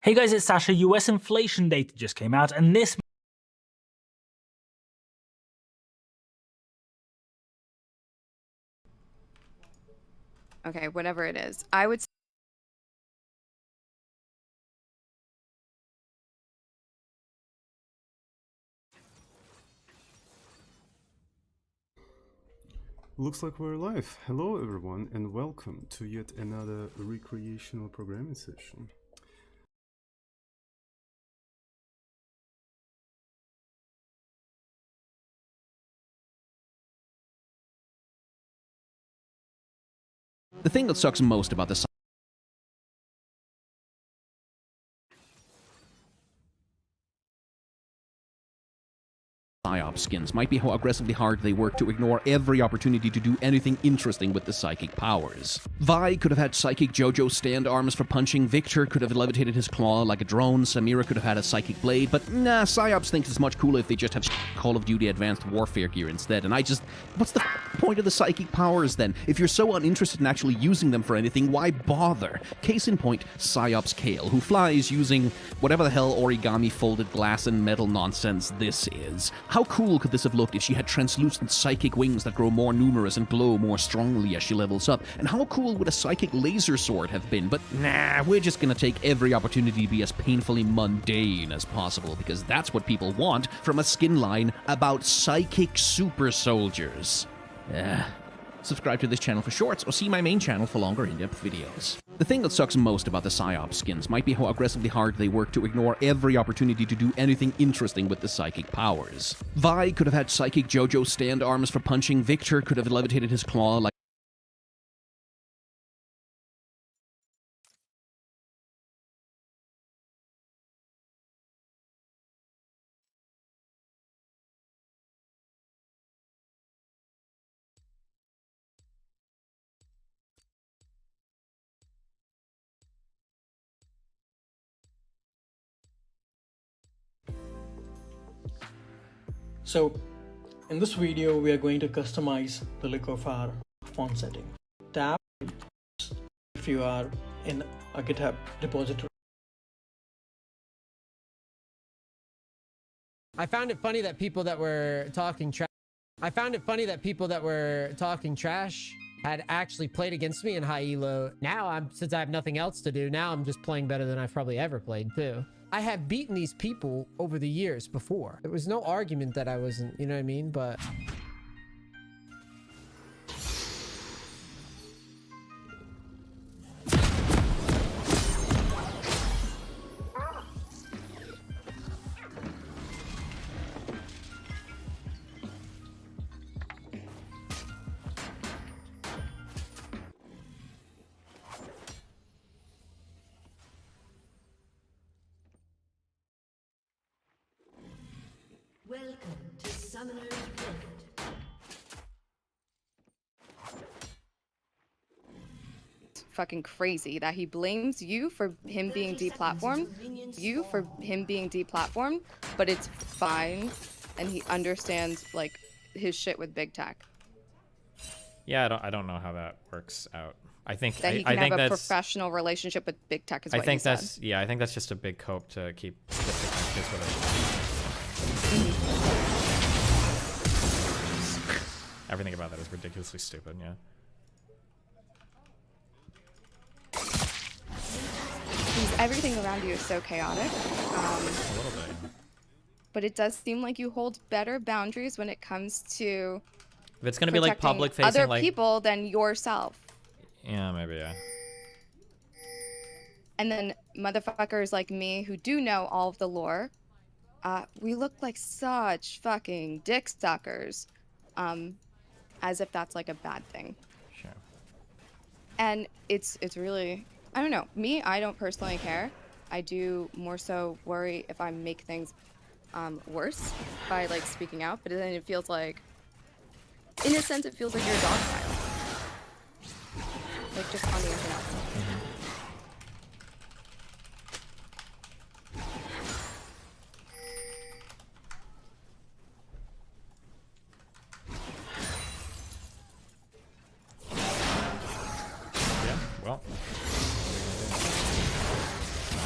Hey guys, it's Sasha. US inflation data just came out, and this Okay, whatever it is. I would Looks like we're live. Hello everyone and welcome to yet another recreational programming session. The thing that sucks most about the PsyOps skins might be how aggressively hard they work to ignore every opportunity to do anything interesting with the psychic powers. Vi could have had psychic JoJo stand arms for punching, Victor could have levitated his claw like a drone, Samira could have had a psychic blade, but nah, PsyOps thinks it's much cooler if they just have Call of Duty Advanced Warfare gear instead, and what's the point of the psychic powers then? If you're so uninterested in actually using them for anything, why bother? Case in point, PsyOps Kale, who flies using whatever the hell origami folded glass and metal nonsense this is. How cool could this have looked if she had translucent psychic wings that grow more numerous and glow more strongly as she levels up? And how cool would a psychic laser sword have been? But nah, we're just gonna take every opportunity to be as painfully mundane as possible, because that's what people want from a skin line about psychic super soldiers. Subscribe to this channel for shorts, or see my main channel for longer in-depth videos. The thing that sucks most about the PsyOps skins might be how aggressively hard they work to ignore every opportunity to do anything interesting with the psychic powers. Vi could have had psychic JoJo stand arms for punching, Victor could have levitated his claw like So in this video we are going to customize the look of our font setting. Tap if you are in a GitHub repository. I found it funny that people that were talking trash had actually played against me in high elo. Now since I have nothing else to do, now I'm just playing better than I've probably ever played too. I have beaten these people over the years before. There was no argument that I wasn't, you know what I mean? But Welcome to Summoner's Rift. It's fucking crazy that he blames you for him being deplatformed. But it's fine, and he understands like his shit with big tech. Yeah, I don't know how that works out. I think That he can have a professional relationship with big tech is what he said. I think that's just a big cope to keep the kids with it. Everything about that is ridiculously stupid, yeah. Everything around you is so chaotic. A little bit. But it does seem like you hold better boundaries when it comes to If it's gonna be like public facing, other like people than yourself. Yeah, maybe, yeah. And then motherfuckers like me who do know all of the lore, we look like such fucking dick suckers, as if that's like a bad thing. Sure. And it's really, I don't know. Me, I don't personally care. I do more so worry if I make things worse by like speaking out, but then it feels like, in a sense, it feels like you're a dogpile. Like just on the internet. Yeah, well.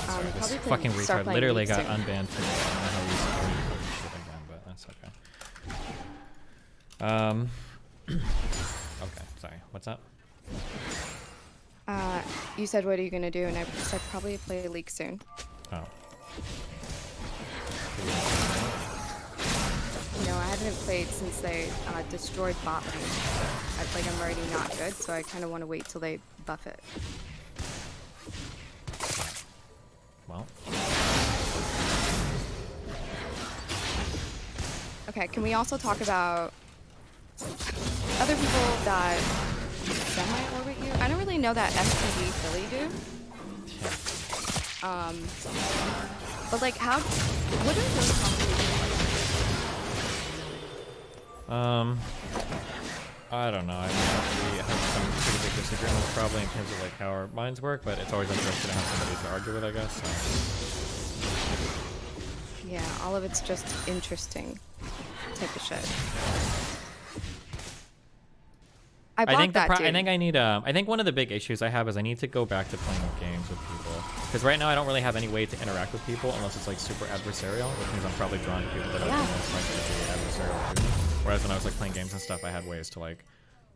Probably fucking start retard playing literally League got soon. unbanned today. I don't know how he's doing shit again, but that's okay. Okay, sorry. What's up? You said, what are you gonna do? And I said, probably play League soon. Oh. You know, I haven't played since they destroyed bot lane. I'm already not good, so I kind of want to wait till they buff it. Well. Okay, can we also talk about other people that semi-orbit you? I don't really know that MTV Philly do. But like, what are those conversations I don't know. I mean, we have some pretty big disagreements probably in terms of like how our minds work, but it's always interesting to have somebody to argue with, I guess. So. Yeah, all of it's just interesting type of shit. I think that, dude. I think I need I think one of the big issues I have is I need to go back to playing games with people, because right now I don't really have any way to interact with people unless it's like super adversarial, which means I'm probably drawn to people that are most likely to be adversarial too. Whereas when I was like playing games and stuff, I had ways to like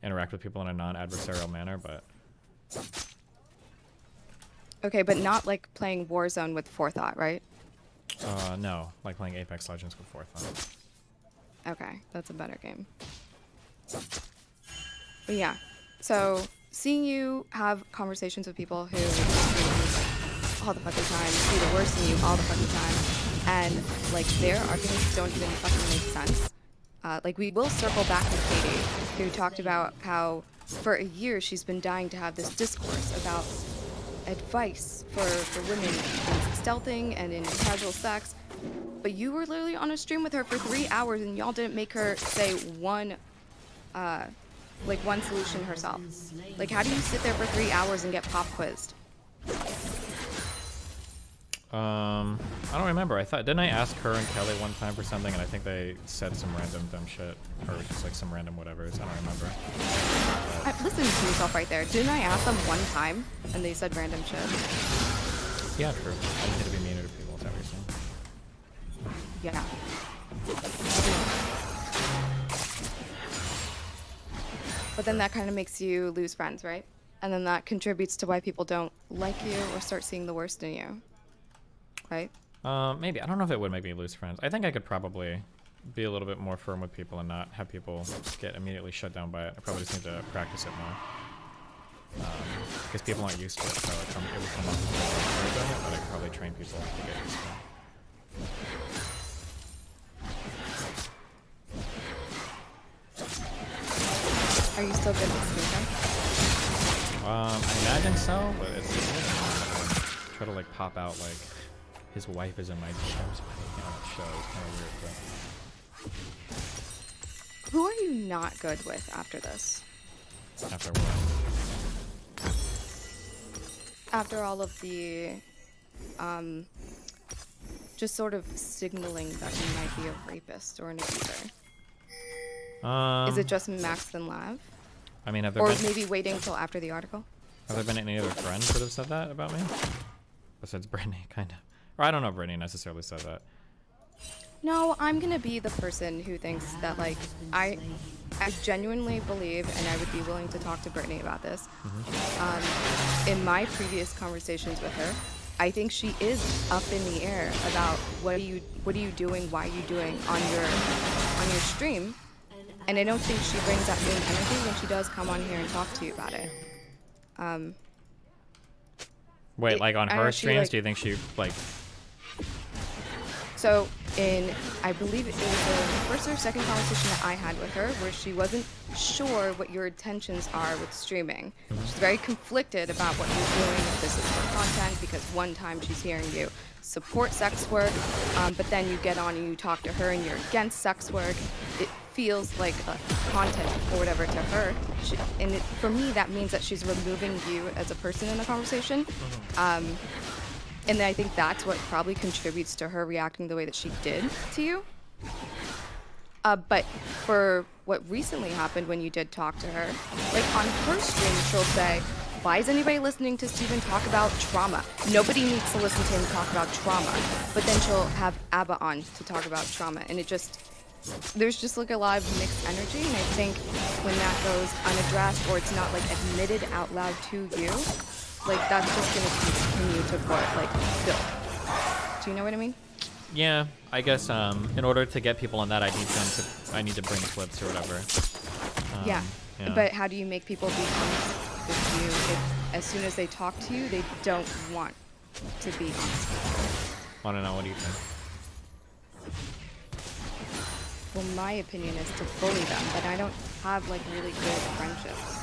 interact with people in a non-adversarial manner, but Okay, but not like playing Warzone with Forethought, right? no, like playing Apex Legends with Forethought. Okay, that's a better game. But yeah, so seeing you have conversations with people who all the fucking time, see the worst in you all the fucking time, and like their arguments don't even fucking make sense. Like we will circle back to Katie, who talked about how for a year she's been dying to have this discourse about advice for women in stealthing and in casual sex. But you were literally on a stream with her for 3 hours and y'all didn't make her say one solution herself. Like, how do you sit there for 3 hours and get pop quizzed? I don't remember. Didn't I ask her and Kelly one time for something, and I think they said some random dumb shit, or just like some random whatevers. I don't remember. Listen to yourself right there. Didn't I ask them one time and they said random shit? Yeah, true. I just need to be meaner to people. Is that what you're saying? Yeah. But then that kind of makes you lose friends, right? And then that contributes to why people don't like you or start seeing the worst in you. Right? Maybe. I don't know if it would make me lose friends. I think I could probably be a little bit more firm with people and not have people get immediately shut down by it. I probably just need to practice it more. Because people aren't used to it, so it would come off as like doing it, but I could probably train people to get used to it. Are you still good at sleeping? I imagine so, but it's just try to like pop out like his wife is in my show. It's kind of weird, but. Who are you not good with after this? After what? After all of the, just sort of signaling that you might be a rapist or an abuser. Is it just Max and Lav? I mean, have there or been, maybe waiting until after the article? have there been any other friends that have said that about me? Besides Brittany, kind of. Or I don't know if Brittany necessarily said that. No, I'm gonna be the person who thinks that, like, I genuinely believe, and I would be willing to talk to Brittany about this. In my previous conversations with her, I think she is up in the air about what are you doing, why are you doing on your stream, and I don't think she brings that same energy when she does come on here and talk to you about it. Wait, like on her streams, like, do you think she like? So I believe it was the first or second conversation that I had with her where she wasn't sure what your intentions are with streaming. She's very conflicted about what you're doing, if this is for content, because one time she's hearing you support sex work, but then you get on and you talk to her and you're against sex work. It feels like content or whatever to her. For me, that means that she's removing you as a person in the conversation. And I think that's what probably contributes to her reacting the way that she did to you. But for what recently happened when you did talk to her, like on her stream, she'll say, why is anybody listening to Steven talk about trauma? Nobody needs to listen to him talk about trauma. But then she'll have ABBA on to talk about trauma, and there's just like a lot of mixed energy, and I think when that goes unaddressed or it's not like admitted out loud to you, like that's just gonna continue to build. Do you know what I mean? Yeah, I guess in order to get people on that, I need to bring clips or whatever. Yeah. But how do you make people be honest with you if as soon as they talk to you, they don't want to be honest with you? I don't know. What do you think? Well, my opinion is to bully them, but I don't have like really good friendships.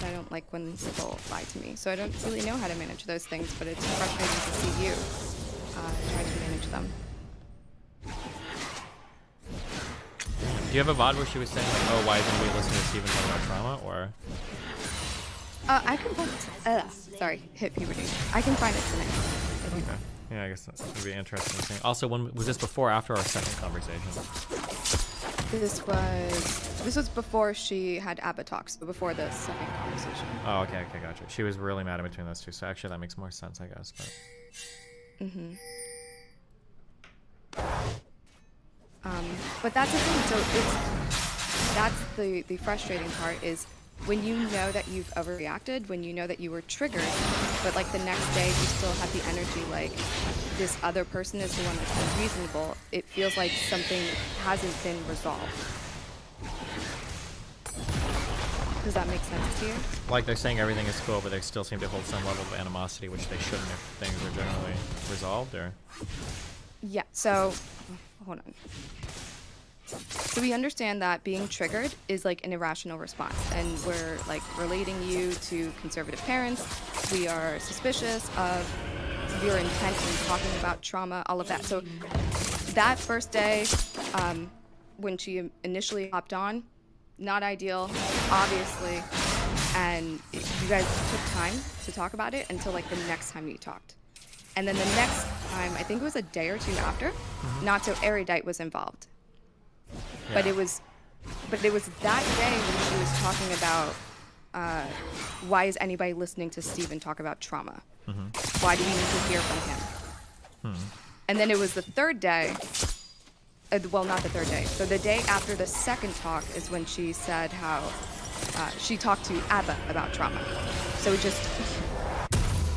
I don't like when people lie to me, so I don't really know how to manage those things, but it's frustrating to see you try to manage them. Do you have a VOD where she was saying like, oh, why is anybody listening to Steven talk about trauma, or? I can sorry, hit puberty. I can find it tonight. Okay. Yeah, I guess that would be interesting thing. Also, when was this before or after our second conversation? This was before she had ABBA talks, so before the second conversation. Oh, okay, gotcha. She was really mad in between those two, so actually that makes more sense, I guess. But. But that's the thing. So that's the frustrating part is when you know that you've overreacted, when you know that you were triggered, but like the next day you still have the energy like this other person is the one that's unreasonable. It feels like something hasn't been resolved. Does that make sense to you? Like they're saying everything is cool, but they still seem to hold some level of animosity, which they shouldn't if things are generally resolved, or? Yeah, so, hold on. So we understand that being triggered is like an irrational response, and we're like relating you to conservative parents. We are suspicious of your intent in talking about trauma, all of that. So that first day, when she initially hopped on, not ideal, obviously, and you guys took time to talk about it until like the next time you talked. And then the next time, I think it was a day or two after, not so erudite was involved. Yeah. But it was that day when she was talking about why is anybody listening to Steven talk about trauma? Why do we need to hear from him? And then it was the third day, well, not the third day. So the day after the second talk is when she said how she talked to ABBA about trauma. So it just,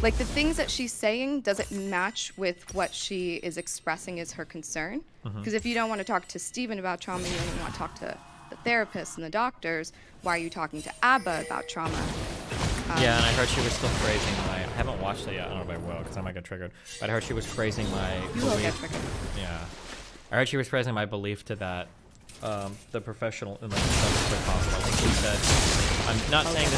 like the things that she's saying doesn't match with what she is expressing as her concern. Because if you don't want to talk to Steven about trauma, you only want to talk to the therapists and the doctors. Why are you talking to ABBA about trauma? Yeah, and I heard she was still phrasing my. I haven't watched it yet. I don't know if I will, because I might get triggered. But I heard she was phrasing my. You will get triggered. Yeah, I heard she was phrasing my belief to that, the professional in like the toughest way possible. I think she said, I'm not saying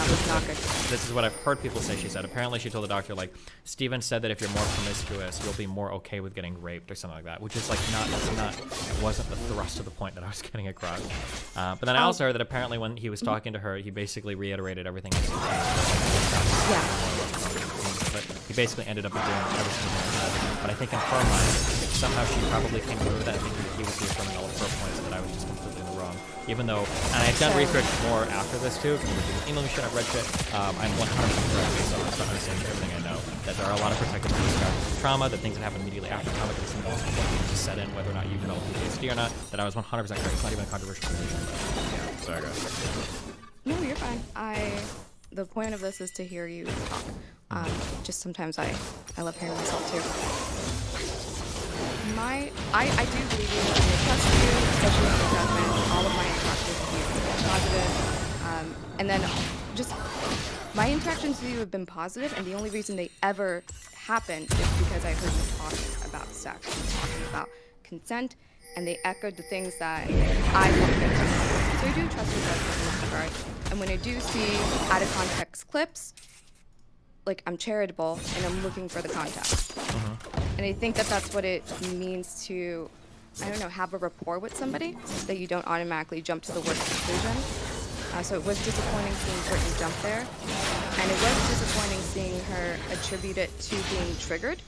this is what I've heard people say. She said apparently she told the doctor like Steven said that if you're more promiscuous, you'll be more okay with getting raped or something like that, which is like it wasn't the thrust of the point that I was getting across. But then I also heard that apparently when he was talking to her, he basically reiterated everything he said. Yeah. But he basically ended up doing everything he said. But I think in her mind, somehow she probably came through with that thinking he was reaffirming all of her points and that I was just completely in the wrong. Even though, and I've done research more after this too, because people email me shit, I've read shit, I'm 100% correct based on understanding everything I know. That there are a lot of protective things about trauma, that things that happen immediately after trauma, that it's the most important thing to set in whether or not you develop PTSD or not, that I was 100% correct. It's not even a controversial position, but yeah, sorry guys. No, you're fine. The point of this is to hear you talk. Just sometimes I love hearing myself too. I do believe you and I trust you, especially with your judgment. All of my interactions with you have been positive. And then just my interactions with you have been positive, and the only reason they ever happened is because I heard you talking about sex and talking about consent, and they echoed the things that I wanted to do. So I do trust your judgment in that regard. And when I do see out of context clips, like I'm charitable and I'm looking for the context. And I think that that's what it means to, I don't know, have a rapport with somebody, that you don't automatically jump to the worst conclusion. So it was disappointing seeing Brittany jump there. And it was disappointing seeing her attribute it to being triggered.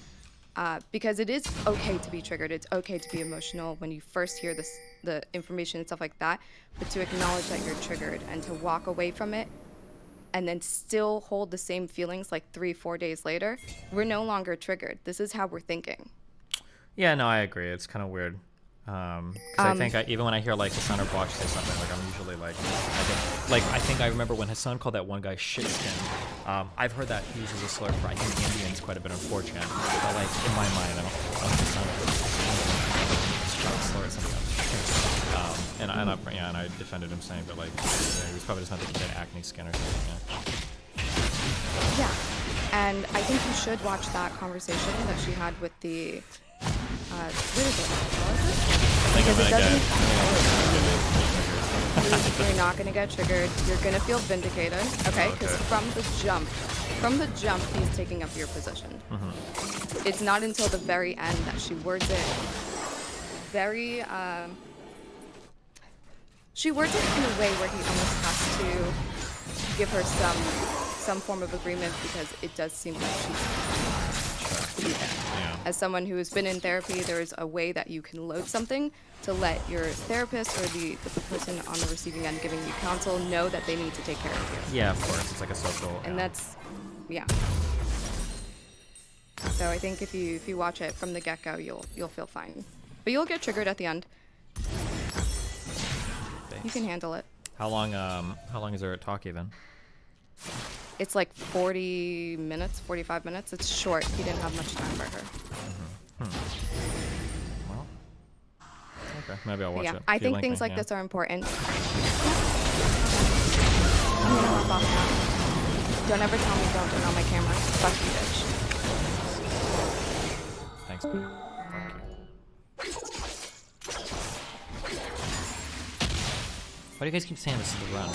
Because it is okay to be triggered. It's okay to be emotional when you first hear the information and stuff like that. But to acknowledge that you're triggered and to walk away from it and then still hold the same feelings like 3-4 days later, we're no longer triggered. This is how we're thinking. Yeah, no, I agree. It's kind of weird. 'Cause I think even when I hear like Hassan or Bosch say something, like I'm usually like, I think I remember when Hassan called that one guy shit skin. I've heard that used as a slur for I think Indians quite a bit on 4chan. But like in my mind, I don't think it's not a slur or something. And I defended him saying that like he was probably just meant to get acne skin or something. Yeah, and I think you should watch that conversation that she had with the. What is it? Because it doesn't. You're not gonna get triggered. You're gonna feel vindicated, okay? Because from the jump, he's taking up your position. It's not until the very end that she words it very. She words it in a way where he almost has to give her some form of agreement because it does seem like she's. Yeah. As someone who has been in therapy, there is a way that you can load something to let your therapist or the person on the receiving end giving you counsel know that they need to take care of you. Yeah, of course. It's like a social. And that's, yeah. So I think if you watch it from the get-go, you'll feel fine, but you'll get triggered at the end. Thanks. You can handle it. How long is there a talk even? It's like 40 minutes, 45 minutes. It's short. He didn't have much time for her. Well, okay, maybe I'll watch Yeah, it. I If you think link things me, like yeah. this are important. I'm gonna hop off now. Don't ever tell me don't turn on my camera. Fuck you, bitch. Thanks. Fuck you. Why do you guys keep saying this is the run?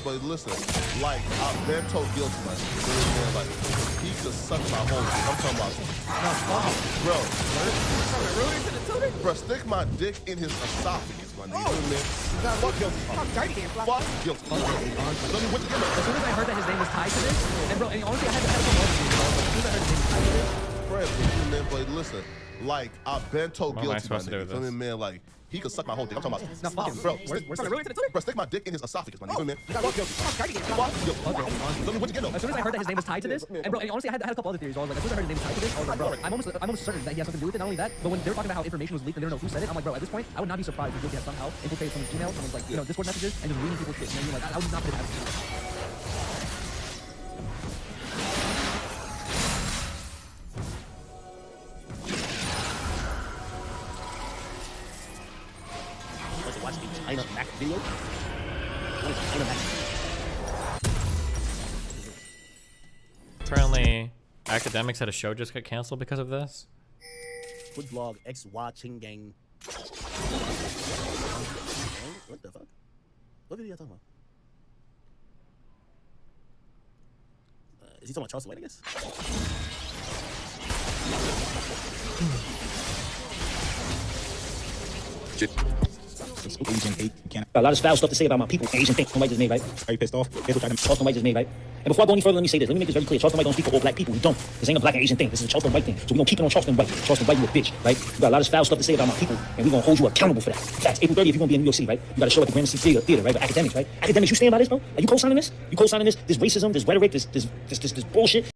But listen, like I've been told guilty, like he just sucked my whole dick. I'm talking about, bro, stick my dick in his esophagus, my nigga. Fuck guilty. Fuck guilty. Let me wait again. As soon as I heard that his name was tied to this, and bro, and honestly, I had to come up to you, bro. As soon as I heard his name was tied to this. Man, but listen, like I've been told What am I guilty, my supposed to do nigga. with Feel me, this? man? Like he could suck my whole dick. I'm talking about, Now, fuck him. bro. We're Stick my dick in his esophagus, my nigga. Feel me, man? Fuck guilty. Fuck guilty. Let me wait again. As soon as I heard that his name was tied to this, and bro, and honestly, I had a couple other theories. I was like, as soon as I heard his name was tied to this, I was like, bro, I'm almost certain that he has something to do with it. Not only that, but when they were talking about how information was leaked and they don't know who said it, I'm like, bro, at this point, I would not be surprised if Guilty has somehow infiltrated someone's email, someone's like, Discord messages, and just reading people's shit. You know, like, I would not put it past him. Watch the China Mac video. What is China Mac? Apparently, Academics had a show just got canceled because of this. Food vlog X watching gang. What the fuck? What video are you talking about? Is he talking about Charleston White, I guess? Asian hate. A lot of foul stuff to say about my people. Asian thing. Charleston White just made, right? Are you pissed off? Charleston White just made, right? And before I go any further, let me say this. Let me make this very clear. Charleston White don't speak for all black people. We don't. This ain't a black and Asian thing. This is a Charleston White thing. So we gonna keep it on Charleston White. Charleston White, you a bitch, right? You got a lot of foul stuff to say about my people, and we gonna hold you accountable for that. Facts. April 30th, you're gonna be in New York City, right? You got to show at the Gramercy Theater, right? But Academics, right? Academics, you stand by this, bro? Are you co-signing this? You co-signing this? This racism, this rhetoric, this bullshit.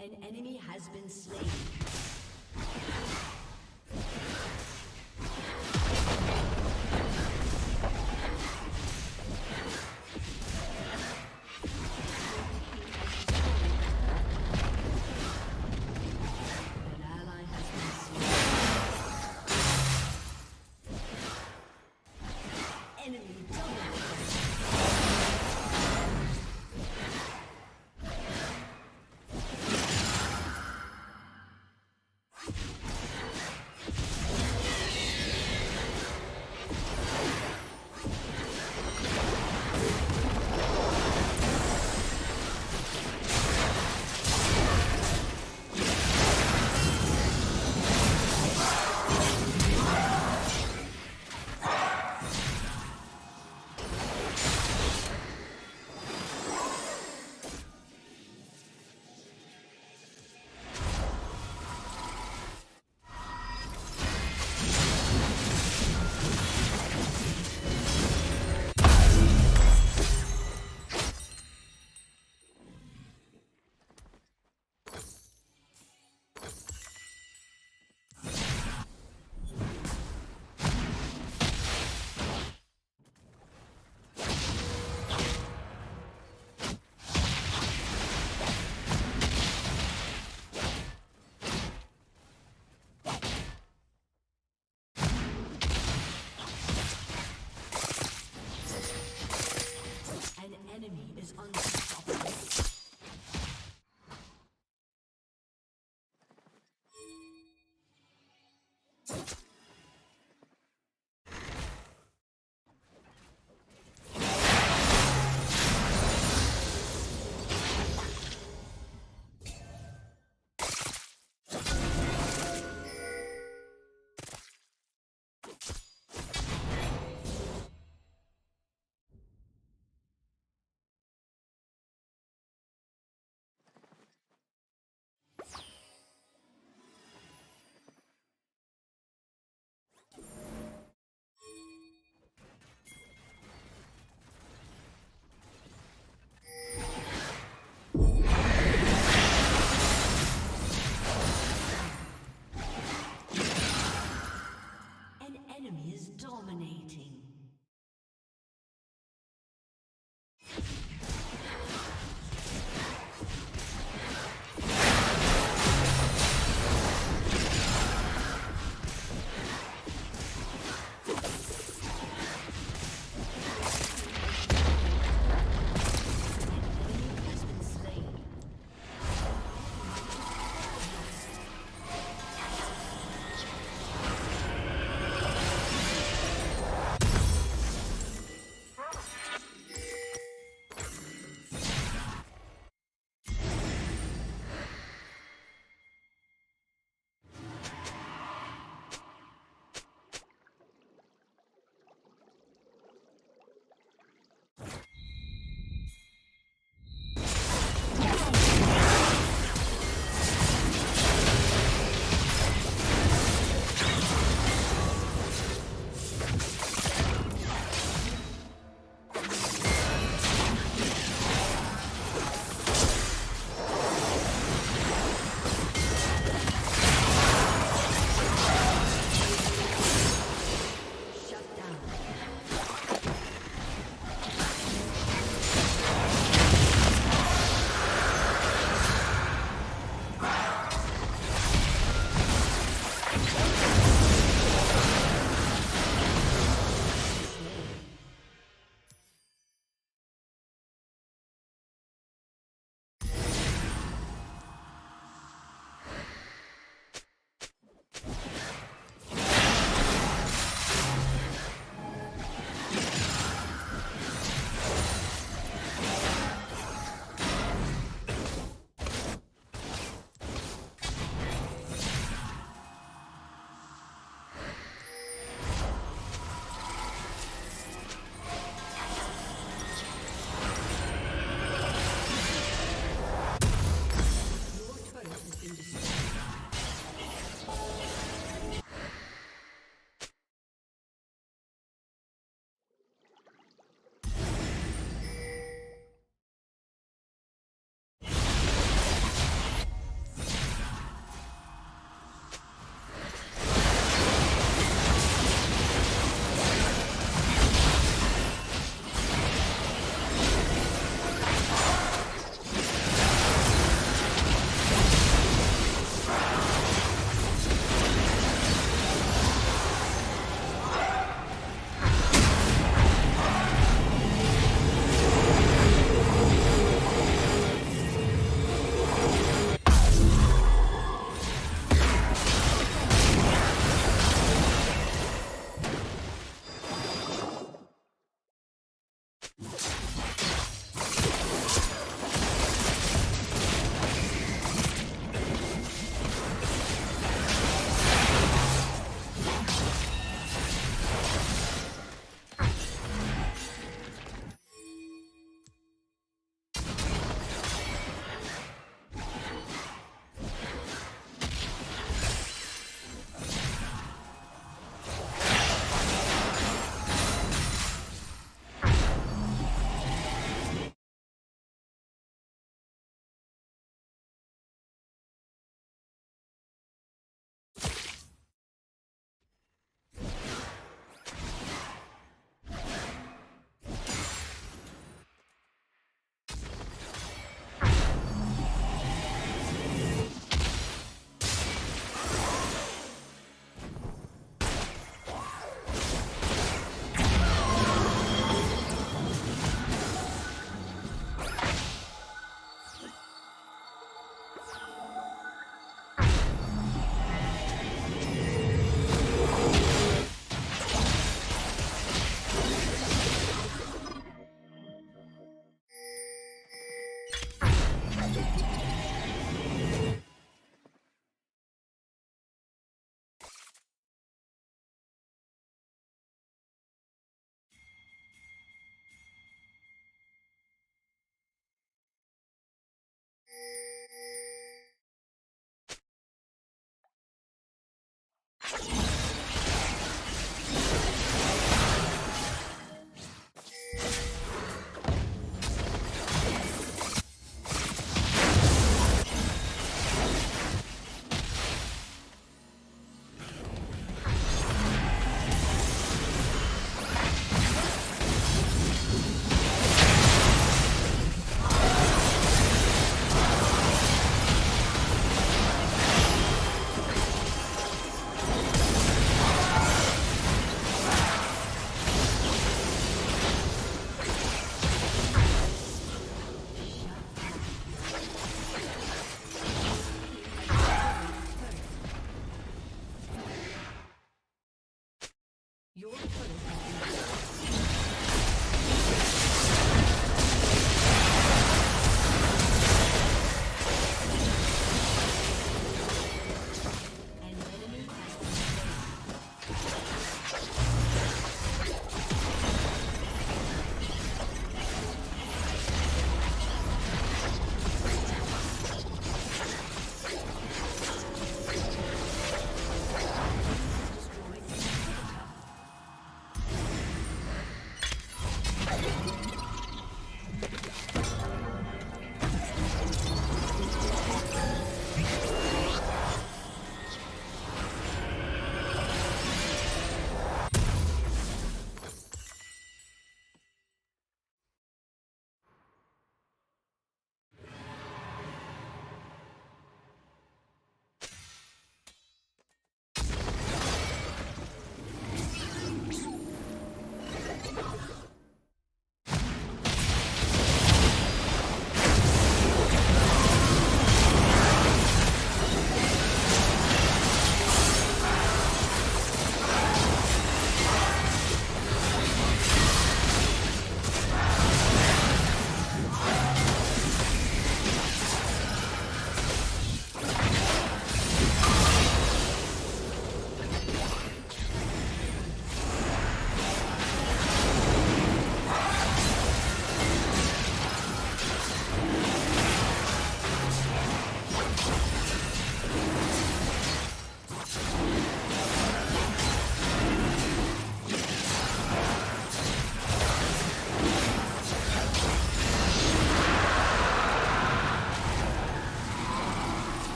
An enemy has been slain. An ally has been slain. Your turret has been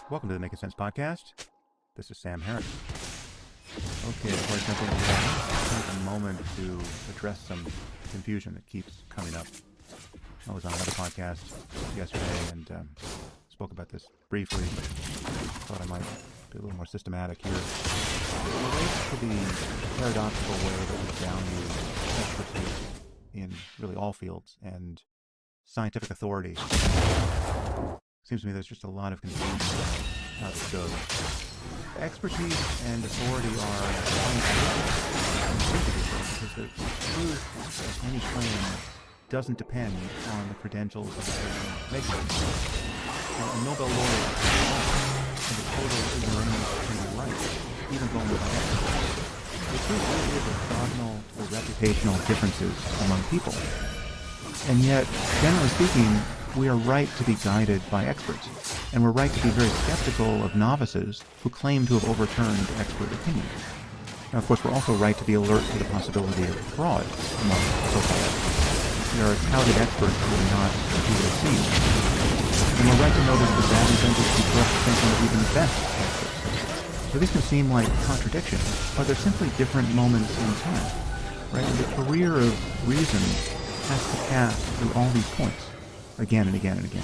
Welcome to the Making Sense Podcast. This is Sam Harris. Okay, before I jump into that, I'll take a moment to address some confusion that keeps coming up. I was on another podcast yesterday and spoke about this briefly, but thought I might be a little more systematic here. It relates to the paradoxical way that we value expertise in really all fields and scientific authority. Seems to me there's just a lot of confusion about how this goes. Expertise and authority are because the truth of any claim doesn't depend on the credentials of the person making it. A Nobel laureate and a total ignoramus can be right, even going without expertise. The truth really is orthogonal to the reputational differences among people. And yet, generally speaking, we are right to be guided by experts, and we're right to be very skeptical of novices who claim to have overturned expert opinions. Now, of course, we're also right to be alert to the possibility of fraud among so-called experts. There are touted experts who are not who they seem. And we're right to notice the bad incentives to corrupt thinking of even the best experts. So these can seem like contradictions, but they're simply different moments in time, right? And the career of reason has to pass through all these points, again and again and again.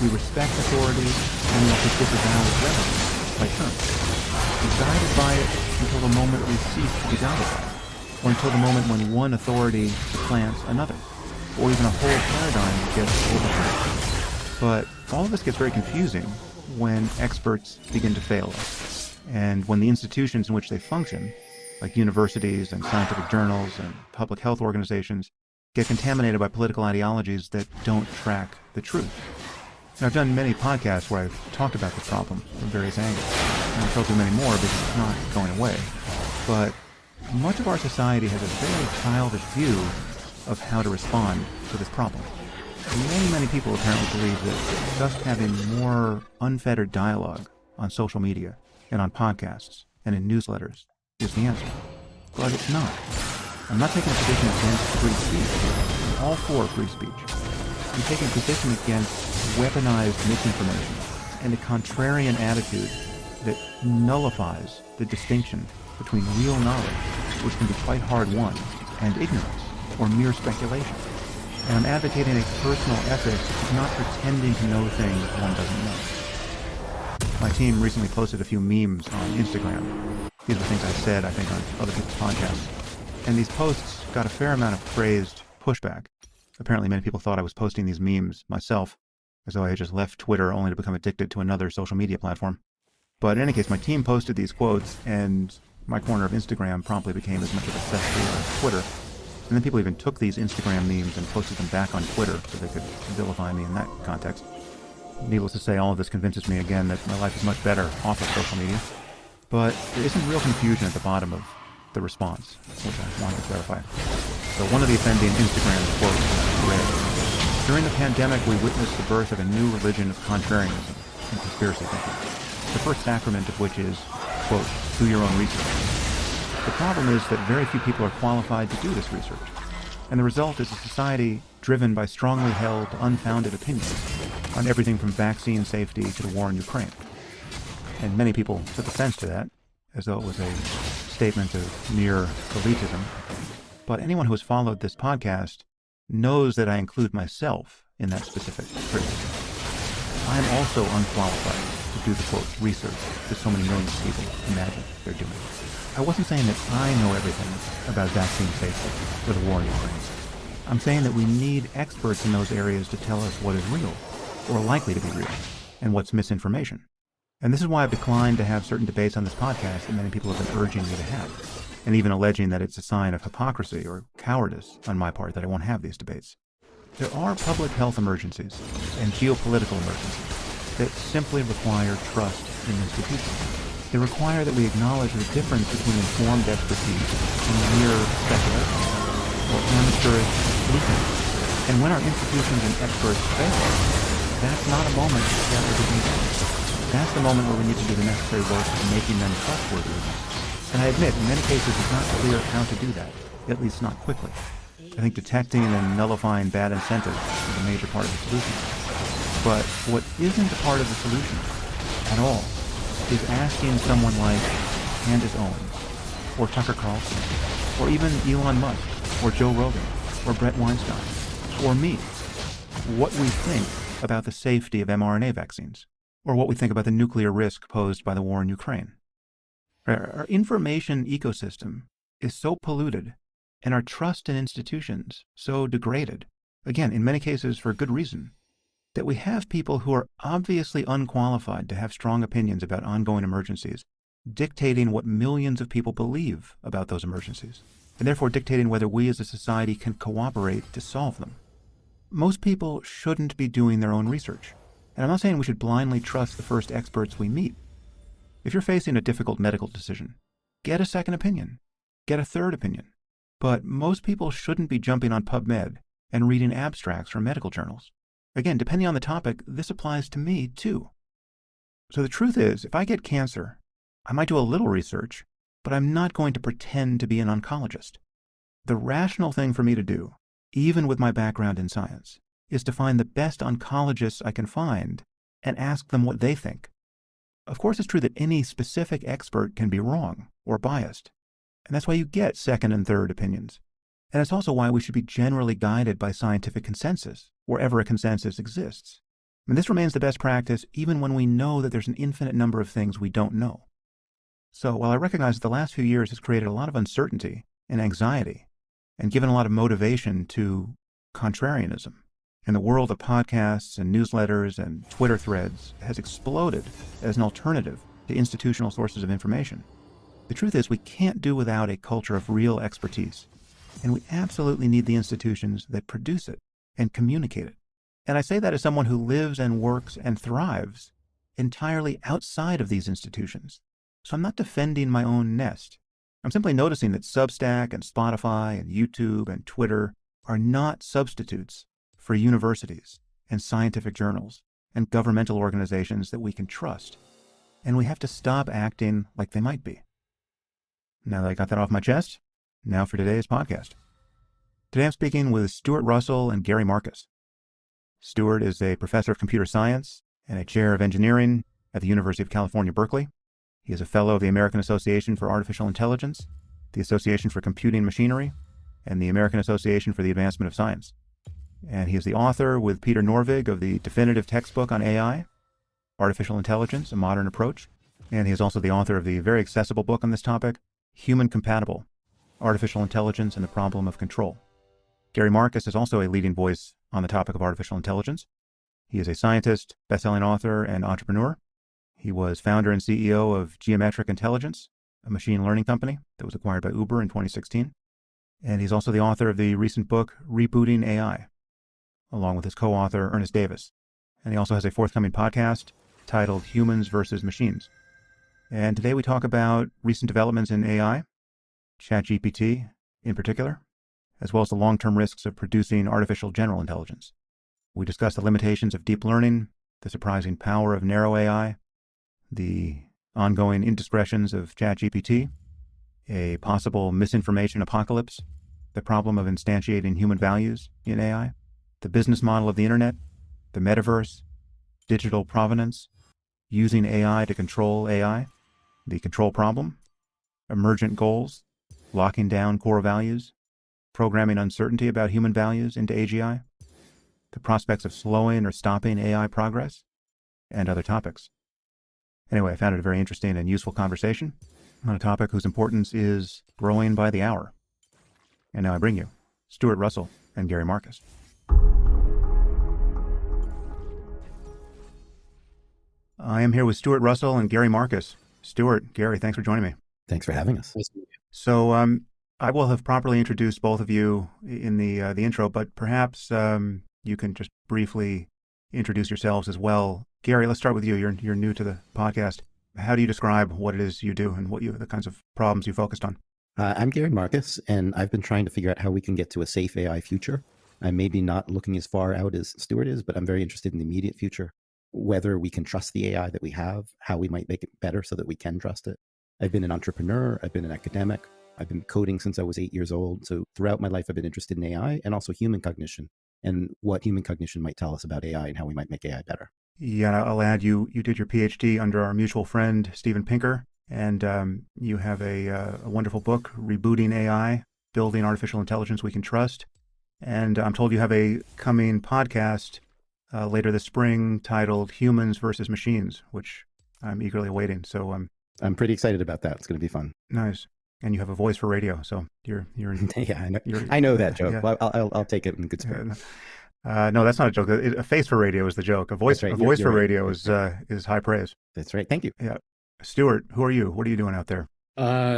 We respect authority, and we also disavow its relevance by turn. We're guided by it until the moment we cease to be guided by it, or until the moment when one authority supplants another, or even a whole paradigm gets overturned. But all of this gets very confusing when experts begin to fail us, and when the institutions in which they function, like universities and scientific journals and public health organizations, get contaminated by political ideologies that don't track the truth. Now, I've done many podcasts where I've talked about this problem from various angles, and I'll do many more because it's not going away. But much of our society has a very childish view of how to respond to this problem. Many people apparently believe that just having more unfettered dialogue on social media and on podcasts and in newsletters is the answer. But it's not. I'm not taking a position against free speech. I'm all for free speech. I'm taking a position against weaponized misinformation and a contrarian attitude that nullifies the distinction between real knowledge, which can be quite hard-won, and ignorance, or mere speculation. And I'm advocating a personal ethic of not pretending to know things one doesn't know. My team recently posted a few memes on Instagram. These were things I said, I think, on other people's podcasts. And these posts got a fair amount of praised pushback. Apparently many people thought I was posting these memes myself, as though I had just left Twitter only to become addicted to another social media platform. But in any case, my team posted these quotes, and my corner of Instagram promptly became as much of a cesspool as Twitter. And then people even took these Instagram memes and posted them back on Twitter so they could vilify me in that context. Needless to say, all of this convinces me again that my life is much better off of social media. But there isn't real confusion at the bottom of the response, which I wanted to clarify. So one of the offending Instagram quotes read, "During the pandemic, we witnessed the birth of a new religion of contrarianism and conspiracy thinking, the first sacrament of which is, quote, do your own research. The problem is that very few people are qualified to do this research, and the result is a society driven by strongly held, unfounded opinions on everything from vaccine safety to the war in Ukraine." And many people took offense to that, as though it was a statement of mere elitism. But anyone who has followed this podcast knows that I include myself in that specific criticism. I am also unqualified to do the, quote, research that so many millions of people imagine they're doing. I wasn't saying that I know everything about vaccine safety or the war in Ukraine. I'm saying that we need experts in those areas to tell us what is real, or likely to be real, and what's misinformation. And this is why I've declined to have certain debates on this podcast that many people have been urging me to have, and even alleging that it's a sign of hypocrisy or cowardice on my part that I won't have these debates. There are public health emergencies and geopolitical emergencies that simply require trust in institutions. They require that we acknowledge the difference between informed expertise and mere speculation, or amateurish blueprint. And when our institutions and experts fail, that's not a moment that we're debating. That's the moment where we need to do the necessary work of making them trustworthy. And I admit, in many cases, it's not clear how to do that, at least not quickly. I think detecting and nullifying bad incentives is a major part of the solution. But what isn't a part of the solution at all is asking someone like Candace Owens, or Tucker Carlson, or even Elon Musk, or Joe Rogan, or Brett Weinstein, or me, what we think about the safety of mRNA vaccines, or what we think about the nuclear risk posed by the war in Ukraine. Our information ecosystem is so polluted, and our trust in institutions so degraded, again, in many cases for good reason, that we have people who are obviously unqualified to have strong opinions about ongoing emergencies, dictating what millions of people believe about those emergencies, and therefore dictating whether we as a society can cooperate to solve them. Most people shouldn't be doing their own research. And I'm not saying we should blindly trust the first experts we meet. If you're facing a difficult medical decision, get a second opinion, get a third opinion. But most people shouldn't be jumping on PubMed and reading abstracts from medical journals. Again, depending on the topic, this applies to me too. So the truth is, if I get cancer, I might do a little research, but I'm not going to pretend to be an oncologist. The rational thing for me to do, even with my background in science, is to find the best oncologists I can find and ask them what they think. Of course, it's true that any specific expert can be wrong or biased, and that's why you get second and third opinions. And it's also why we should be generally guided by scientific consensus, wherever a consensus exists. And this remains the best practice even when we know that there's an infinite number of things we don't know. So while I recognize that the last few years has created a lot of uncertainty and anxiety and given a lot of motivation to contrarianism, and the world of podcasts and newsletters and Twitter threads has exploded as an alternative to institutional sources of information, the truth is we can't do without a culture of real expertise, and we absolutely need the institutions that produce it and communicate it. And I say that as someone who lives and works and thrives entirely outside of these institutions. So I'm not defending my own nest. I'm simply noticing that Substack and Spotify and YouTube and Twitter are not substitutes for universities and scientific journals and governmental organizations that we can trust. And we have to stop acting like they might be. Now that I got that off my chest, now for today's podcast. Today I'm speaking with Stuart Russell and Gary Marcus. Stuart is a professor of computer science and a chair of engineering at the University of California, Berkeley. He is a fellow of the American Association for Artificial Intelligence, the Association for Computing Machinery, and the American Association for the Advancement of Science. And he is the author with Peter Norvig of the definitive textbook on AI, Artificial Intelligence, A Modern Approach. And he is also the author of the very accessible book on this topic, Human Compatible, Artificial Intelligence and the Problem of Control. Gary Marcus is also a leading voice on the topic of artificial intelligence. He is a scientist, best-selling author, and entrepreneur. He was founder and CEO of Geometric Intelligence, a machine learning company that was acquired by Uber in 2016. And he's also the author of the recent book, Rebooting AI, along with his co-author, Ernest Davis. And he also has a forthcoming podcast titled Humans versus Machines. And today we talk about recent developments in AI, ChatGPT in particular, as well as the long-term risks of producing artificial general intelligence. We discuss the limitations of deep learning, the surprising power of narrow AI, the ongoing indiscretions of ChatGPT, a possible misinformation apocalypse, the problem of instantiating human values in AI, the business model of the internet, the metaverse, digital provenance, using AI to control AI, the control problem, emergent goals, locking down core values, programming uncertainty about human values into AGI, the prospects of slowing or stopping AI progress, and other topics. Anyway, I found it a very interesting and useful conversation on a topic whose importance is growing by the hour. And now I bring you Stuart Russell and Gary Marcus. I am here with Stuart Russell and Gary Marcus. Stuart, Gary, thanks for joining me. Thanks for having us. So I will have properly introduced both of you in the intro, but perhaps you can just briefly introduce yourselves as well. Gary, let's start with you. You're new to the podcast. How do you describe what it is you do and the kinds of problems you focused on? I'm Gary Marcus, and I've been trying to figure out how we can get to a safe AI future. I'm maybe not looking as far out as Stuart is, but I'm very interested in the immediate future, whether we can trust the AI that we have, how we might make it better so that we can trust it. I've been an entrepreneur. I've been an academic. I've been coding since I was 8 years old. So throughout my life, I've been interested in AI and also human cognition and what human cognition might tell us about AI and how we might make AI better. Yeah, I'll add you did your PhD under our mutual friend, Steven Pinker, and you have a wonderful book, Rebooting AI, Building Artificial Intelligence We Can Trust. And I'm told you have a coming podcast later this spring titled Humans versus Machines, which I'm eagerly awaiting. So I'm pretty excited about that. It's going to be fun. Nice. And you have a voice for radio, so you're yeah, I know that joke. Yeah. Well, I'll take it in good spirit. No, that's not a joke. A face for radio is the joke. A voice, right. A voice for radio is high praise. That's right. Thank you. Yeah. Stuart, who are you? What are you doing out there?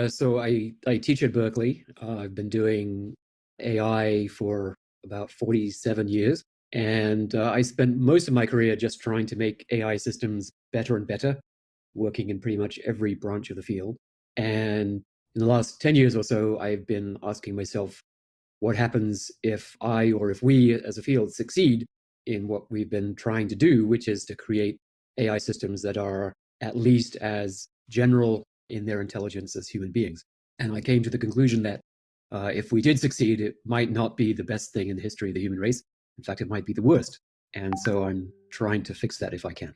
So I teach at Berkeley. I've been doing AI for about 47 years. And I spent most of my career just trying to make AI systems better and better, working in pretty much every branch of the field. And in the last 10 years or so, I've been asking myself, what happens if I or if we as a field succeed in what we've been trying to do, which is to create AI systems that are at least as general in their intelligence as human beings. And I came to the conclusion that if we did succeed, it might not be the best thing in the history of the human race. In fact, it might be the worst. And so I'm trying to fix that if I can.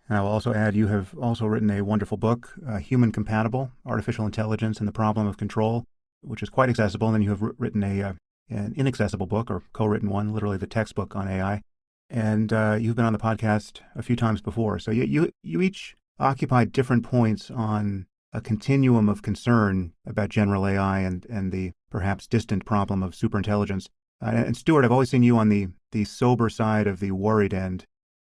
And I will also add, you have also written a wonderful book, Human Compatible, Artificial Intelligence and the Problem of Control, which is quite accessible. And then you have written an inaccessible book, or co-written one, literally the textbook on AI, and you've been on the podcast a few times before. So you each occupy different points on a continuum of concern about general AI and the perhaps distant problem of superintelligence. And Stuart, I've always seen you on the sober side of the worried end.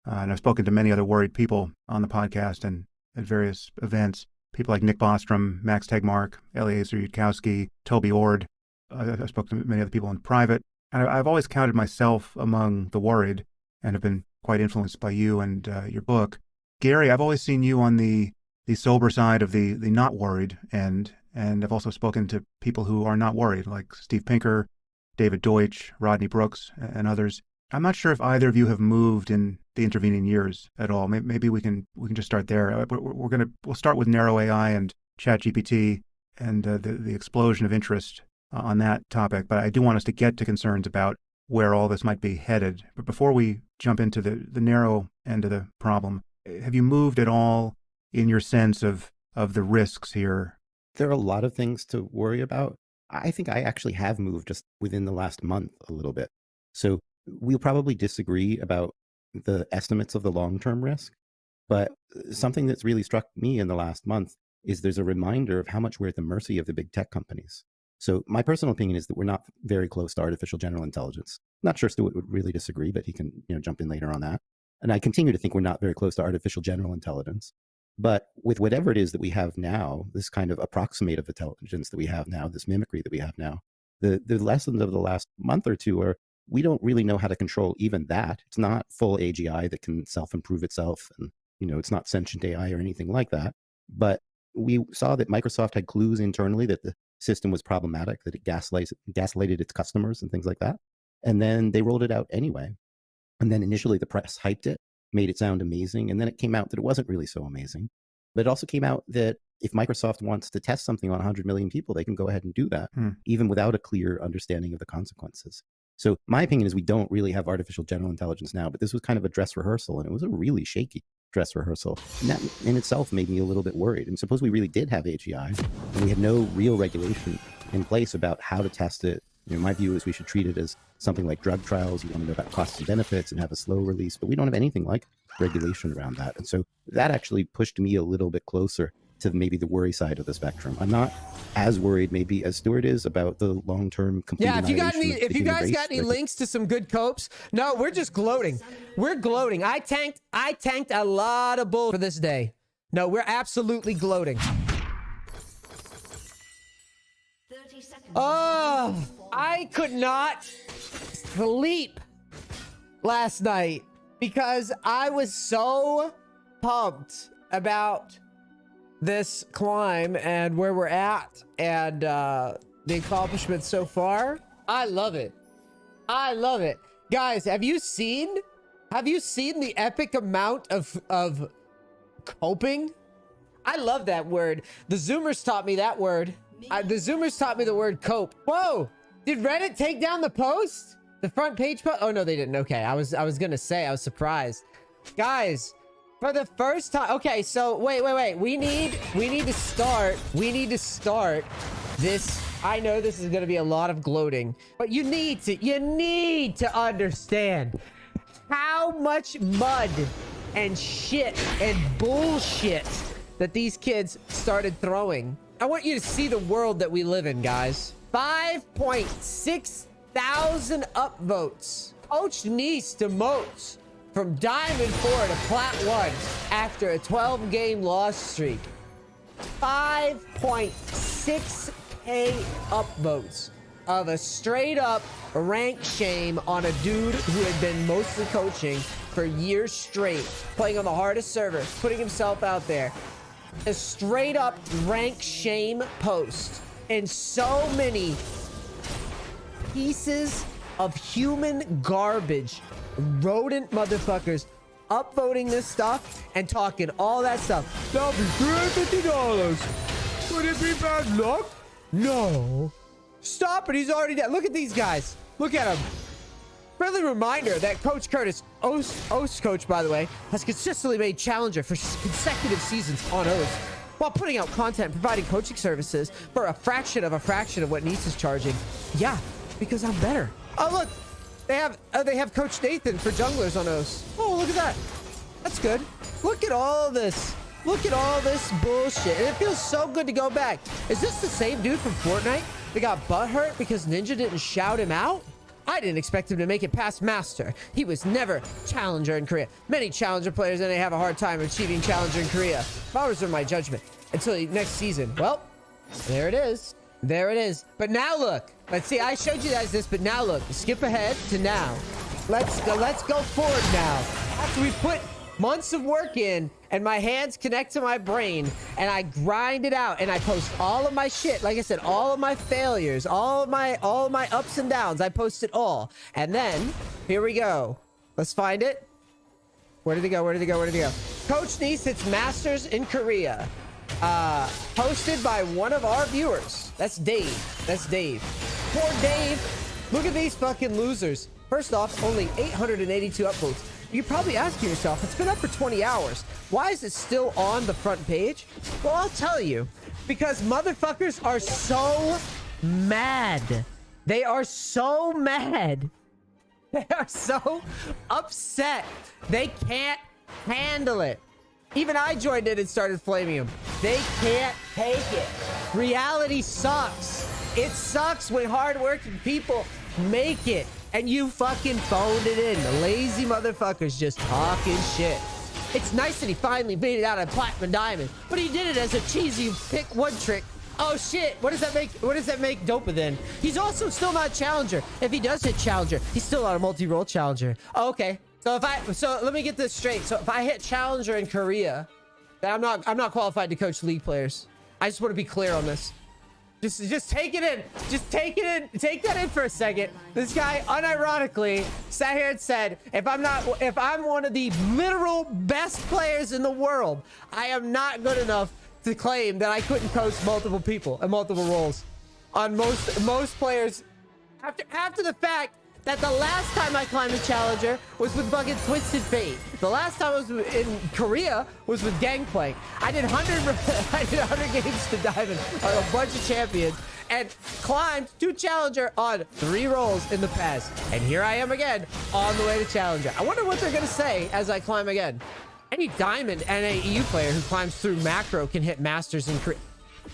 And I've spoken to many other worried people on the podcast and at various events. People like Nick Bostrom, Max Tegmark, Eliezer Yudkowsky, Toby Ord. I spoke to many other people in private. And I've always counted myself among the worried and have been quite influenced by you and your book. Gary, I've always seen you on the sober side of the not worried end. And I've also spoken to people who are not worried, like Steve Pinker, David Deutsch, Rodney Brooks, and others. I'm not sure if either of you have moved in the intervening years at all. Maybe we can just start there. We'll start with narrow AI and ChatGPT and the explosion of interest on that topic. But I do want us to get to concerns about where all this might be headed. But before we jump into the narrow end of the problem, have you moved at all in your sense of the risks here? There are a lot of things to worry about. I think I actually have moved just within the last month a little bit. So we'll probably disagree about the estimates of the long-term risk, but something that's really struck me in the last month is there's a reminder of how much we're at the mercy of the big tech companies. So my personal opinion is that we're not very close to artificial general intelligence. Not sure Stuart would really disagree, but he can jump in later on that. And I continue to think we're not very close to artificial general intelligence. But with whatever it is that we have now, this kind of approximative intelligence that we have now, this mimicry that we have now, the lessons of the last month or two are we don't really know how to control even that. It's not full AGI that can self-improve itself. And, it's not sentient AI or anything like that. But we saw that Microsoft had clues internally that the system was problematic, that it gaslighted its customers and things like that. And then they rolled it out anyway. And then initially the press hyped it, made it sound amazing. And then it came out that it wasn't really so amazing. But it also came out that if Microsoft wants to test something on 100 million people, they can go ahead and do that, even without a clear understanding of the consequences. So my opinion is we don't really have artificial general intelligence now, but this was kind of a dress rehearsal, and it was a really shaky dress rehearsal. And that in itself made me a little bit worried. And suppose we really did have AGI, and we had no real regulation in place about how to test it. My view is we should treat it as something like drug trials. You want to know about costs and benefits and have a slow release, but we don't have anything like regulation around that. And so that actually pushed me a little bit closer to maybe the worry side of the spectrum. I'm not as worried maybe as Stuart is about the long-term complete annihilation. If you guys got any links to some good copes, no, we're just gloating. We're gloating. I tanked a lot of bull for this day. No, we're absolutely gloating. Oh, I could not sleep last night because I was so pumped about this climb and where we're at and the accomplishments so far. I love it. I love it. Guys, have you seen the epic amount of coping? I love that word. The Zoomers taught me that word. The Zoomers taught me the word cope. Whoa! Did Reddit take down the post? The front page post? Oh no, they didn't. Okay, I was gonna say I was surprised. Guys, for the first time. Okay, so wait. We need to start. We need to start this. I know this is gonna be a lot of gloating, but you need to understand how much mud and shit and bullshit that these kids started throwing. I want you to see the world that we live in, guys. 5.6 thousand upvotes. Coach Nice demotes from Diamond 4 to Plat 1 after a 12-game loss streak. 5.6k upvotes of a straight-up rank shame on a dude who had been mostly coaching for years straight, playing on the hardest server, putting himself out there. A straight-up rank shame post, and so many pieces of human garbage, rodent motherfuckers, upvoting this stuff and talking all that stuff. That'll be $350. Would it be bad luck? No. Stop it. He's already dead. Look at these guys. Look at him. Friendly reminder that Coach Curtis, Oast coach, by the way, has consistently made Challenger for consecutive seasons on Oast, while putting out content and providing coaching services for a fraction of what Nice is charging. Yeah, because I'm better. Oh, look. They have Coach Nathan for junglers on those. Oh, look at that. That's good. Look at all this. Look at all this bullshit. And it feels so good to go back. Is this the same dude from Fortnite that got butthurt because Ninja didn't shout him out? I didn't expect him to make it past Master. He was never Challenger in Korea. Many Challenger players, and they have a hard time achieving Challenger in Korea. Powers are my judgment. Until next season. Well, there it is. There it is. But now look. Let's see. I showed you guys this, but now look. Skip ahead to now. Let's go forward now. After we put months of work in, and my hands connect to my brain, and I grind it out, and I post all of my shit. Like I said, all of my failures, all of my ups and downs. I post it all. And then here we go. Let's find it. Where did it go? Where did it go? Where did it go? Coach Nice hits Masters in Korea. Posted by one of our viewers. That's Dave. That's Dave. Poor Dave. Look at these fucking losers. First off, only 882 upvotes. You're probably asking yourself, it's been up for 20 hours. Why is it still on the front page? Well, I'll tell you. Because motherfuckers are so mad. They are so mad. They are so upset. They can't handle it. Even I joined in and started flaming them. They can't take it. Reality sucks. It sucks when hardworking people make it. And you fucking phoned it in. The lazy motherfuckers just talking shit. It's nice that he finally made it out of Platinum Diamond, but he did it as a cheesy pick one trick. Oh shit, what does that make? What does that make Dopa then? He's also still not Challenger. If he does hit Challenger, he's still not a multi-role Challenger. Oh, okay. So let me get this straight. So if I hit Challenger in Korea, then I'm not qualified to coach League players. I just want to be clear on this. Just take it in. Just take it in. Take that in for a second. This guy unironically sat here and said, if I'm one of the literal best players in the world, I am not good enough to claim that I couldn't coach multiple people and multiple roles. On most players, after the fact that the last time I climbed a Challenger was with fucking Twisted Fate. The last time I was in Korea was with Gangplank. I did 100 games to Diamond on a bunch of champions and climbed to Challenger on 3 roles in the past. And here I am again on the way to Challenger. I wonder what they're going to say as I climb again. Any Diamond NA EU player who climbs through macro can hit Masters in Korea.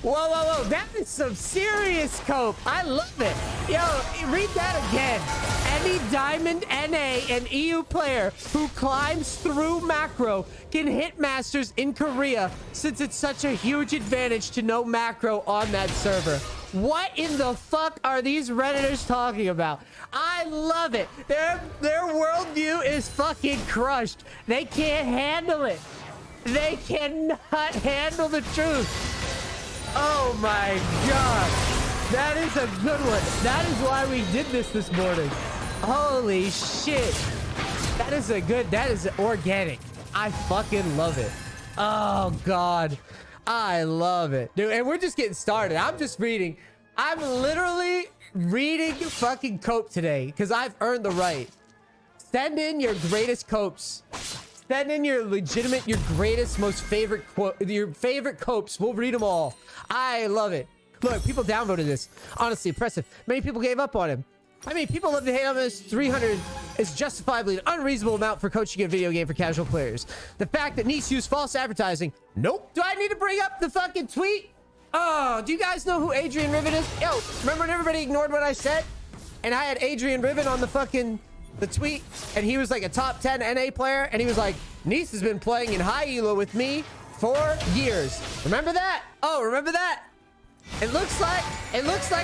Whoa, whoa, whoa. That is some serious cope. I love it. Yo, read that again. Any Diamond NA and EU player who climbs through macro can hit Masters in Korea since it's such a huge advantage to know macro on that server. What in the fuck are these Redditors talking about? I love it. Their worldview is fucking crushed. They can't handle it. They cannot handle the truth. Oh my god. That is a good one. That is why we did this morning. Holy shit. That is organic. I fucking love it. Oh god. I love it. Dude, and we're just getting started. I'm literally reading fucking cope today because I've earned the right. Send in your greatest copes. Send in your legitimate, your greatest, most favorite your favorite copes. We'll read them all. I love it. Look, people downvoted this. Honestly, impressive. Many people gave up on him. I mean, people love to hate on this. 300 is justifiably an unreasonable amount for coaching a video game for casual players. The fact that Nice used false advertising. Nope. Do I need to bring up the fucking tweet? Oh, do you guys know who Adrian Riven is? Yo, remember when everybody ignored what I said? And I had Adrian Riven on the tweet, and he was like a top 10 NA player, and he was like, Nice has been playing in high elo with me for years. Remember that? Oh, remember that? It looks like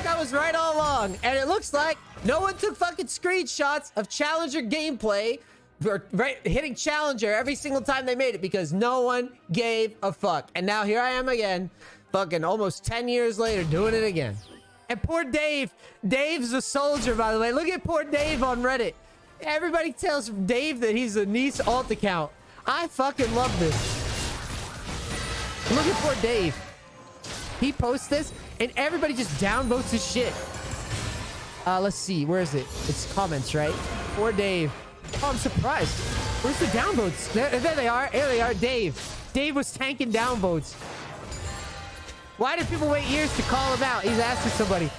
I was right all along, and it looks like no one took fucking screenshots of Challenger gameplay or hitting Challenger every single time they made it because no one gave a fuck. And now here I am again, fucking almost 10 years later, doing it again. And poor Dave. Dave's a soldier, by the way. Look at poor Dave on Reddit. Everybody tells Dave that he's a Nice alt account. I fucking love this. Look at poor Dave. He posts this, and everybody just downvotes his shit. Let's see. Where is it? It's comments, right? Poor Dave. Oh, I'm surprised. Where's the downvotes? There they are. There they are. Dave. Dave was tanking downvotes. Why did people wait years to call him out? He's asking somebody.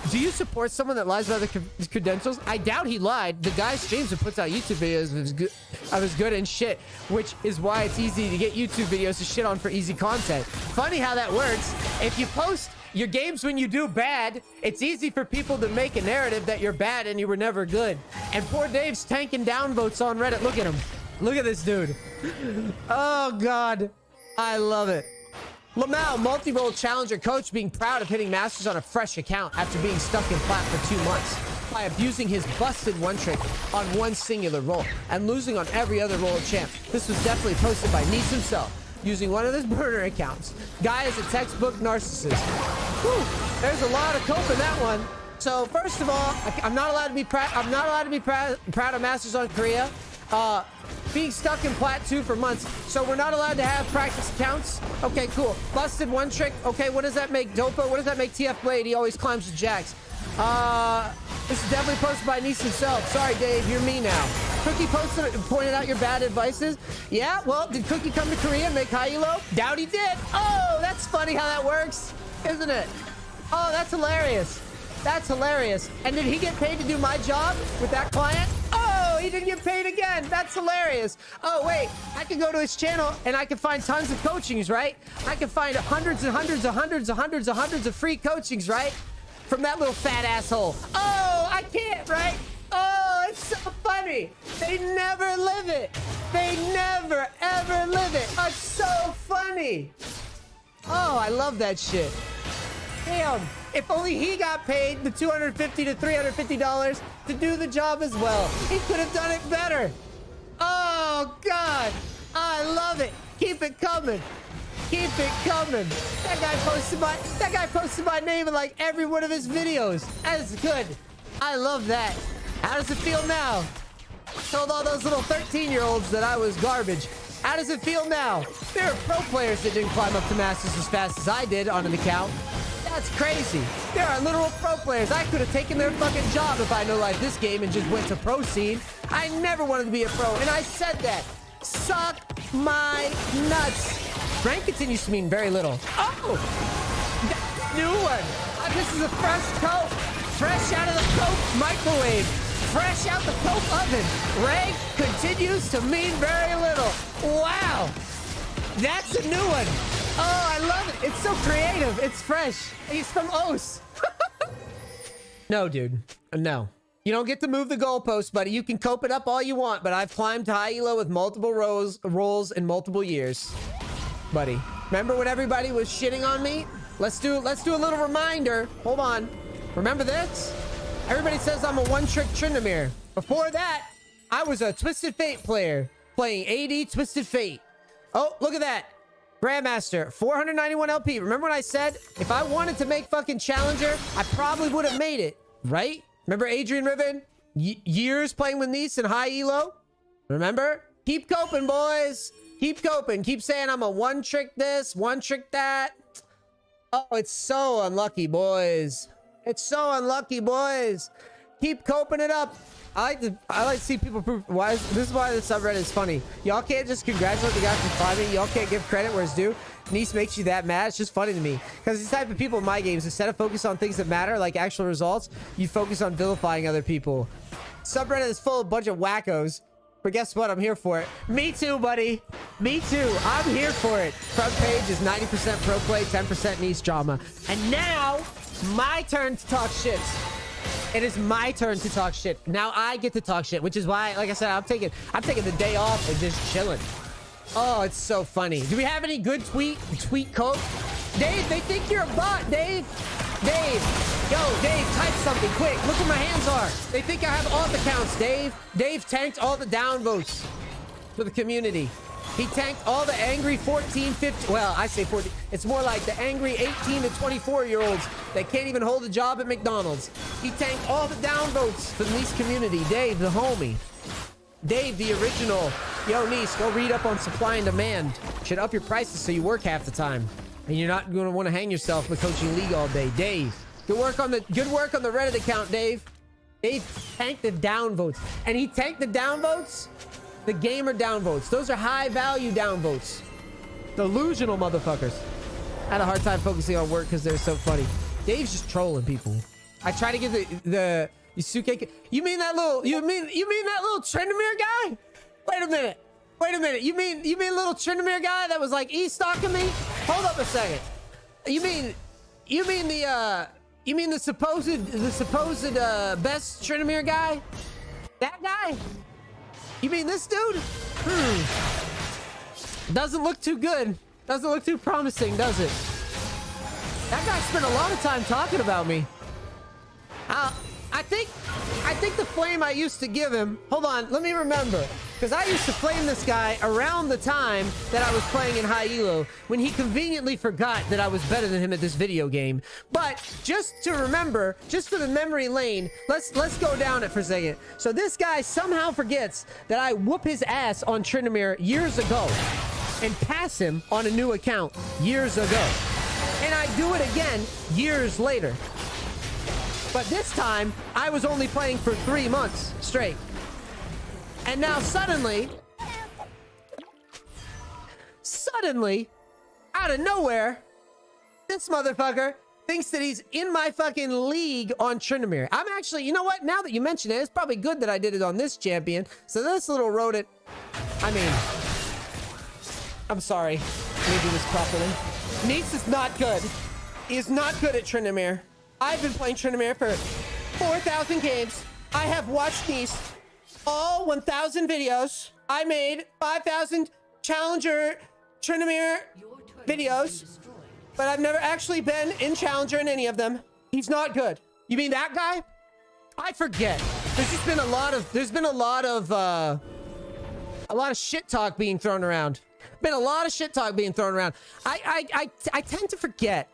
Do you support someone that lies about the credentials? I doubt he lied. The guy streams and puts out YouTube videos of his good and shit, which is why it's easy to get YouTube videos to shit on for easy content. Funny how that works. If you post your games when you do bad, it's easy for people to make a narrative that you're bad and you were never good. And poor Dave's tanking downvotes on Reddit. Look at him. Look at this dude. Oh, God. I love it. Lamau, multi-role challenger coach, being proud of hitting Masters on a fresh account after being stuck in plat for 2 months by abusing his busted one trick on one singular roll and losing on every other roll of champ. This was definitely posted by Nice himself using one of his burner accounts. Guy is a textbook narcissist. Whew, there's a lot of cope in that one. So first of all, I'm not allowed to be proud. I'm not allowed to be proud of Masters on Korea. Being stuck in plat 2 for months, so we're not allowed to have practice accounts. Okay, cool. Busted one trick. Okay, what does that make Dopa? What does that make TF Blade? He always climbs the jacks. This is definitely posted by Nice himself. Sorry, Dave, you're me now. Cookie pointed out your bad advices. Yeah, well, did Cookie come to Korea and make high elo? Doubt he did. Oh, that's funny how that works, isn't it? Oh, that's hilarious. That's hilarious. And did he get paid to do my job with that client? Oh, he didn't get paid again. That's hilarious. Oh, wait. I can go to his channel and I can find tons of coachings, right? I can find hundreds and hundreds and hundreds and hundreds and hundreds of free coachings, right? From that little fat asshole. Oh, I can't, right? Oh, it's so funny. They never live it. They never, ever live it. It's so funny. Oh, I love that shit. Damn, if only he got paid the $250 to $350 to do the job as well. He could have done it better. Oh, God. I love it. Keep it coming. Keep it coming. That guy posted my name in like every one of his videos. That is good. I love that. How does it feel now? Told all those little 13-year-olds that I was garbage. How does it feel now? There are pro players that didn't climb up to Masters as fast as I did on an account. That's crazy. There are literal pro players. I could have taken their fucking job if I know like this game and just went to pro scene. I never wanted to be a pro, and I said that. Suck my nuts. Frank continues to mean very little. Oh! New one. This is a fresh coat. Fresh out of the coke microwave. Fresh out the coke oven. Rank continues to mean very little. Wow. That's a new one. Oh, I love it. It's so creative. It's fresh. He's from Os. No, dude. No. You don't get to move the goalpost, buddy. You can cope it up all you want, but I've climbed high elo with multiple rolls in multiple years. Buddy. Remember when everybody was shitting on me? Let's do a little reminder. Hold on. Remember this? Everybody says I'm a one-trick Tryndamere. Before that, I was a Twisted Fate player playing AD Twisted Fate. Oh, look at that. Grandmaster, 491 LP. Remember when I said if I wanted to make fucking Challenger, I probably would have made it, right? Remember Adrian Riven? Years playing with Nice and high elo? Remember? Keep coping, boys. Keep coping. Keep saying I'm a one-trick this, one-trick that. Oh, it's so unlucky, boys. It's so unlucky, boys. Keep coping it up. I like to see people prove this is why the subreddit is funny. Y'all can't just congratulate the guy for climbing. Y'all can't give credit where it's due. Nice makes you that mad. It's just funny to me. Because these type of people in my games, instead of focus on things that matter, like actual results, you focus on vilifying other people. Subreddit is full of a bunch of wackos. But guess what? I'm here for it. Me too, buddy. Me too. I'm here for it. Front page is 90% pro play, 10% Nice drama. And now, my turn to talk shit. It is my turn to talk shit. Now I get to talk shit, which is why, like I said, I'm taking the day off and just chilling. Oh, it's so funny. Do we have any good tweet code? Dave, they think you're a bot, Dave. Dave. Yo, Dave, type something quick. Look where my hands are. They think I have alt accounts, Dave. Dave tanked all the downvotes for the community. He tanked all the angry 14, 15, well, I say 14. It's more like the angry 18 to 24-year-olds that can't even hold a job at McDonald's. He tanked all the downvotes for the Nice community. Dave, the homie. Dave, the original. Yo, Nice, go read up on supply and demand. Should up your prices so you work half the time. And you're not going to want to hang yourself with coaching league all day. Dave, good work on the Reddit account, Dave. Dave tanked the downvotes. And he tanked the downvotes? The gamer downvotes. Those are high value downvotes. Delusional motherfuckers. I had a hard time focusing on work because they're so funny. Dave's just trolling people. I try to give the Yusuke. You mean that little Tryndamere guy? Wait a minute. You mean little Tryndamere guy that was like e-stalking me? Hold up a second. You mean the supposed best Tryndamere guy? That guy? You mean this dude? Doesn't look too good. Doesn't look too promising, does it? That guy spent a lot of time talking about me. I think the flame I used to give him, hold on, let me remember. Because I used to flame this guy around the time that I was playing in high elo, when he conveniently forgot that I was better than him at this video game. But just to remember, just for the memory lane, let's go down it for a second. So this guy somehow forgets that I whoop his ass on Tryndamere years ago and pass him on a new account years ago. And I do it again years later. But this time, I was only playing for 3 months straight. And now suddenly, out of nowhere, this motherfucker thinks that he's in my fucking league on Tryndamere. I'm actually, you know what? Now that you mention it, it's probably good that I did it on this champion. So this little rodent, I mean, I'm sorry. Let me do this properly. Nice is not good. He is not good at Tryndamere. I've been playing Tryndamere for 4,000 games. I have watched Nice all 1,000 videos. I made 5,000 Challenger Tryndamere videos, but I've never actually been in Challenger in any of them. He's not good. You mean that guy? I forget. There's just been a lot of shit talk being thrown around. Been a lot of shit talk being thrown around. I tend to forget.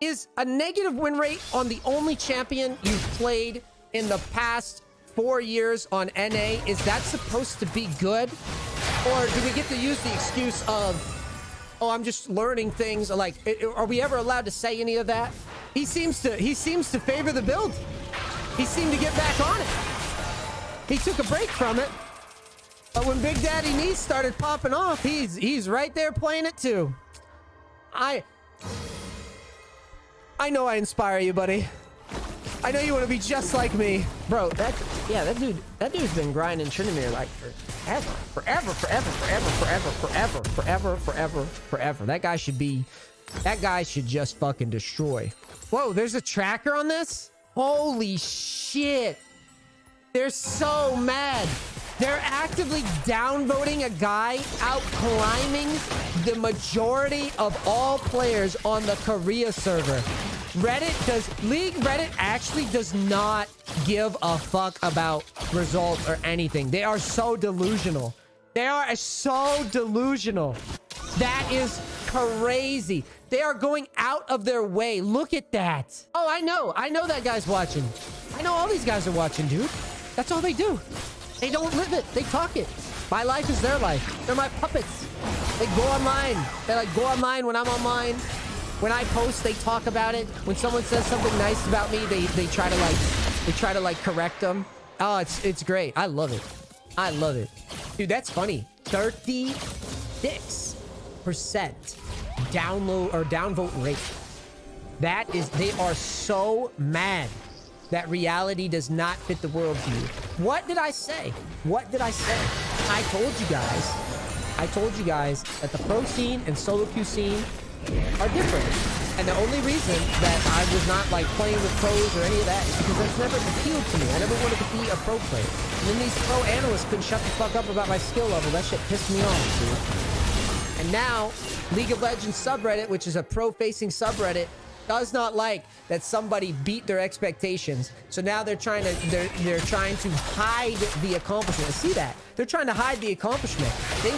Is a negative win rate on the only champion you've played in the past 4 years on NA, is that supposed to be good? Or do we get to use the excuse of, oh, I'm just learning things? Like, are we ever allowed to say any of that? He seems to favor the build. He seemed to get back on it. He took a break from it. But when Big Daddy Nice started popping off, he's right there playing it too. I know I inspire you, buddy. I know you want to be just like me. Bro, that dude's been grinding Tryndamere like forever. That guy should just fucking destroy. Whoa, there's a tracker on this? Holy shit. They're so mad. They're actively downvoting a guy, out climbing the majority of all players on the Korea server. League Reddit actually does not give a fuck about results or anything. They are so delusional. They are so delusional. That is crazy. They are going out of their way. Look at that. Oh, I know that guy's watching. I know all these guys are watching, dude. That's all they do. They don't live it. They talk it. My life is their life. They're my puppets. They go online. They like go online when I'm online. When I post, they talk about it. When someone says something nice about me, they try to correct them. Oh, it's great. I love it. I love it. Dude, that's funny. 36% downvote rate. That is, they are so mad that reality does not fit the worldview. What did I say? I told you guys that the pro scene and solo queue scene are different. And the only reason that I was not like playing with pros or any of that is because that's never appealed to me. I never wanted to be a pro player. And then these pro analysts couldn't shut the fuck up about my skill level. That shit pissed me off, dude. And now, League of Legends subreddit, which is a pro-facing subreddit, does not like that somebody beat their expectations. So now they're trying to hide the accomplishment. See that? They're trying to hide the accomplishment. They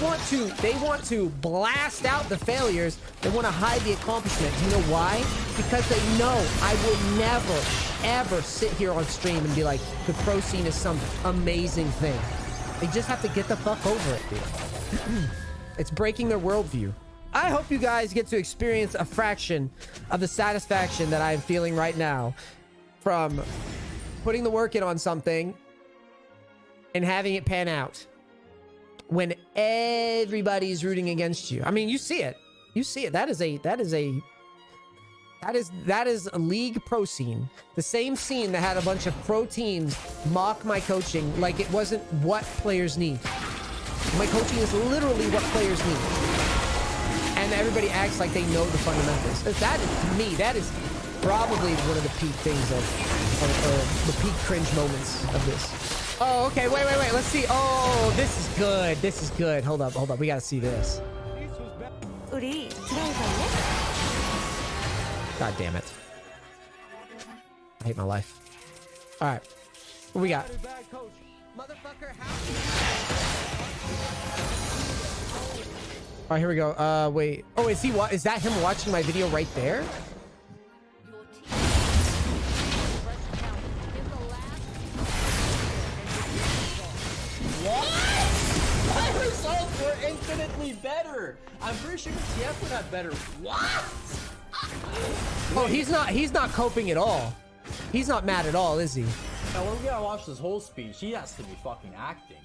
want to blast out the failures. They want to hide the accomplishment. You know why? Because they know I will never, ever sit here on stream and be like, the pro scene is some amazing thing. They just have to get the fuck over it, dude. It's breaking their worldview. I hope you guys get to experience a fraction of the satisfaction that I am feeling right now from putting the work in on something and having it pan out when everybody's rooting against you. I mean, you see it. That is a That is a league pro scene. The same scene that had a bunch of pro teams mock my coaching like it wasn't what players need. My coaching is literally what players need. And everybody acts like they know the fundamentals. That is, to me, that is probably one of the peak things of the peak cringe moments of this. Oh, okay, wait. Let's see. Oh, this is good. This is good. Hold up. We gotta see this. God damn it. I hate my life. All right, what we got? All right, here we go. Wait. Oh, is that him watching my video right there? What? My results were infinitely better. I'm pretty sure TF would have better. What? Oh, he's not coping at all. He's not mad at all, is he? Now we're gonna watch this whole speech. He has to be fucking acting.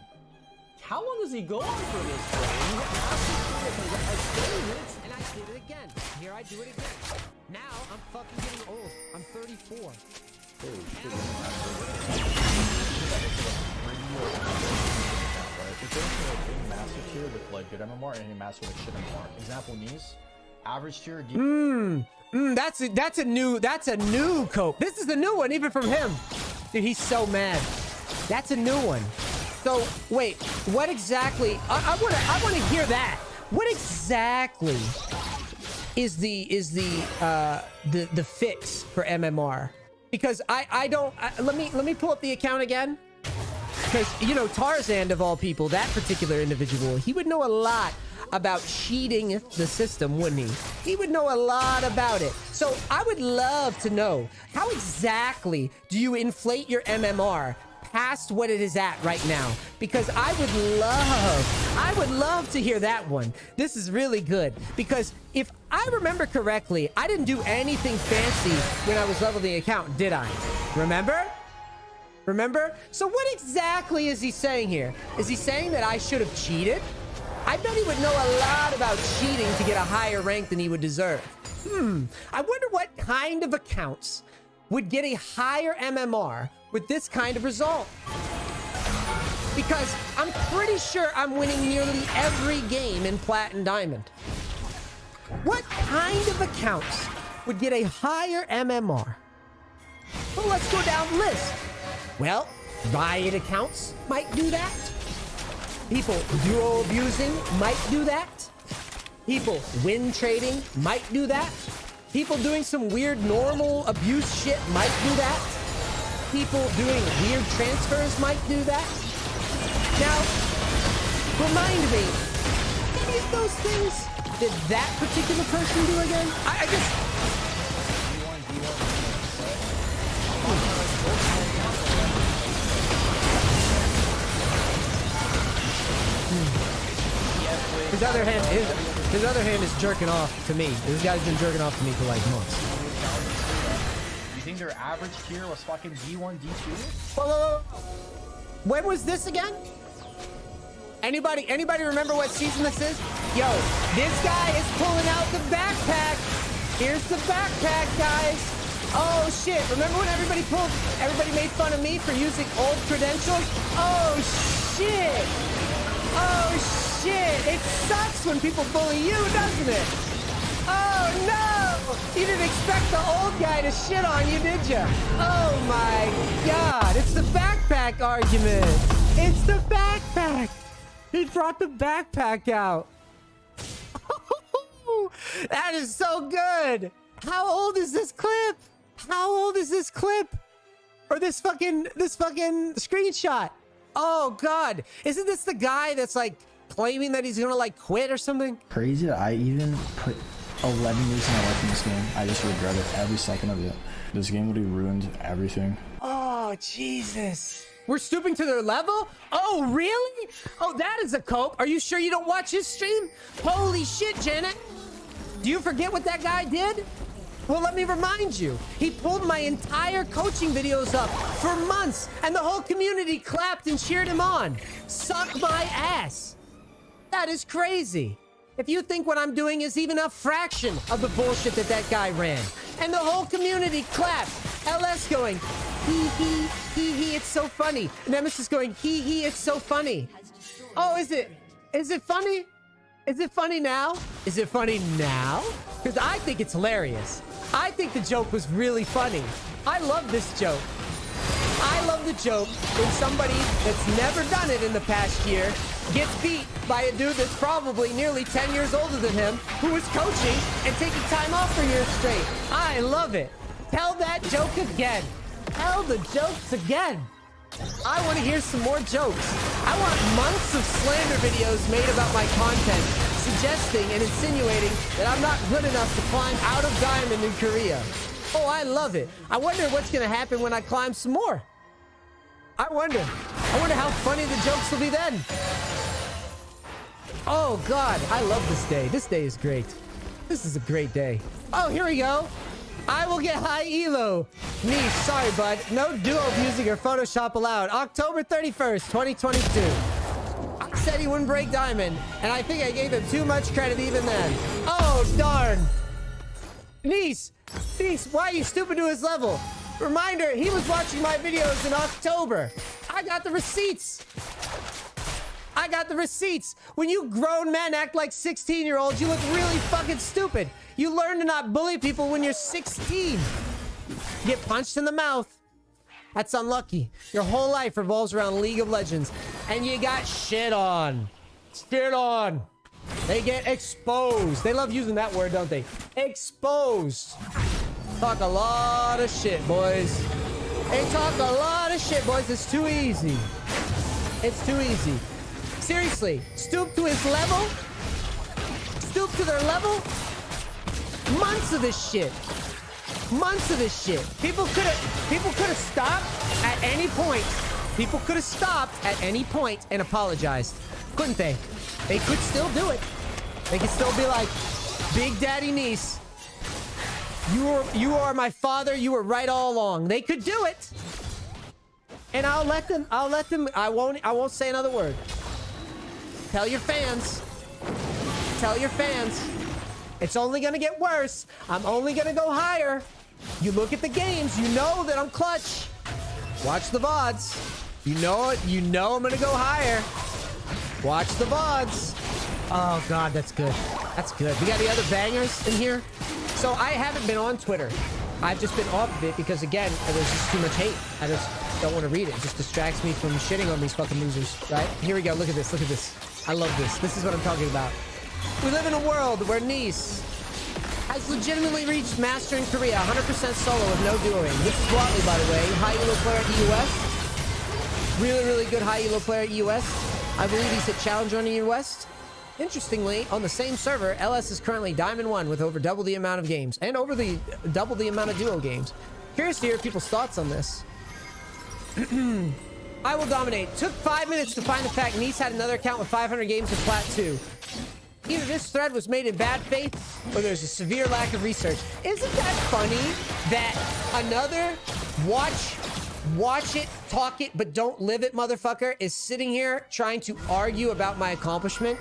How long does he go on for this? Bro? He has to do it for like 30 minutes. And I did it again. Here I do it again. Now I'm fucking getting old. I'm 34. If there's a big master tier with like good MMR and a master with shit MMR. Example, Nice, average tier. That's a new cope. This is the new one, even from him. Dude, he's so mad. That's a new one. So wait, what exactly? I wanna hear that. What exactly is the fix for MMR? Because let me pull up the account again. Because, you know, Tarzan, of all people, that particular individual, he would know a lot about cheating the system, wouldn't he? He would know a lot about it. So I would love to know, how exactly do you inflate your MMR past what it is at right now? Because I would love to hear that one. This is really good. Because if I remember correctly, I didn't do anything fancy when I was leveling the account, did I? Remember? So what exactly is he saying here? Is he saying that I should have cheated? I bet he would know a lot about cheating to get a higher rank than he would deserve. I wonder what kind of accounts would get a higher MMR with this kind of result. Because I'm pretty sure I'm winning nearly every game in Plat and Diamond. What kind of accounts would get a higher MMR? Well, let's go down the list. Well, riot accounts might do that. People duo abusing might do that. People win trading might do that. People doing some weird normal abuse shit might do that. People doing weird transfers might do that. Now, remind me, any of those things did that particular person do again? I just... His other hand is jerking off to me. This guy's been jerking off to me for like months. You think their average tier was fucking D1, D2? Whoa. When was this again? Anybody remember what season this is? Yo, this guy is pulling out the backpack. Here's the backpack, guys. Oh shit, remember when everybody made fun of me for using old credentials? Oh shit. It sucks when people bully you, doesn't it? Oh no! You didn't expect the old guy to shit on you, did you? Oh my god, it's the backpack argument. It's the backpack. He brought the backpack out. That is so good. How old is this clip? Or this fucking screenshot? Oh god, isn't this the guy that's like claiming that he's gonna like quit or something? Crazy that I even put 11 years of my life in this game. I just regret it every second of it. This game literally ruined everything. Oh Jesus, we're stooping to their level? Oh really? Oh, that is a cope. Are you sure you don't watch his stream? Holy shit, Janet, do you forget what that guy did? Well, let me remind you, he pulled my entire coaching videos up for months, and the whole community clapped and cheered him on. Suck my ass. That is crazy. If you think what I'm doing is even a fraction of the bullshit that guy ran, And the whole community clapped. LS going, hee, it's so funny. Nemesis going, hee, it's so funny. Oh, is it funny? Is it funny now? Is it funny now? Because I think it's hilarious. I think the joke was really funny. I love this joke. I love the joke when somebody that's never done it in the past year gets beat by a dude that's probably nearly 10 years older than him who was coaching and taking time off for years straight. I love it. Tell that joke again. Tell the jokes again. I want to hear some more jokes. I want months of slander videos made about my content, suggesting and insinuating that I'm not good enough to climb out of Diamond in Korea. Oh, I love it. I wonder what's going to happen when I climb some more. I wonder how funny the jokes will be then. Oh, God. I love this day. This day is great. This is a great day. Oh, here we go. I will get high elo. Me, sorry, bud. No duo abusing or Photoshop allowed. October 31st, 2022. I said he wouldn't break Diamond, and I think I gave him too much credit even then. Oh, darn. Niece, why are you stupid to his level? Reminder, he was watching my videos in October. I got the receipts. When you grown men act like 16-year-olds, you look really fucking stupid. You learn to not bully people when you're 16. Get punched in the mouth. That's unlucky. Your whole life revolves around League of Legends. And you got shit on. Shit on. They get exposed. They love using that word, don't they? Exposed. Talk a lot of shit, boys. They talk a lot of shit, boys. It's too easy. It's too easy. Seriously, stoop to his level? Stoop to their level? Months of this shit. Months of this shit. People could have stopped at any point. People could have stopped at any point and apologized. Couldn't they? They could still do it. They could still be like, Big Daddy Niece, you are my father. You were right all along. They could do it. And I'll let them, I won't say another word. Tell your fans. Tell your fans. It's only gonna get worse. I'm only gonna go higher. You look at the games, you know that I'm clutch. Watch the VODs. You know it. You know I'm gonna go higher. Watch the VODs. Oh, God, that's good. That's good. We got any other bangers in here? So I haven't been on Twitter. I've just been off of it because, again, there's just too much hate. I just don't want to read it. It just distracts me from shitting on these fucking losers, right? Here we go. Look at this. Look at this. I love this. This is what I'm talking about. We live in a world where Nice has legitimately reached Master in Korea, 100% solo with no duoing. This is Watley, by the way. High elo player at EUS. Really, really good high elo player at EUS. I believe he's hit Challenger on EUS. Interestingly, on the same server, LS is currently Diamond 1 with over double the amount of games and over double the amount of duo games. Curious to hear people's thoughts on this. I will dominate. Took 5 minutes to find the fact Nice had another account with 500 games with Plat 2. Either this thread was made in bad faith or there's a severe lack of research. Isn't that funny that another watch it, talk it, but don't live it motherfucker is sitting here trying to argue about my accomplishment?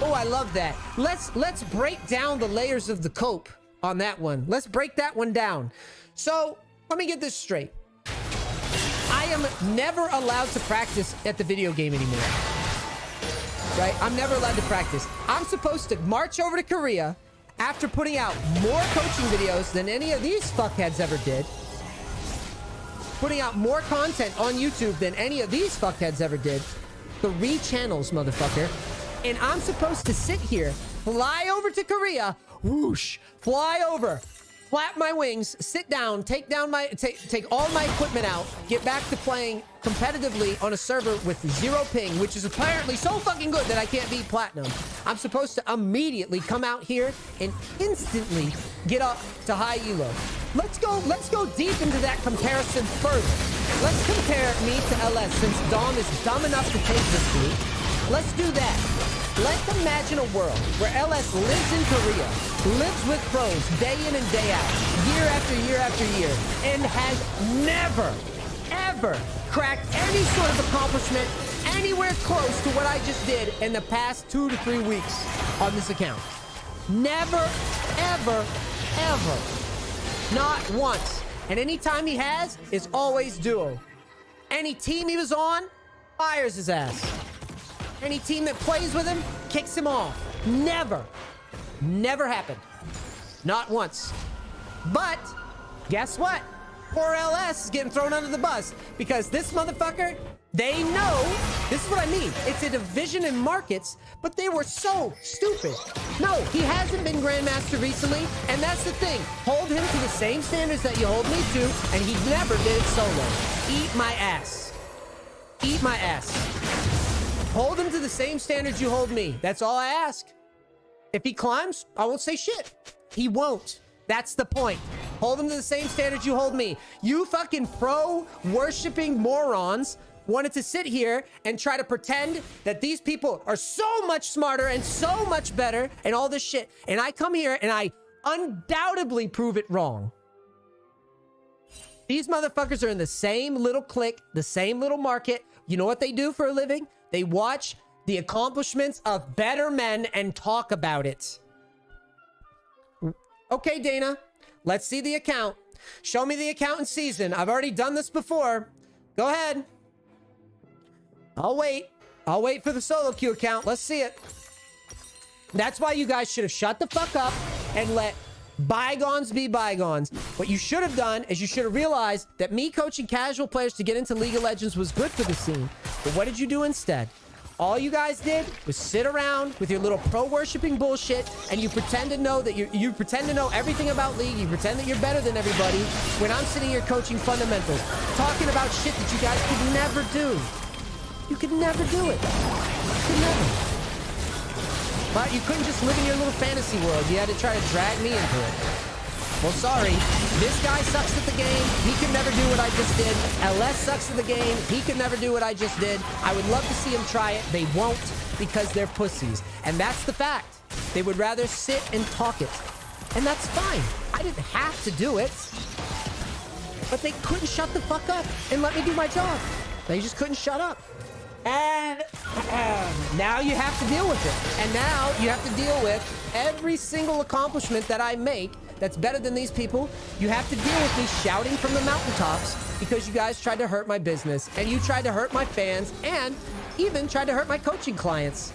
Oh, I love that. Let's break down the layers of the cope on that one. Let's break that one down. So, let me get this straight. I am never allowed to practice at the video game anymore. Right? I'm never allowed to practice. I'm supposed to march over to Korea after putting out more coaching videos than any of these fuckheads ever did. Putting out more content on YouTube than any of these fuckheads ever did. 3 channels, motherfucker. And I'm supposed to sit here, fly over to Korea, whoosh, fly over, flap my wings, sit down, take all my equipment out, get back to playing competitively on a server with 0 ping, which is apparently so fucking good that I can't beat platinum. I'm supposed to immediately come out here and instantly get up to high elo. Let's go deep into that comparison further. Let's compare me to LS since Dom is dumb enough to take this route. Let's do that. Let's imagine a world where LS lives in Korea, lives with pros day in and day out, year after year after year, and has never, ever cracked any sort of accomplishment anywhere close to what I just did in the past 2 to 3 weeks on this account. Never, ever, ever. Not once. And any time he has is always duo. Any team he was on, fires his ass. Any team that plays with him, kicks him off. Never. Never happened. Not once. But, guess what? Poor LS is getting thrown under the bus because this motherfucker, they know, this is what I mean. It's a division in markets, but they were so stupid. No, he hasn't been Grandmaster recently, and that's the thing. Hold him to the same standards that you hold me to, and he never did it solo. Eat my ass. Eat my ass. Hold him to the same standards you hold me. That's all I ask. If he climbs, I won't say shit. He won't. That's the point. Hold him to the same standards you hold me. You fucking pro-worshipping morons wanted to sit here and try to pretend that these people are so much smarter and so much better and all this shit. And I come here and I undoubtedly prove it wrong. These motherfuckers are in the same little clique, the same little market. You know what they do for a living? They watch the accomplishments of better men and talk about it. Okay, Dana, let's see the account. Show me the account in season. I've already done this before. Go ahead. I'll wait. I'll wait for the solo queue account. Let's see it. That's why you guys should have shut the fuck up and let bygones be bygones. What you should have done is you should have realized that me coaching casual players to get into League of Legends was good for the scene. But what did you do instead? All you guys did was sit around with your little pro-worshipping bullshit, and you pretend to know that you pretend to know everything about League. You pretend that you're better than everybody when I'm sitting here coaching fundamentals, talking about shit that you guys could never do. You could never do it. You could never. But you couldn't just live in your little fantasy world. You had to try to drag me into it. Well, sorry. This guy sucks at the game. He could never do what I just did. LS sucks at the game. He could never do what I just did. I would love to see him try it. They won't because they're pussies. And that's the fact. They would rather sit and talk it. And that's fine. I didn't have to do it. But they couldn't shut the fuck up and let me do my job. They just couldn't shut up. And now you have to deal with it. And now you have to deal with every single accomplishment that I make that's better than these people. You have to deal with me shouting from the mountaintops because you guys tried to hurt my business and you tried to hurt my fans and even tried to hurt my coaching clients.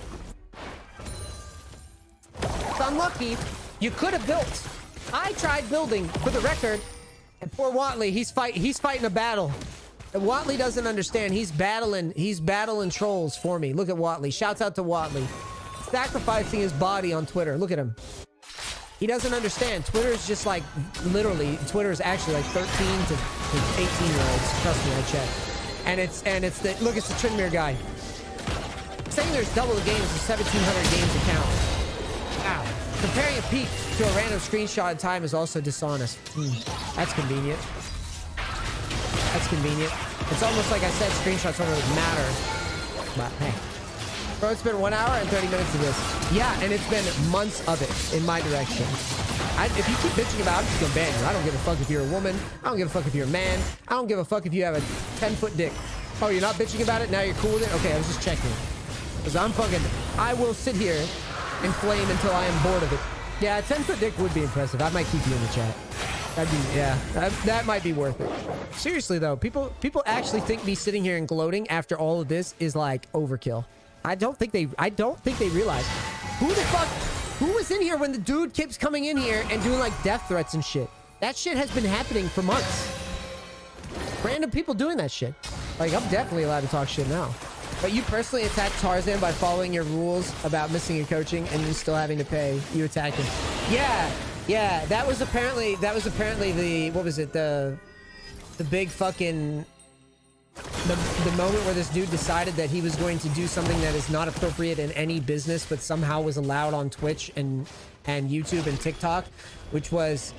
It's unlucky. You could have built. I tried building, for the record, and poor Watley, he's fighting a battle. And Watley doesn't understand. He's battling trolls for me. Look at Watley. Shouts out to Watley. Sacrificing his body on Twitter. Look at him. He doesn't understand. Twitter is just like, literally, Twitter is actually like 13 to 18-year-olds. Trust me, I checked. And it's the, look, it's the Trinmere guy. Saying there's double the games is 1,700 games account. Wow. Comparing a peak to a random screenshot in time is also dishonest. That's convenient. That's convenient. It's almost like I said screenshots don't really matter. But hey. Bro, it's been 1 hour and 30 minutes of this. Yeah, and it's been months of it in my direction. If you keep bitching about it, I'm just gonna ban you. I don't give a fuck if you're a woman. I don't give a fuck if you're a man. I don't give a fuck if you have a 10-foot dick. Oh, you're not bitching about it? Now you're cool with it? Okay, I was just checking. Because I will sit here and flame until I am bored of it. Yeah, a 10-foot dick would be impressive. I might keep you in the chat. That'd be, yeah, that might be worth it. Seriously though, people actually think me sitting here and gloating after all of this is like overkill. I don't think they realize who the fuck, who was in here when the dude keeps coming in here and doing like death threats and shit. That shit has been happening for months. Random people doing that shit. Like, I'm definitely allowed to talk shit now. But you personally attacked Tarzan by following your rules about missing your coaching and you still having to pay. You attacked him. Yeah, that was apparently the, what was it, the big fucking, the moment where this dude decided that he was going to do something that is not appropriate in any business, but somehow was allowed on Twitch and YouTube and TikTok, which was,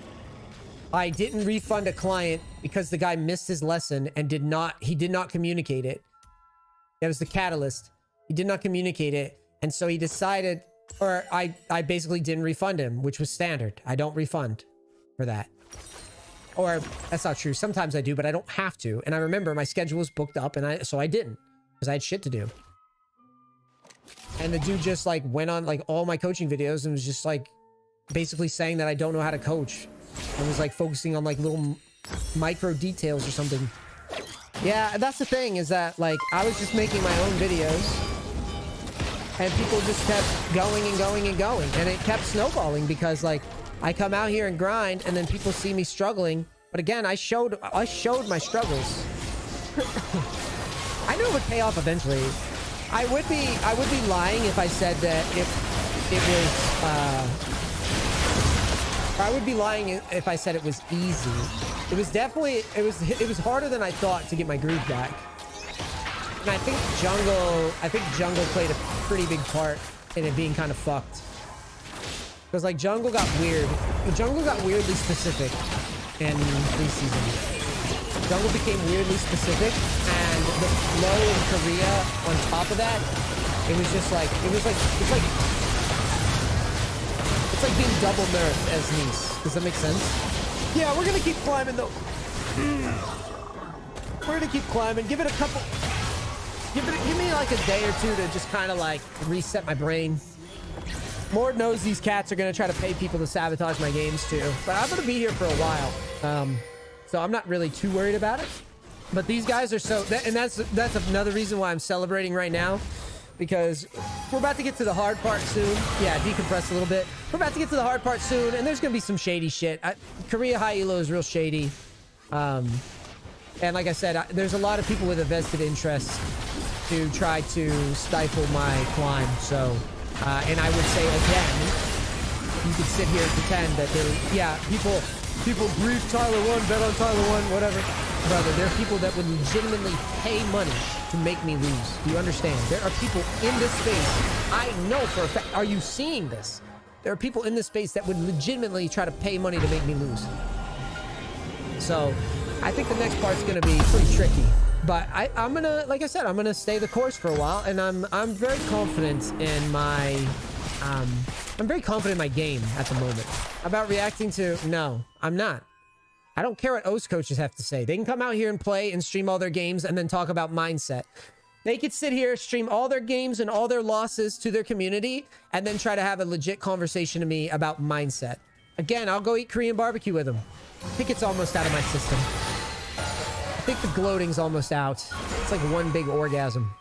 I didn't refund a client because the guy missed his lesson and he did not communicate it. That was the catalyst. He did not communicate it. And so he decided, or I basically didn't refund him, which was standard. I don't refund for that. Or that's not true. Sometimes I do, but I don't have to. And I remember my schedule was booked up and so I didn't because I had shit to do. And the dude just like went on like all my coaching videos and was just like basically saying that I don't know how to coach. and was like focusing on like little micro details or something. Yeah, that's the thing, is that like I was just making my own videos and people just kept going and going and going, and it kept snowballing because like I come out here and grind and then people see me struggling. But again, I showed my struggles. I knew it would pay off eventually. I would be lying if I said that if it was I would be lying if I said it was easy. It was definitely, it was harder than I thought to get my groove back. And I think jungle played a pretty big part in it being kind of fucked. Because like jungle got weird. Jungle got weirdly specific in preseason. Jungle became weirdly specific, and the flow in Korea on top of that, it's like being double nerfed as Nice. Does that make sense? Yeah, we're gonna keep climbing though. We're gonna keep climbing. Give it a couple. Give me like a day or two to just kind of like reset my brain. Mord knows these cats are gonna try to pay people to sabotage my games too, but I'm gonna be here for a while. So I'm not really too worried about it. But these guys are so, and that's another reason why I'm celebrating right now. Because we're about to get to the hard part soon. Yeah, decompress a little bit. We're about to get to the hard part soon, and there's gonna be some shady shit. Korea high elo is real shady. And like I said, there's a lot of people with a vested interest to try to stifle my climb. So, and I would say again, you could sit here and pretend that people grief Tyler 1, bet on Tyler 1, whatever. Brother, there are people that would legitimately pay money to make me lose. Do you understand? There are people in this space. I know for a fact. Are you seeing this? There are people in this space that would legitimately try to pay money to make me lose. So, I think the next part's gonna be pretty tricky. But I'm gonna, like I said, I'm gonna stay the course for a while, and I'm very confident in my game at the moment. About reacting to, no, I'm not. I don't care what OS coaches have to say. They can come out here and play and stream all their games and then talk about mindset. They could sit here, stream all their games and all their losses to their community, and then try to have a legit conversation to me about mindset. Again, I'll go eat Korean barbecue with them. I think it's almost out of my system. I think the gloating's almost out. It's like one big orgasm.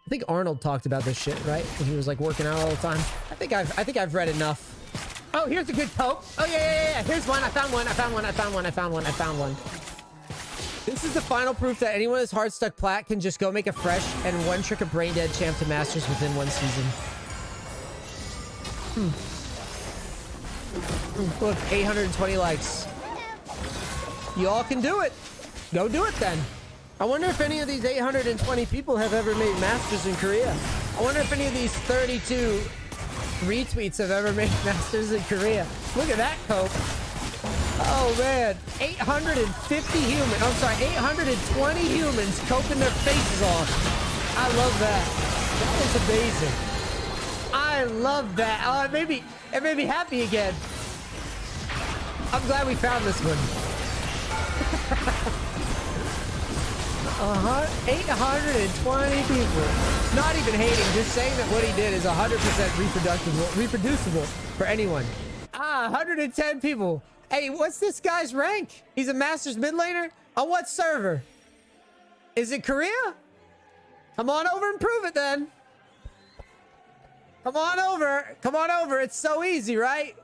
I think Arnold talked about this shit, right? When he was like working out all the time. I think I've read enough. Oh, here's a good poke. Oh, yeah. Here's one. I found one. This is the final proof that anyone that's hard stuck plat can just go make a fresh and one trick a brain dead champ to masters within one season. Look, 820 likes. Y'all can do it. Go do it then. I wonder if any of these 820 people have ever made masters in Korea. I wonder if any of these 32 retweets have ever made masters in Korea. Look at that cope. Oh man, 850 humans. I'm sorry, 820 humans coping their faces off. I love that. That is amazing. I love that. Oh, it made me happy again. I'm glad we found this one. 820 people. Not even hating, just saying that what he did is 100% reproducible for anyone. 110 people. Hey, what's this guy's rank? He's a Masters mid laner? On what server? Is it Korea? Come on over and prove it then. Come on over. Come on over. It's so easy, right?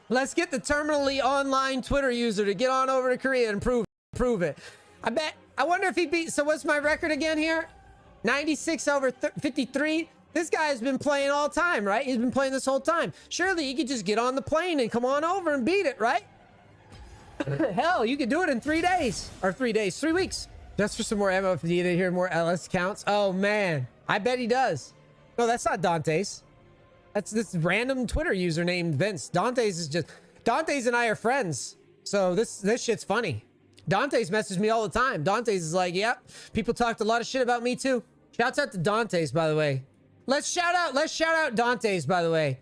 Let's get the terminally online Twitter user to get on over to Korea and prove it. I wonder if he beat, so what's my record again here? 96 over 53. This guy has been playing all time, right? He's been playing this whole time. Surely he could just get on the plane and come on over and beat it, right? Hell, you could do it in 3 days. Or 3 days, 3 weeks. Just for some more ammo if you need to hear more LS counts. Oh man, I bet he does. No, that's not Dante's. That's this random Twitter user named Vince. Dante's and I are friends. So this shit's funny. Dante's messages me all the time. Dante's is like, yep, people talked a lot of shit about me too. Shouts out to Dante's, by the way. Let's shout out Dante's, by the way.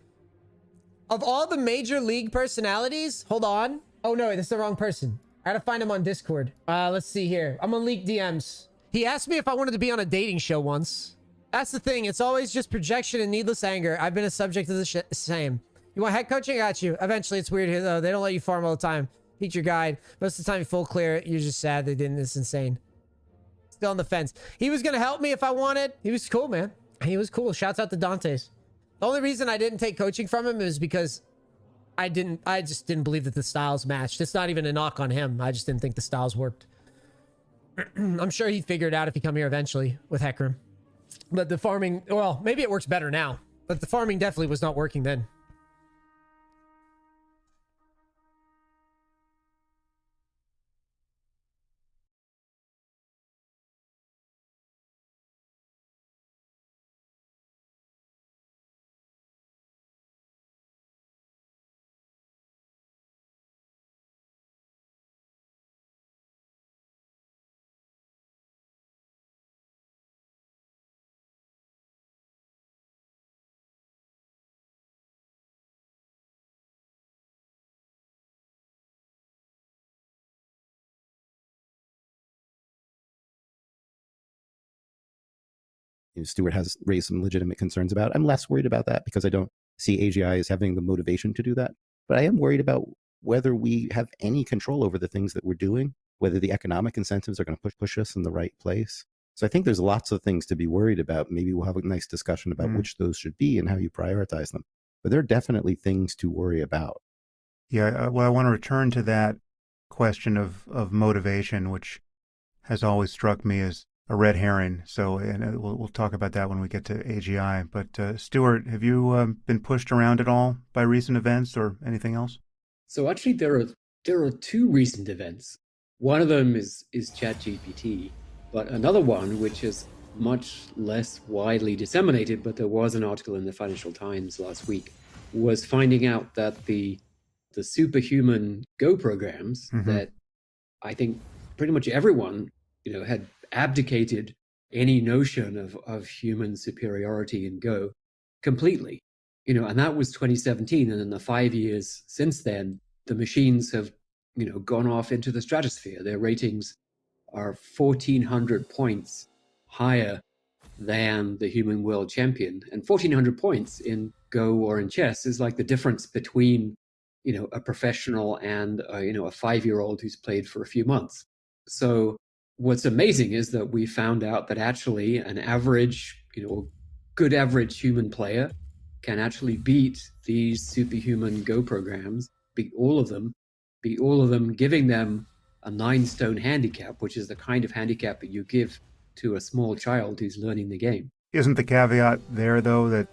Of all the major league personalities, hold on. Oh no, that's the wrong person. I gotta find him on Discord. Let's see here. I'm gonna leak DMs. He asked me if I wanted to be on a dating show once. That's the thing. It's always just projection and needless anger. I've been a subject of the same. You want head coaching? I got you. Eventually, it's weird here, though. They don't let you farm all the time. Feature guide. Most of the time, you full clear. You're just sad they didn't. It's insane. Still on the fence. He was going to help me if I wanted. He was cool, man. He was cool. Shouts out to Dante's. The only reason I didn't take coaching from him is because I just didn't believe that the styles matched. It's not even a knock on him. I just didn't think the styles worked. I'm sure he'd figure it out if he come here eventually with Hecarim. But the farming, well, maybe it works better now. But the farming definitely was not working then. Stuart has raised some legitimate concerns about. I'm less worried about that because I don't see AGI as having the motivation to do that. But I am worried about whether we have any control over the things that we're doing, whether the economic incentives are going to push us in the right place. So I think there's lots of things to be worried about. Maybe we'll have a nice discussion about which those should be and how you prioritize them. But there are definitely things to worry about. Yeah, well, I want to return to that question of motivation, which has always struck me as a red herring. So, and we'll talk about that when we get to AGI. But Stuart, have you been pushed around at all by recent events or anything else? So actually, there are two recent events. One of them is ChatGPT, but another one, which is much less widely disseminated, but there was an article in the Financial Times last week, was finding out that the superhuman Go programs that I think pretty much everyone, had abdicated any notion of human superiority in Go completely. And that was 2017. And in the 5 years since then, the machines have, gone off into the stratosphere. Their ratings are 1,400 points higher than the human world champion. And 1,400 points in Go or in chess is like the difference between, a professional and, a 5-year-old who's played for a few months. So what's amazing is that we found out that actually an average, good average human player can actually beat these superhuman Go programs, beat all of them, giving them a 9-stone handicap, which is the kind of handicap that you give to a small child who's learning the game. Isn't the caveat there, though, that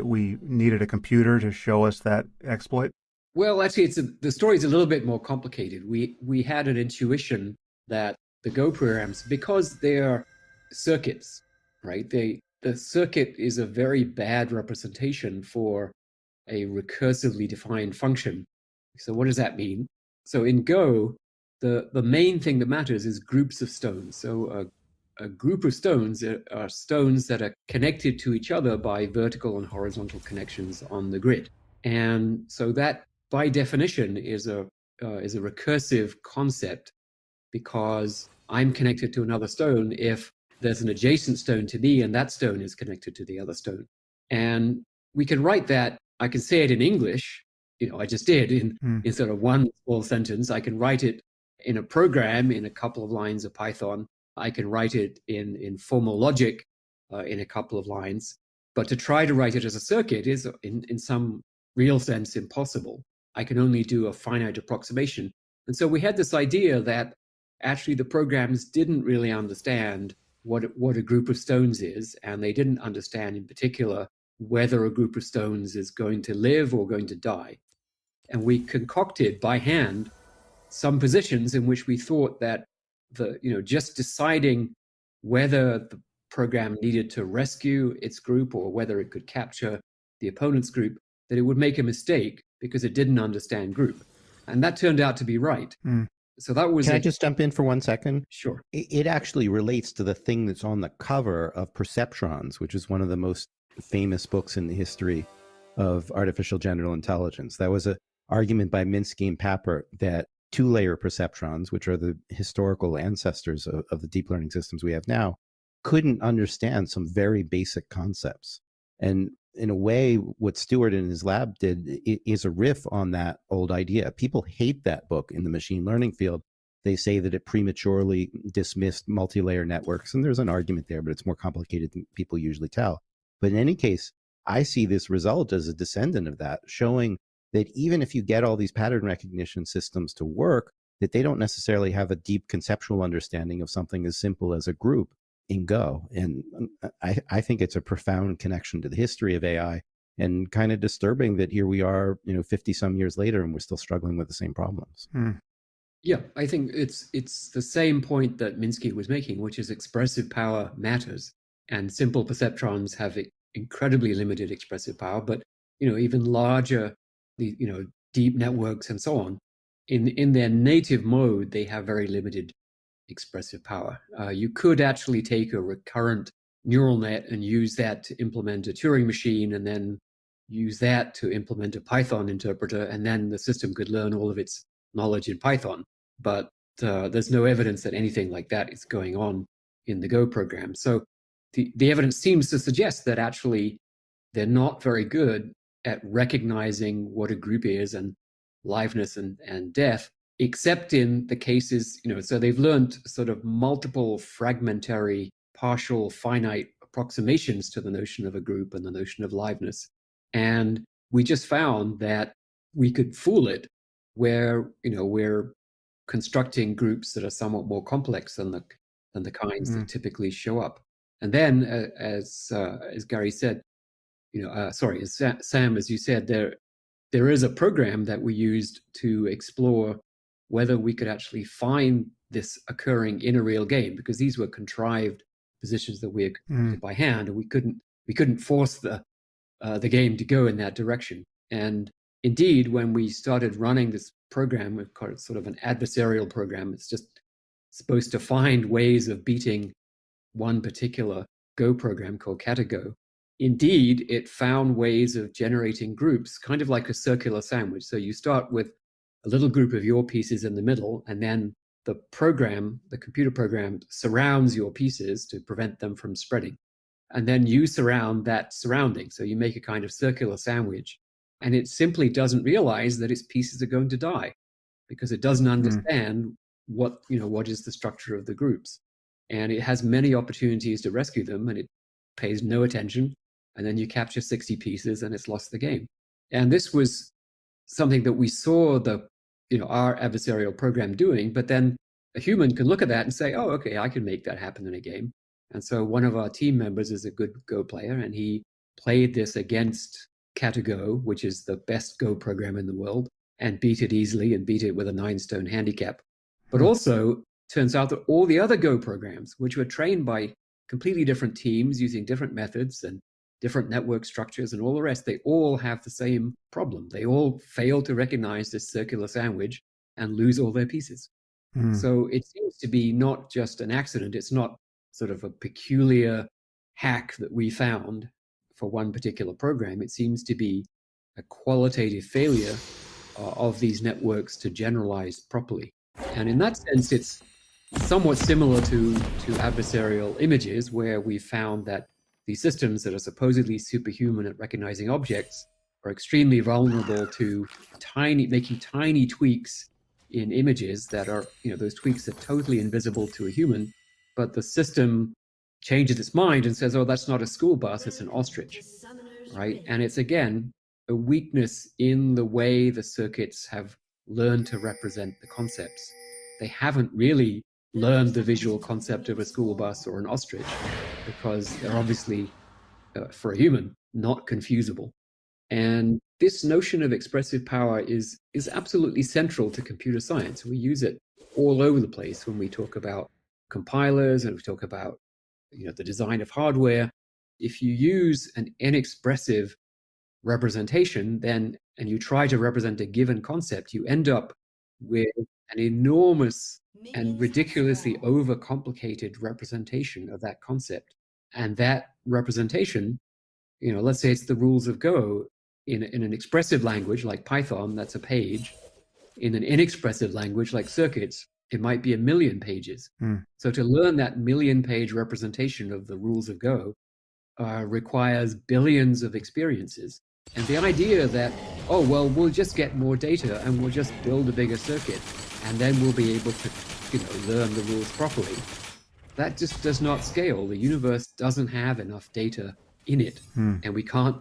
we needed a computer to show us that exploit? Well, actually, the story is a little bit more complicated. We had an intuition that the Go programs, because they're circuits, right? The circuit is a very bad representation for a recursively defined function. So what does that mean? So in Go, the main thing that matters is groups of stones. So a group of stones are stones that are connected to each other by vertical and horizontal connections on the grid. And so that, by definition, is a recursive concept, because I'm connected to another stone if there's an adjacent stone to me and that stone is connected to the other stone. And we can write that, I can say it in English, I just did in sort of one small sentence. I can write it in a program in a couple of lines of Python. I can write it in formal logic in a couple of lines. But to try to write it as a circuit is, in some real sense, impossible. I can only do a finite approximation. And so we had this idea that actually the programs didn't really understand what a group of stones is, and they didn't understand in particular whether a group of stones is going to live or going to die. And we concocted by hand some positions in which we thought that just deciding whether the program needed to rescue its group or whether it could capture the opponent's group, that it would make a mistake because it didn't understand group. And that turned out to be right. So that was... Can I just jump in for 1 second? Sure. It actually relates to the thing that's on the cover of Perceptrons, which is one of the most famous books in the history of artificial general intelligence. That was an argument by Minsky and Papert that two-layer perceptrons, which are the historical ancestors of the deep learning systems we have now, couldn't understand some very basic concepts. And in a way, what Stewart in his lab did is a riff on that old idea. People hate that book in the machine learning field. They say that it prematurely dismissed multi-layer networks, and there's an argument there, but it's more complicated than people usually tell. But in any case, I see this result as a descendant of that, showing that even if you get all these pattern recognition systems to work, that they don't necessarily have a deep conceptual understanding of something as simple as a group in Go. And I think it's a profound connection to the history of AI, and kind of disturbing that here we are, 50 some years later, and we're still struggling with the same problems. Yeah, I think it's the same point that Minsky was making, which is expressive power matters, and simple perceptrons have incredibly limited expressive power, but even larger, deep networks and so on, in their native mode, they have very limited expressive power. You could actually take a recurrent neural net and use that to implement a Turing machine, and then use that to implement a Python interpreter, and then the system could learn all of its knowledge in Python. But there's no evidence that anything like that is going on in the Go program. So the evidence seems to suggest that actually they're not very good at recognizing what a group is and liveness and death, except in the cases, so they've learned sort of multiple fragmentary, partial, finite approximations to the notion of a group and the notion of liveness. And we just found that we could fool it where, we're constructing groups that are somewhat more complex than the kinds that typically show up. And then, as Gary said, as Sam, as you said, there is a program that we used to explore whether we could actually find this occurring in a real game, because these were contrived positions that we had constructed by hand, and we couldn't force the game to go in that direction. And indeed, when we started running this program, we've called it sort of an adversarial program. It's just supposed to find ways of beating one particular Go program called Catago. Indeed, it found ways of generating groups, kind of like a circular sandwich. So you start with a little group of your pieces in the middle, and then the computer program, surrounds your pieces to prevent them from spreading. And then you surround that surrounding. So you make a kind of circular sandwich, and it simply doesn't realize that its pieces are going to die, because it doesn't understand what is the structure of the groups. And it has many opportunities to rescue them, and it pays no attention. And then you capture 60 pieces and it's lost the game. And this was something that we saw our adversarial program doing, but then a human can look at that and say, oh, okay, I can make that happen in a game. And so one of our team members is a good Go player, and he played this against Catago, which is the best Go program in the world, and beat it easily, and beat it with a 9-stone handicap. But also, turns out that all the other Go programs, which were trained by completely different teams using different methods and different network structures and all the rest, they all have the same problem. They all fail to recognize this circular sandwich and lose all their pieces. So it seems to be not just an accident. It's not sort of a peculiar hack that we found for one particular program. It seems to be a qualitative failure of these networks to generalize properly. And in that sense, it's somewhat similar to adversarial images, where we found that these systems that are supposedly superhuman at recognizing objects are extremely vulnerable to making tiny tweaks in images that are, those tweaks are totally invisible to a human, but the system changes its mind and says, oh, that's not a school bus, it's an ostrich, right? And it's, again, a weakness in the way the circuits have learned to represent the concepts. They haven't really learned the visual concept of a school bus or an ostrich, because they're obviously, for a human, not confusable. And this notion of expressive power is absolutely central to computer science. We use it all over the place when we talk about compilers and we talk about the design of hardware. If you use an inexpressive representation, and you try to represent a given concept, you end up with an enormous and ridiculously overcomplicated representation of that concept. And that representation, let's say it's the rules of Go, in an expressive language like Python, that's a page. In an inexpressive language like circuits, it might be 1 million pages. So to learn that 1 million-page representation of the rules of Go requires billions of experiences. And the idea that, oh, well, we'll just get more data and we'll just build a bigger circuit and then we'll be able to, learn the rules properly, that just does not scale. The universe doesn't have enough data in it. And we can't,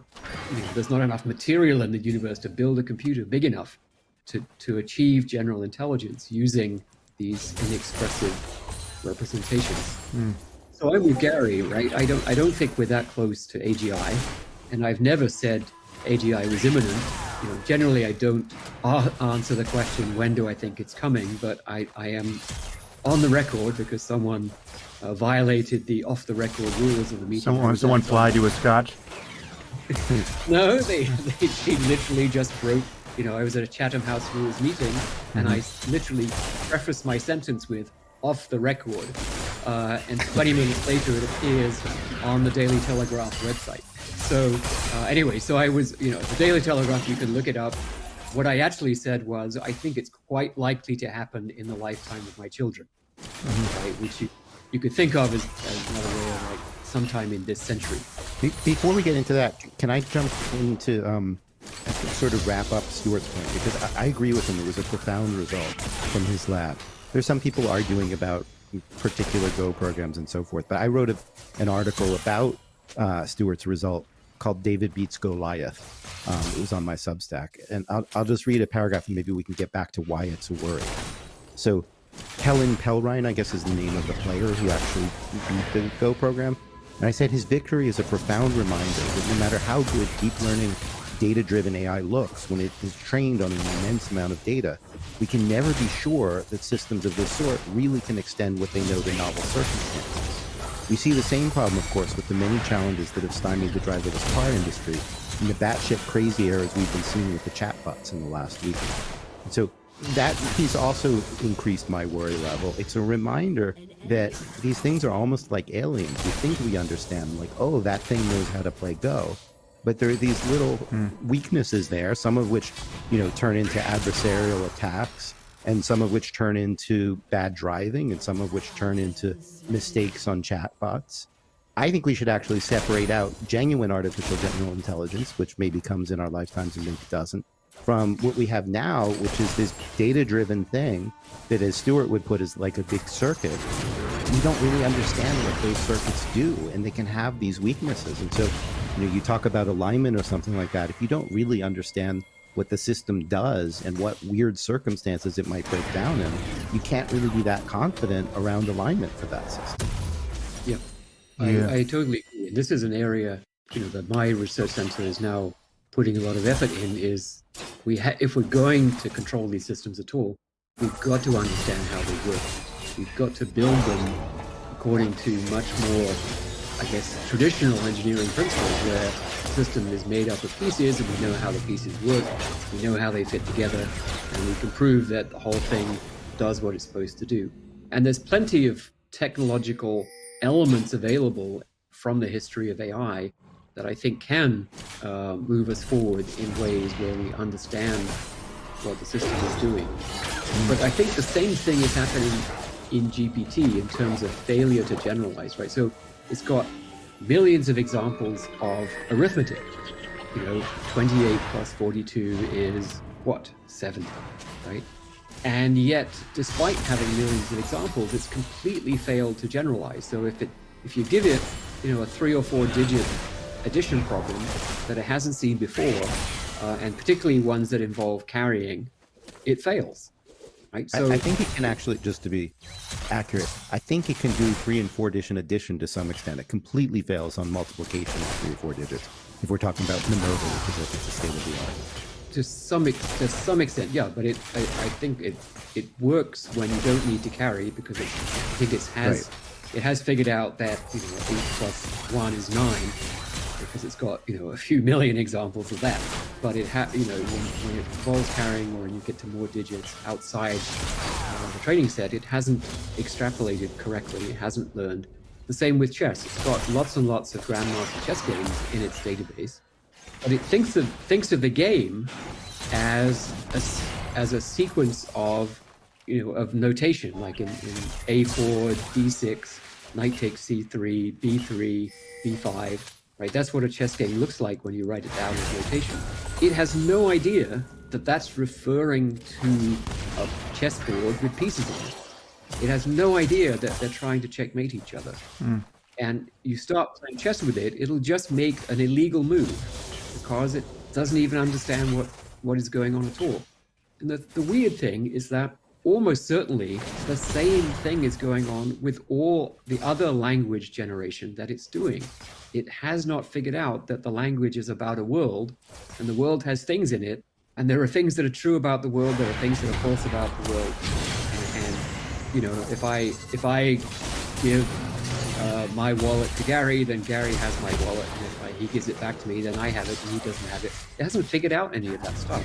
there's not enough material in the universe to build a computer big enough to achieve general intelligence using these inexpressive representations. So I'm with Gary, right? I don't think we're that close to AGI, and I've never said AGI was imminent. Generally I don't answer the question, when do I think it's coming, but I am on the record because someone violated the off-the-record rules of the meeting. Someone plied you with scotch? No, they literally just broke. I was at a Chatham House Rules meeting, and I literally prefaced my sentence with "off the record," and 20 minutes later it appears on the Daily Telegraph website. So anyway, so I was, the Daily Telegraph, you can look it up. What I actually said was, I think it's quite likely to happen in the lifetime of my children, right? Which you could think of as another way of like sometime in this century. Before we get into that, can I jump into sort of wrap up Stuart's point? Because I agree with him. It was a profound result from his lab. There's some people arguing about particular Go programs and so forth, but I wrote an article about Stuart's result called David Beats Goliath. It was on my Substack, and I'll just read a paragraph and maybe we can get back to why it's a worry. So Kellen Pelrine, I guess, is the name of the player who actually beat the Go program. And I said his victory is a profound reminder that no matter how good deep learning, data-driven AI looks, when it is trained on an immense amount of data, we can never be sure that systems of this sort really can extend what they know to novel circumstances. We see the same problem, of course, with the many challenges that have stymied the driverless car industry and the batshit crazy errors we've been seeing with the chatbots in the last week. And so that piece also increased my worry level. It's a reminder that these things are almost like aliens. We think we understand, like, oh, that thing knows how to play Go. But there are these little weaknesses there, some of which, turn into adversarial attacks, and some of which turn into bad driving, and some of which turn into mistakes on chatbots. I think we should actually separate out genuine artificial general intelligence, which maybe comes in our lifetimes and maybe doesn't, from what we have now, which is this data-driven thing that, as Stuart would put, is like a big circuit. We don't really understand what those circuits do, and they can have these weaknesses. And so, you talk about alignment or something like that. If you don't really understand what the system does and what weird circumstances it might break down in, you can't really be that confident around alignment for that system. Yeah. I totally agree. This is an area, that my research center is now putting a lot of effort in. Is if we're going to control these systems at all, we've got to understand how they work. We've got to build them according to much more, I guess, traditional engineering principles, where the system is made up of pieces and we know how the pieces work, we know how they fit together, and we can prove that the whole thing does what it's supposed to do. And there's plenty of technological elements available from the history of AI that I think can move us forward in ways where we understand what the system is doing. But I think the same thing is happening in GPT in terms of failure to generalize, right? So it's got millions of examples of arithmetic. 28 plus 42 is what? 70, right? And yet, despite having millions of examples, it's completely failed to generalize. So if you give it, a 3 or 4 digit addition problem that it hasn't seen before, and particularly ones that involve carrying, it fails. Right? So I think it can actually, just to be accurate, I think it can do 3 and 4 digit addition to some extent. It completely fails on multiplication of 3 or 4 digits. If we're talking about Minerva, which is like the state of the art. To some extent, yeah. But I think it works when you don't need to carry, because I think it has figured out that 8 plus 1 is 9. Because it's got a few million examples of that, but it when it involves carrying, or you get to more digits outside the training set, it hasn't extrapolated correctly. It hasn't learned. The same with chess. It's got lots and lots of grandmaster chess games in its database, but it thinks of the game as a sequence of of notation, like in A4, D6, knight takes C3, B3, B5. right? That's what a chess game looks like when you write it down as notation. It has no idea that that's referring to a chessboard with pieces on it. It has no idea that they're trying to checkmate each other. And you start playing chess with it, it'll just make an illegal move because it doesn't even understand what is going on at all. And the weird thing is that almost certainly the same thing is going on with all the other language generation that it's doing. It has not figured out that the language is about a world, and the world has things in it, and there are things that are true about the world, there are things that are false about the world. And you know, if I give my wallet to Gary, then Gary has my wallet, and if he gives it back to me, then I have it and he doesn't have it. It hasn't figured out any of that stuff.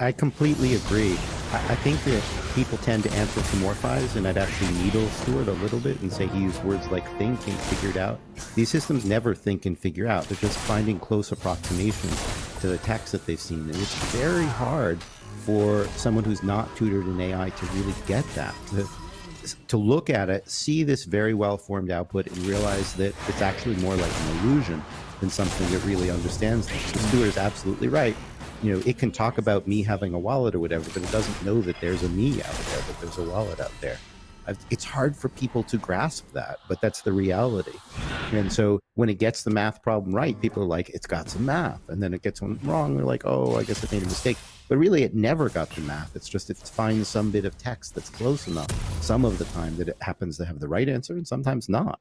I completely agree. I think that people tend to anthropomorphize, and I'd actually needle Stewart a little bit and say he used words like think and figured out. These systems never think and figure out. They're just finding close approximations to the text that they've seen. And it's very hard for someone who's not tutored in AI to really get that, to look at it, see this very well-formed output, and realize that it's actually more like an illusion than something that really understands things. So Stewart is absolutely right. You know, it can talk about me having a wallet or whatever, but it doesn't know that there's a me out there, that there's a wallet out there. It's hard for people to grasp that, but that's the reality. And so when it gets the math problem right, people are like, it's got some math. And then it gets one wrong, they're like, oh, I guess I made a mistake. But really, it never got the math. It's just it finds some bit of text that's close enough some of the time that it happens to have the right answer and sometimes not.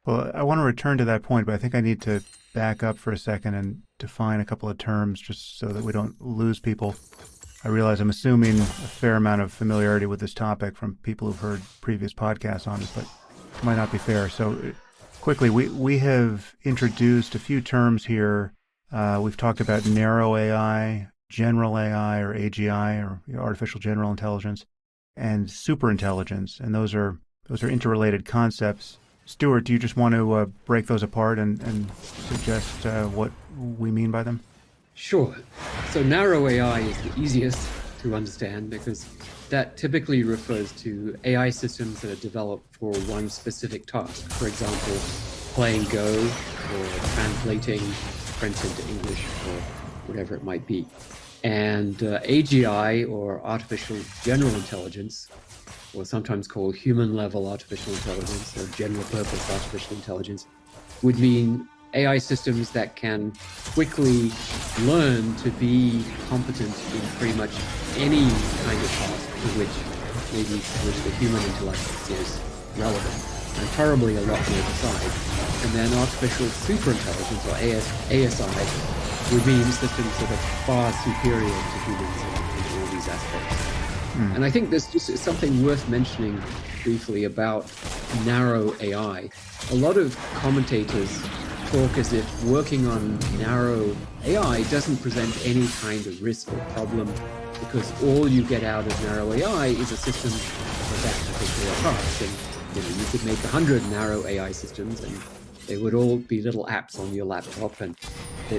Well, I want to return to that point, but I think I need to back up for a second and define a couple of terms just so that we don't lose people. I realize I'm assuming a fair amount of familiarity with this topic from people who've heard previous podcasts on it, but it might not be fair. So quickly, we have introduced a few terms here. We've talked about narrow AI, general AI or AGI or artificial general intelligence, and superintelligence, and those are interrelated concepts. Stewart, do you just want to break those apart and suggest what we mean by them? Sure. So narrow AI is the easiest to understand because that typically refers to AI systems that are developed for one specific task. For example, playing Go or translating French into English or whatever it might be. And AGI, or artificial general intelligence, or sometimes called human-level artificial intelligence or general-purpose artificial intelligence, would mean AI systems that can quickly learn to be competent in pretty much any kind of task to which the human intellect is relevant, and probably a lot more besides. And then artificial superintelligence, or ASI, would mean systems that are far superior to humans in all these aspects. And I think there's just something worth mentioning briefly about narrow AI. A lot of commentators talk as if working on narrow AI doesn't present any kind of risk or problem because all you get out of narrow AI is a system for that particular task. And you could make 100 narrow AI systems and they would all be little apps on your laptop, and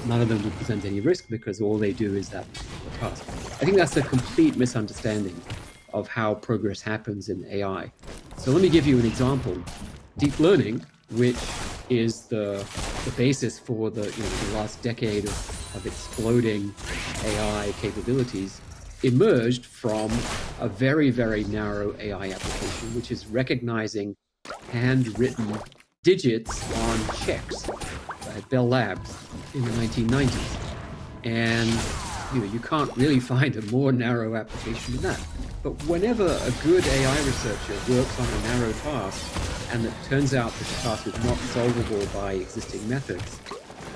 none of them would present any risk because all they do is that particular task. I think that's a complete misunderstanding of how progress happens in AI. So let me give you an example. Deep learning, which is the basis for the last decade of exploding AI capabilities, emerged from a very, very narrow AI application, which is recognizing handwritten digits on checks at Bell Labs in the 1990s. And you can't really find a more narrow application than that. But whenever a good AI researcher works on a narrow task and it turns out that the task is not solvable by existing methods,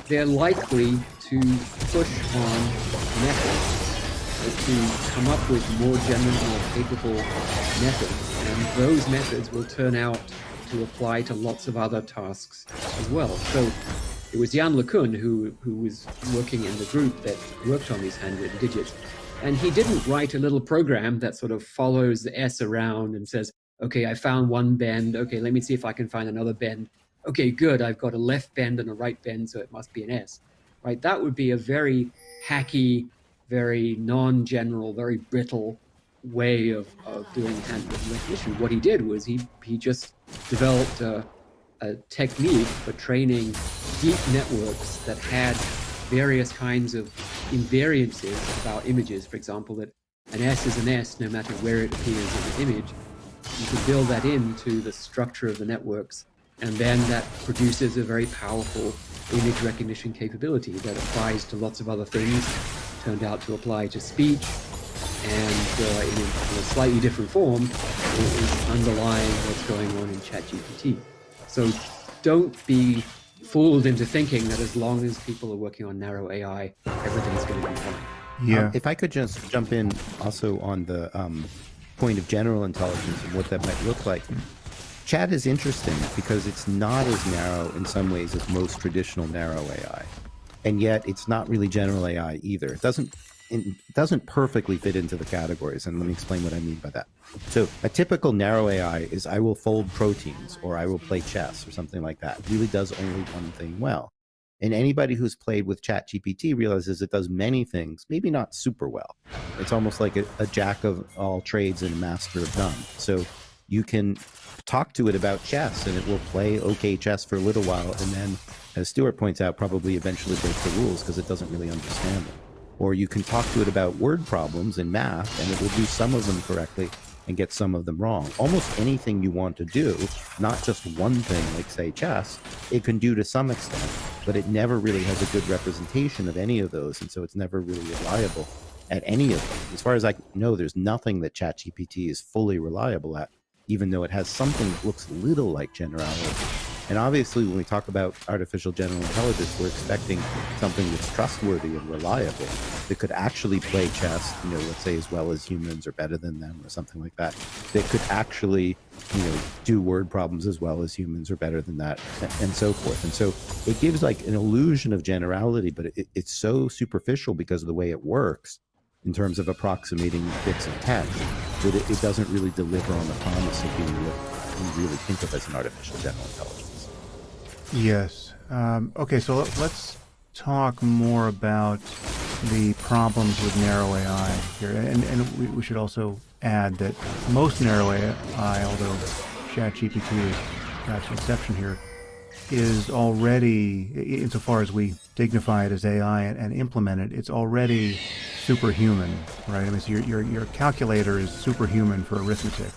they're likely to push on methods to come up with more general, more capable methods. And those methods will turn out to apply to lots of other tasks as well. So it was Jan LeCun who was working in the group that worked on these handwritten digits. And he didn't write a little program that sort of follows the S around and says, okay, I found one bend. Okay, let me see if I can find another bend. Okay, good. I've got a left bend and a right bend, so it must be an S, right? That would be a very hacky, very non-general, very brittle way of doing handwritten recognition. What he did was he just developed a technique for training deep networks that had various kinds of invariances about images. For example, that an S is an S no matter where it appears in the image. You can build that into the structure of the networks, and then that produces a very powerful image recognition capability that applies to lots of other things, turned out to apply to speech, and in a slightly different form is underlying what's going on in ChatGPT. So don't be fooled into thinking that as long as people are working on narrow AI, everything's going to be fine. Yeah. If I could just jump in also on the point of general intelligence and what that might look like. Chat is interesting because it's not as narrow in some ways as most traditional narrow AI. And yet it's not really general AI either. It doesn't perfectly fit into the categories. And let me explain what I mean by that. So a typical narrow AI is I will fold proteins or I will play chess or something like that. It really does only one thing well. And anybody who's played with ChatGPT realizes it does many things, maybe not super well. It's almost like a jack of all trades and a master of none. So you can talk to it about chess and it will play okay chess for a little while. And then, as Stuart points out, probably eventually break the rules because it doesn't really understand them. Or you can talk to it about word problems in math and it will do some of them correctly and get some of them wrong. Almost anything you want to do, not just one thing like, say, chess, it can do to some extent, but it never really has a good representation of any of those, and so it's never really reliable at any of them. As far as I know, there's nothing that ChatGPT is fully reliable at, even though it has something that looks a little like generality. And obviously, when we talk about artificial general intelligence, we're expecting something that's trustworthy and reliable, that could actually play chess, let's say as well as humans or better than them or something like that, that could actually, do word problems as well as humans or better than that, and so forth. And so it gives like an illusion of generality, but it's so superficial because of the way it works in terms of approximating bits of text that it doesn't really deliver on the promise of being what we really think of as an artificial general intelligence. Yes. Okay, so let's talk more about the problems with narrow AI here. And we should also add that most narrow AI, although ChatGPT is perhaps an exception here, is already, insofar as we dignify it as AI and implement it, it's already superhuman, right? I mean, so your calculator is superhuman for arithmetic.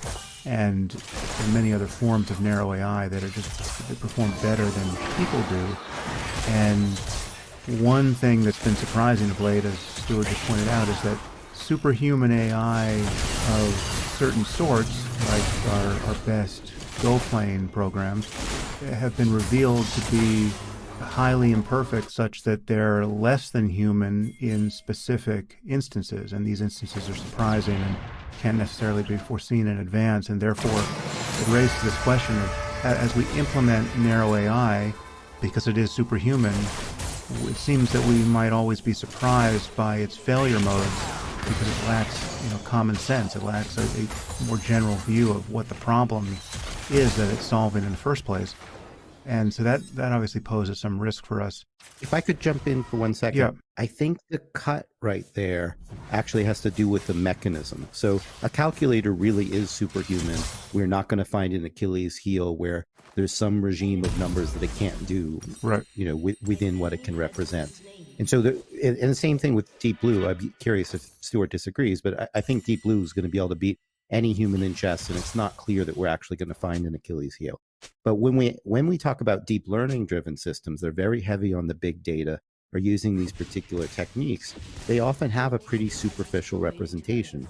And there are many other forms of narrow AI that perform better than people do. And one thing that's been surprising of late, as Stuart just pointed out, is that superhuman AI of certain sorts, like our best Go plane programs, have been revealed to be highly imperfect, such that they're less than human in specific instances. And these instances are surprising and can't necessarily be foreseen in advance, and therefore it raises this question of, as we implement narrow AI, because it is superhuman, it seems that we might always be surprised by its failure modes because it lacks, common sense. It lacks a more general view of what the problem is that it's solving in the first place. And so that obviously poses some risk for us. If I could jump in for 1 second. Yeah. I think the cut right there actually has to do with the mechanism. So a calculator really is superhuman. We're not going to find an Achilles heel where there's some regime of numbers that it can't do, right? Within what it can represent. And so, and the same thing with Deep Blue. I'd be curious if Stuart disagrees, but I think Deep Blue is going to be able to beat any human in chess, and it's not clear that we're actually going to find an Achilles heel. But when we talk about deep learning driven systems, they're very heavy on the big data, or using these particular techniques. They often have a pretty superficial representation.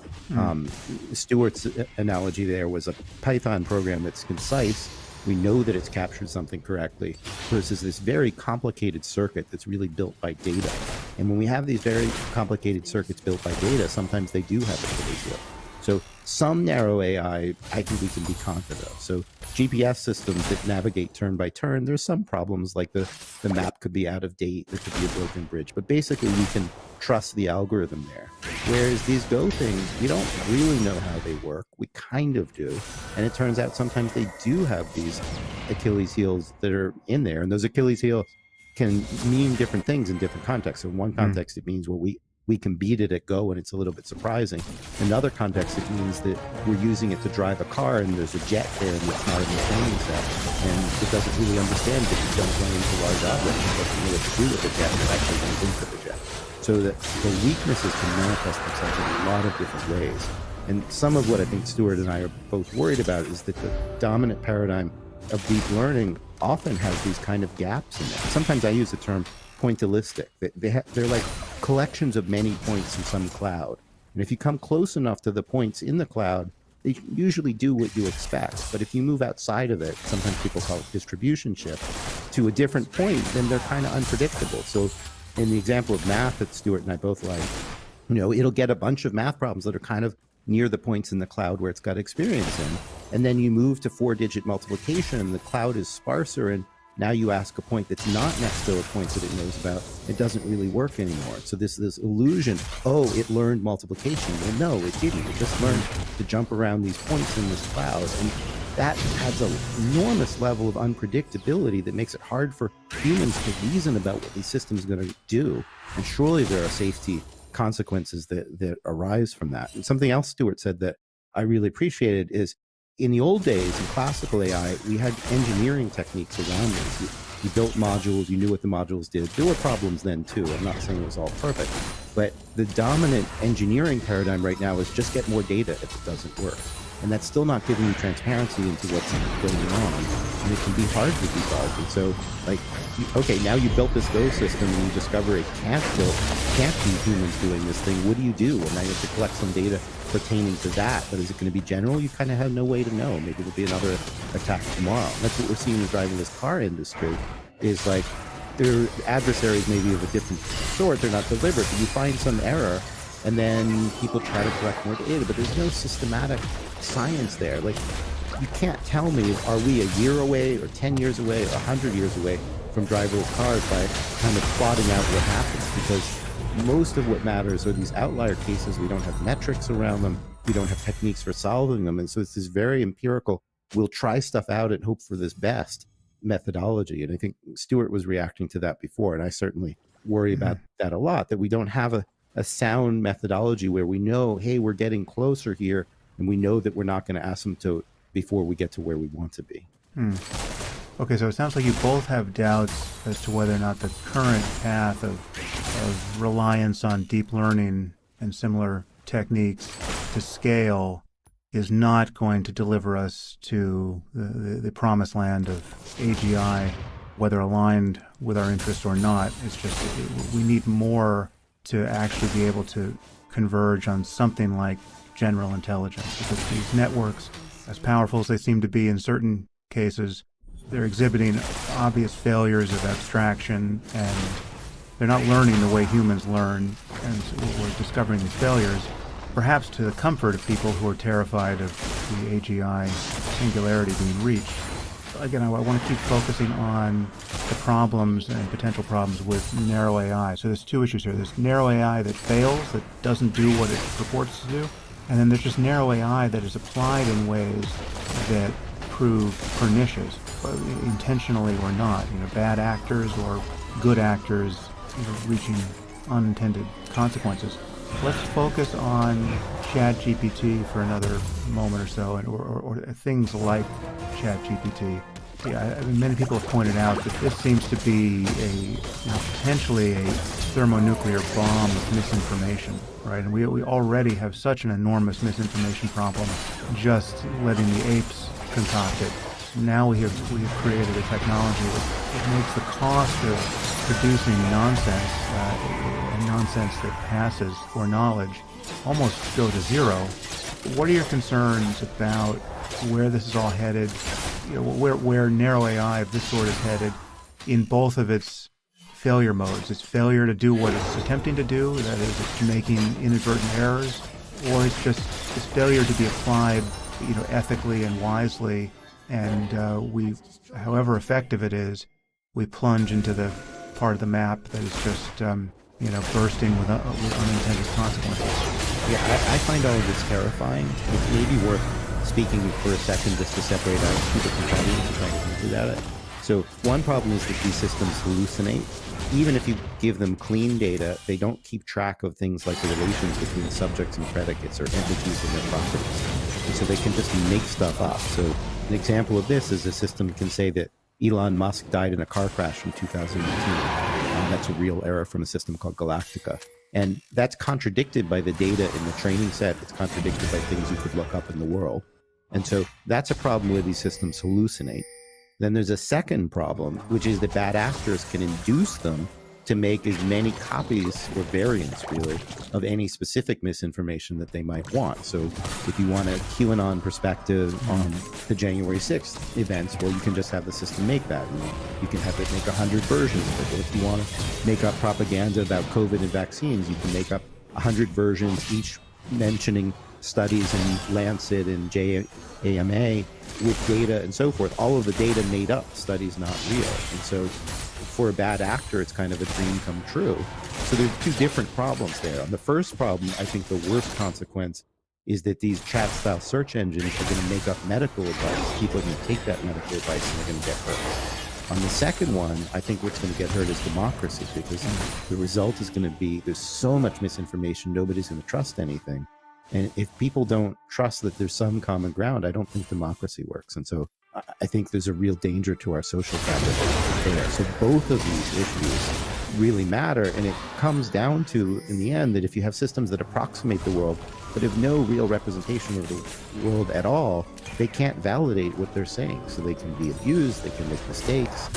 Stuart's analogy there was a Python program that's concise. We know that it's captured something correctly, versus this very complicated circuit that's really built by data. And when we have these very complicated circuits built by data, sometimes they do have Achilles heel. So some narrow AI, I think we can be confident of. So GPS systems that navigate turn by turn, there's some problems, like the map could be out of date, there could be a broken bridge, but basically we can trust the algorithm there. Whereas these Go things, we don't really know how they work. We kind of do. And it turns out sometimes they do have these Achilles heels that are in there. And those Achilles heels can mean different things in different contexts. So in one context, it means, well, we can beat it at Go, and it's a little bit surprising. In other contexts, it means that we're using it to drive a car, and there's a jet there, and it's not in the training set, and it doesn't really understand that you don't run into large objects. It doesn't know what to do with the jet. It actually runs into the jet. So that the weaknesses can manifest themselves in a lot of different ways. And some of what I think Stuart and I are both worried about is that the dominant paradigm of deep learning often has these kind of gaps in it. Sometimes I use the term pointillistic. They're like collections of many points in some cloud. And if you come close enough to the points in the cloud, they usually do what you expect. But if you move outside of it, sometimes people call it distribution shift, to a different point, then they're kind of unpredictable. So in the example of math that Stuart and I both like, it'll get a bunch of math problems that are kind of near the points in the cloud where it's got experience in. And then you move to 4-digit multiplication, and the cloud is sparser, and now you ask a point that's not next to a point that it knows about, it doesn't really work anymore. So this illusion, it learned multiplication. Well, no, it didn't. It just learned to jump around these points in this cloud. And that adds an enormous level of unpredictability that makes it hard for humans to reason about what these systems are going to do. And surely there are safety consequences that arise from that. And something else Stuart said that I really appreciated is, in the old days, in classical AI, we had engineering techniques around this. You built modules, you knew what the modules did. There were problems then too. I'm not saying it was all perfect. But the dominant engineering paradigm right now is just get more data if it doesn't work. And that's still not giving you transparency into what's going on. And it can be hard to debug. And so, okay, now you built this Go system and you discover it can't be humans doing this thing. What do you do? And now you have to collect some data pertaining to that. But is it going to be general? You kind of have no way to know. Maybe there'll be another attack tomorrow. And that's what we're seeing in the driverless car industry, is like, they're adversaries maybe of a different sort. They're not deliberate, but you find some error, and then people try to collect more data, but there's no systematic science there. Like, you can't tell me, are we a year away or 10 years away or 100 years away from driverless cars by kind of plotting out what happens, because most of what matters are these outlier cases. We don't have metrics around them. We don't have techniques for solving them. And so it's this very empirical, we'll try stuff out and hope for this best methodology. And I think Stuart was reacting to that before, and I certainly worry about that a lot, that we don't have a sound methodology where we know, hey, we're getting closer here, and we know that we're not going to ask them to before we get to where we want to be. Okay, so it sounds like you both have doubts as to whether or not the current path of reliance on deep learning and similar techniques to scale is not going to deliver us to the promised land of AGI, whether aligned with our interests or not. It's just we need more to actually be able to converge on something like general intelligence, because these networks, as powerful as they seem to be in certain cases, they're exhibiting obvious failures of abstraction, and they're not learning the way humans learn, and so we're discovering these failures, perhaps to the comfort of people who are terrified of the AGI singularity being reached. Again, I want to keep focusing on the problems and potential problems with narrow AI. So there's two issues here. There's narrow AI that fails, that doesn't do what it purports to do, and then there's just narrow AI that is applied in ways that prove pernicious, intentionally or not. Bad actors or good actors reaching unintended consequences. Let's focus on ChatGPT for another moment or so, or things like ChatGPT. Yeah, many people have pointed out that this seems to be potentially a thermonuclear bomb of misinformation, right? And we already have such an enormous misinformation problem just letting the apes concoct it. Now we have created a technology that makes the cost of producing nonsense, nonsense that passes for knowledge, almost go to zero. What are your concerns about where this is all headed, where narrow AI of this sort is headed in both of its failure modes? It's failure to do what it's attempting to do, that is, it's making inadvertent errors, or it's just this failure to be applied, ethically and wisely, and however effective it is, we plunge into the part of the map that is just, bursting with unintended consequences. Yeah, I find all of this terrifying. It may be worth speaking for a second just to separate out two different problems and trying to think about it. So one problem is that these systems hallucinate. Even if you give them clean data, they don't keep track of things like the relations between subjects and predicates or entities and their properties. And so they can just make stuff up. So an example of this is a system can say that Elon Musk died in a car crash in 2018. That's a real error from a system called Galactica. And that's contradicted by the data in the training set. It's contradicted by things you could look up in the world. And so that's a problem where these systems hallucinate. Then there's a second problem, which is that bad actors can induce them to make as many copies or variants, really, of any specific misinformation that they might want. So if you want a QAnon perspective on the January 6th events, well, you can just have the system make that. And you can have it make 100 versions of it. If you want to make up propaganda about COVID and vaccines, you can make up 100 versions, each mentioning studies in Lancet and JAMA with data and so forth. All of the data made up, studies not real. And so for a bad actor, it's kind of a dream come true. So there's two different problems there. On the first problem, I think the worst consequence is that these chat-style search engines are going to make up medical advice. People are going to take that medical advice and they're going to get hurt. On the second one, I think what's going to get hurt is democracy, because the result is going to be there's so much misinformation, nobody's going to trust anything. And if people don't trust that there's some common ground, I don't think democracy works. And so I think there's a real danger to our social fabric there. So both of these issues really matter. And it comes down to, in the end, that if you have systems that approximate the world, but have no real representation of the world at all, they can't validate what they're saying. So they can be abused, they can make mistakes.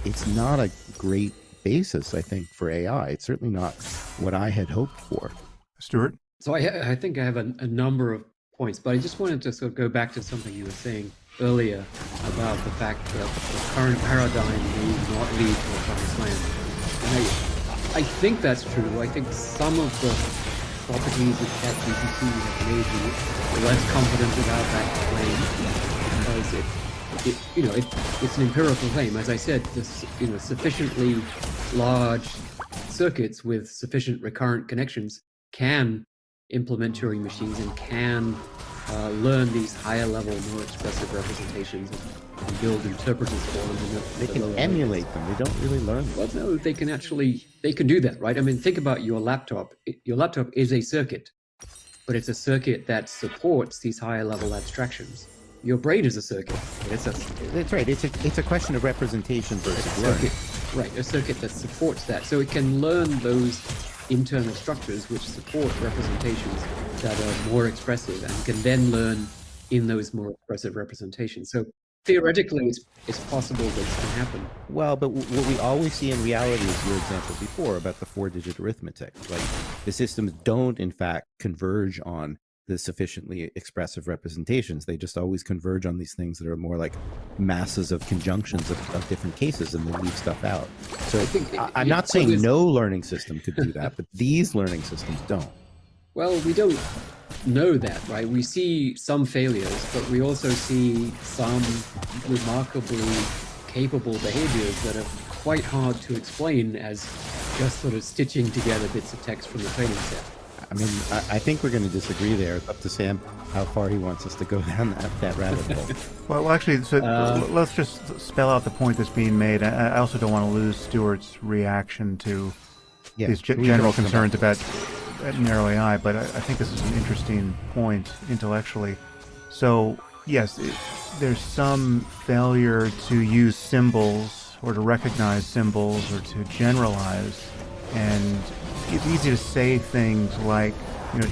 It's not a great basis, I think, for AI. It's certainly not what I had hoped for. Stuart? So I think I have a number of points, but I just wanted to sort of go back to something you were saying earlier about the fact that the current paradigm may not lead to a promised land. And I think that's true. I think some of the properties of ChatGPT have made me less confident about that claim, because it's an empirical claim. As I said, this, sufficiently large circuits with sufficient recurrent connections can implement Turing machines and can learn these higher level, more expressive representations and build interpreters for them. They can emulate them. They don't really learn them. Well, no, they can do that, right? I mean, think about your laptop. Your laptop is a circuit, but it's a circuit that supports these higher level abstractions. Your brain is a circuit. That's right. It's a question of representation versus learning. Right, a circuit that supports that. So it can learn those internal structures which support representations that are more expressive and can then learn in those more expressive representations. So theoretically, it's possible that this can happen. Well, but what we always see in reality is your example before about the 4-digit arithmetic. Like, the systems don't, in fact, converge on the sufficiently expressive representations. They just always converge on these things that are more like masses of conjunctions of different cases, and they leave stuff out. So I'm not saying no learning system could do that, but these learning systems don't. Well, we don't know that, right? We see some failures, but we also see some remarkably capable behaviors that are quite hard to explain as just sort of stitching together bits of text from the training set. I mean, I think we're going to disagree there. It's up to Sam how far he wants us to go down that rabbit hole. Well, actually, so let's just spell out the point that's being made. I also don't want to lose Stuart's reaction to these general concerns about narrow AI, but I think this is an interesting point intellectually. So, yes, there's some failure to use symbols or to recognize symbols or to generalize, and it's easy to say things like,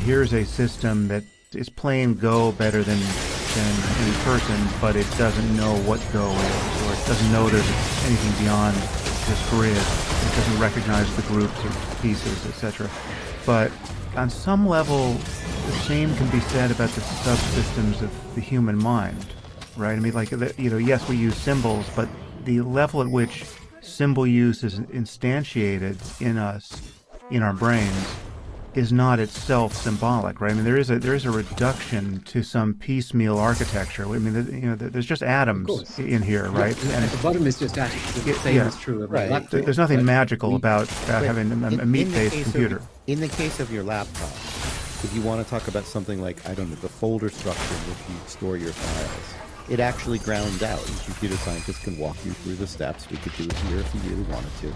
here's a system that is playing Go better than any person, but it doesn't know what Go is, or it doesn't know there's anything beyond this grid. It doesn't recognize the groups or pieces, etc. But on some level, the same can be said about the subsystems of the human mind, right? I mean, like, yes, we use symbols, but the level at which symbol use is instantiated in us, in our brains, is not itself symbolic, right? I mean, there is a reduction to some piecemeal architecture. I mean, there's just atoms in here, right? And at the bottom is just atoms. The same is true of a laptop. There's nothing magical about having a meat-based computer. In the case of your laptop, if you want to talk about something like, I don't know, the folder structure in which you store your files, it actually grounds out. And computer scientists can walk you through the steps. We could do it here if you really wanted to,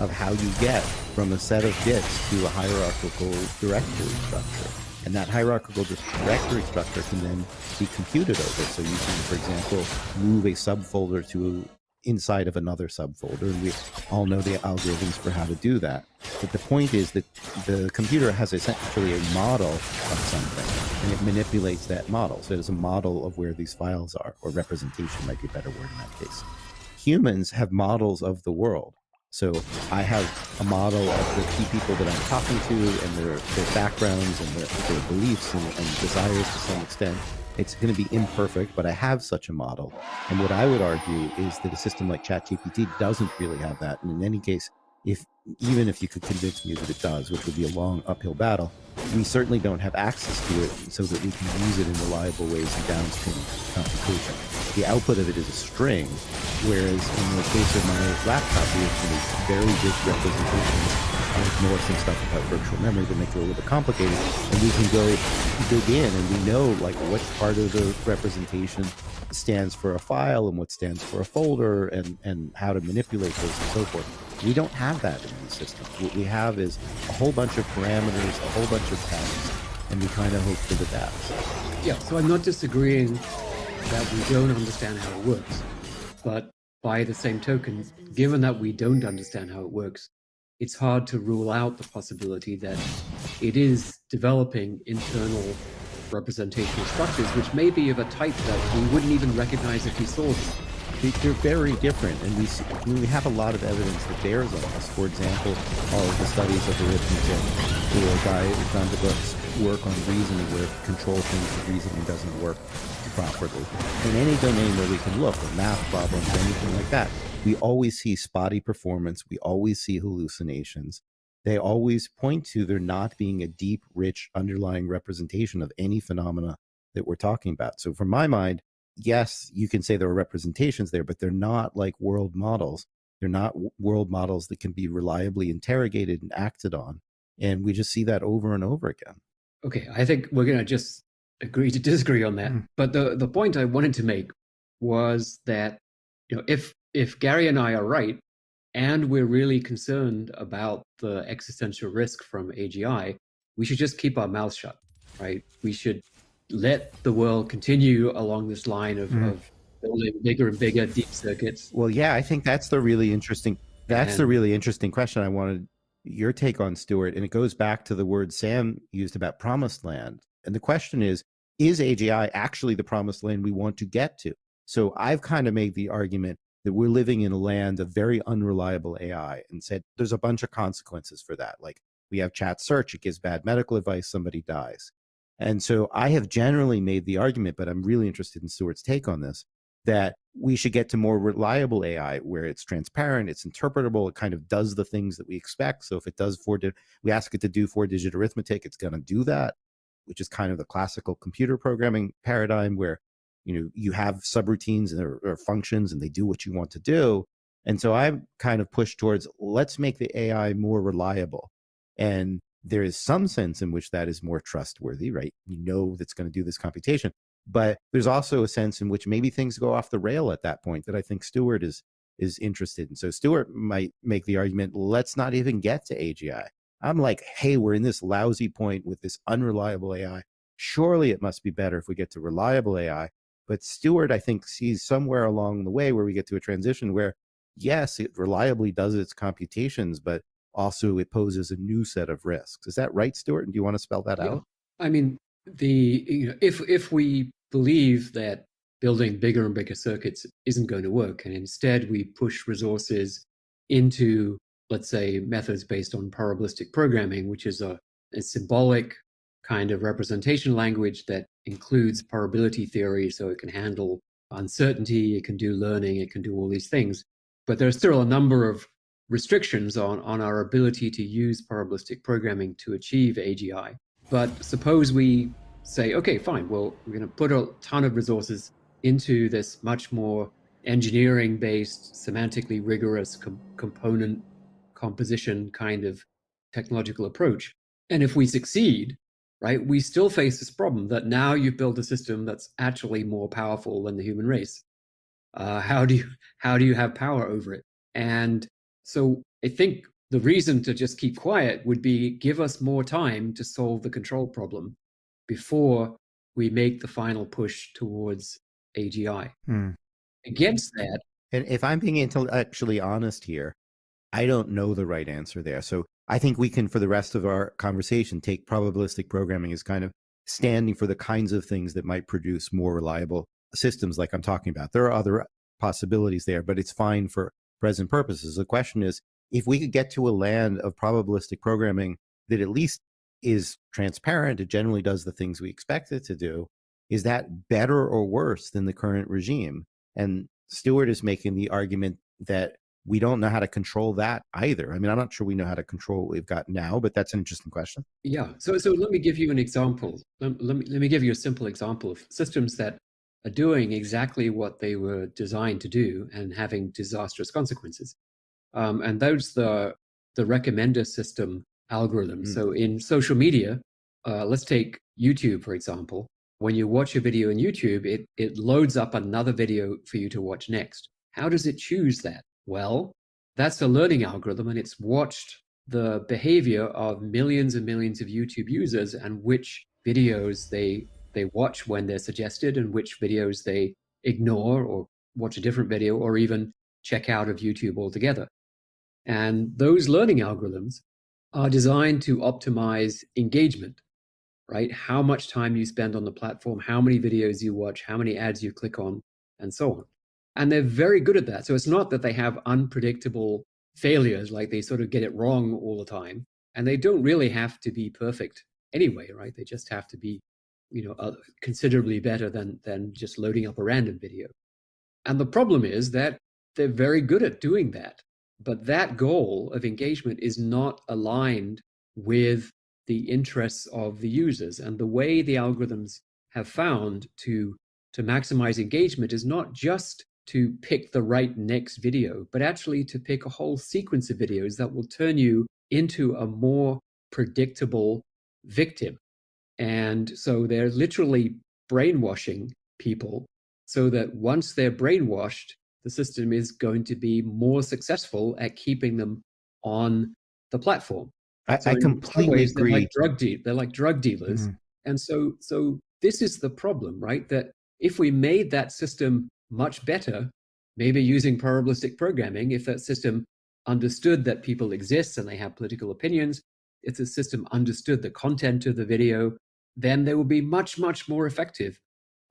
of how you get from a set of bits to a hierarchical directory structure. And that hierarchical directory structure can then be computed over. So you can, for example, move a subfolder to inside of another subfolder, and we all know the algorithms for how to do that. But the point is that the computer has essentially a model of something, and it manipulates that model. So it's a model of where these files are, or representation might be a better word in that case. Humans have models of the world. So I have a model of the key people that I'm talking to, and their backgrounds and their beliefs and desires to some extent. It's going to be imperfect, but I have such a model. And what I would argue is that a system like ChatGPT doesn't really have that. And in any case, even if you could convince me that it does, which would be a long uphill battle, we certainly don't have access to it so that we can use it in reliable ways in downstream computation. The output of it is a string, whereas in the case of my laptop, we have very rich representations. I'll ignore some stuff about virtual memory that make it a little bit complicated, and we can go dig in, and we know like what part of the representation stands for a file and what stands for a folder, and how to manipulate those and so forth. We don't have that in these systems. What we have is a whole bunch of parameters, a whole bunch of tasks, and we kind of hope for the best. Yeah, so I'm not disagreeing that we don't understand how it works, but by the same token, given that we don't understand how it works, it's hard to rule out the possibility that it is developing internal representational structures, which may be of a type that we wouldn't even recognize if we saw them. They're very different, and we have a lot of evidence that bears on us. For example, all of the studies of arithmetic, or John DeBook's work on reasoning, where control things the reasoning doesn't work properly. In any domain where we can look, or math problems, anything like that, we always see spotty performance. We always see hallucinations. They always point to there not being a deep, rich, underlying representation of any phenomena that we're talking about. So from my mind, yes, you can say there are representations there, but they're not like world models. They're not world models that can be reliably interrogated and acted on. And we just see that over and over again. Okay, I think we're going to just agree to disagree on that. But the point I wanted to make was that, if Gary and I are right, and we're really concerned about the existential risk from AGI, we should just keep our mouths shut, right? We should let the world continue along this line of building bigger and bigger deep circuits. Well, yeah, I think that's the really interesting question. I wanted your take on, Stuart, and it goes back to the word Sam used about promised land. And the question is AGI actually the promised land we want to get to? So I've kind of made the argument that we're living in a land of very unreliable AI, and said there's a bunch of consequences for that. Like, we have chat search, it gives bad medical advice, somebody dies. And so I have generally made the argument, but I'm really interested in Stuart's take on this, that we should get to more reliable AI where it's transparent, it's interpretable, it kind of does the things that we expect. So if it does we ask it to do 4-digit arithmetic, it's going to do that, which is kind of the classical computer programming paradigm where you have subroutines or functions and they do what you want to do. And so I'm kind of pushed towards, let's make the AI more reliable. And there is some sense in which that is more trustworthy, right? You know that's going to do this computation. But there's also a sense in which maybe things go off the rail at that point that I think Stuart is interested in. So Stuart might make the argument, let's not even get to AGI. I'm like, hey, we're in this lousy point with this unreliable AI. Surely it must be better if we get to reliable AI. But Stuart, I think, sees somewhere along the way where we get to a transition where, yes, it reliably does its computations, but also it poses a new set of risks. Is that right, Stuart? And do you want to spell that out? I mean, if we believe that building bigger and bigger circuits isn't going to work, and instead we push resources into, let's say, methods based on probabilistic programming, which is a symbolic kind of representation language that includes probability theory, so it can handle uncertainty, it can do learning, it can do all these things. But there's still a number of restrictions on our ability to use probabilistic programming to achieve AGI. But suppose we say, okay, fine, well, we're going to put a ton of resources into this much more engineering-based, semantically rigorous component composition kind of technological approach. And if we succeed, right? We still face this problem that now you've built a system that's actually more powerful than the human race. How do you have power over it? And so I think the reason to just keep quiet would be give us more time to solve the control problem before we make the final push towards AGI. Against that, and if I'm being intellectually honest here, I don't know the right answer there. So I think we can, for the rest of our conversation, take probabilistic programming as kind of standing for the kinds of things that might produce more reliable systems like I'm talking about. There are other possibilities there, but it's fine for present purposes. The question is, if we could get to a land of probabilistic programming that at least is transparent, it generally does the things we expect it to do, is that better or worse than the current regime? And Stewart is making the argument that we don't know how to control that either. I mean, I'm not sure we know how to control what we've got now, but that's an interesting question. Yeah. So let me give you an example. Let me give you a simple example of systems that are doing exactly what they were designed to do and having disastrous consequences. And those the recommender system algorithm. So in social media, let's take YouTube, for example. When you watch a video in YouTube, it loads up another video for you to watch next. How does it choose that? Well, that's a learning algorithm, and it's watched the behavior of millions and millions of YouTube users and which videos they watch when they're suggested and which videos they ignore or watch a different video or even check out of YouTube altogether. And those learning algorithms are designed to optimize engagement, right? How much time you spend on the platform, how many videos you watch, how many ads you click on, and so on. And they're very good at that. So it's not that they have unpredictable failures, like they sort of get it wrong all the time. And they don't really have to be perfect anyway, right? They just have to be, considerably better than just loading up a random video. And the problem is that they're very good at doing that. But that goal of engagement is not aligned with the interests of the users. And the way the algorithms have found to maximize engagement is not just to pick the right next video, but actually to pick a whole sequence of videos that will turn you into a more predictable victim. And so they're literally brainwashing people so that once they're brainwashed, the system is going to be more successful at keeping them on the platform. I completely agree. They're like drug dealers. And so this is the problem, right? That if we made that system much better, maybe using probabilistic programming, if that system understood that people exist and they have political opinions, if the system understood the content of the video, then they will be much, much more effective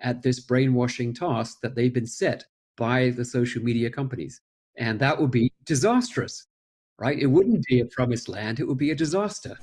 at this brainwashing task that they've been set by the social media companies. And that would be disastrous, right? It wouldn't be a promised land, it would be a disaster.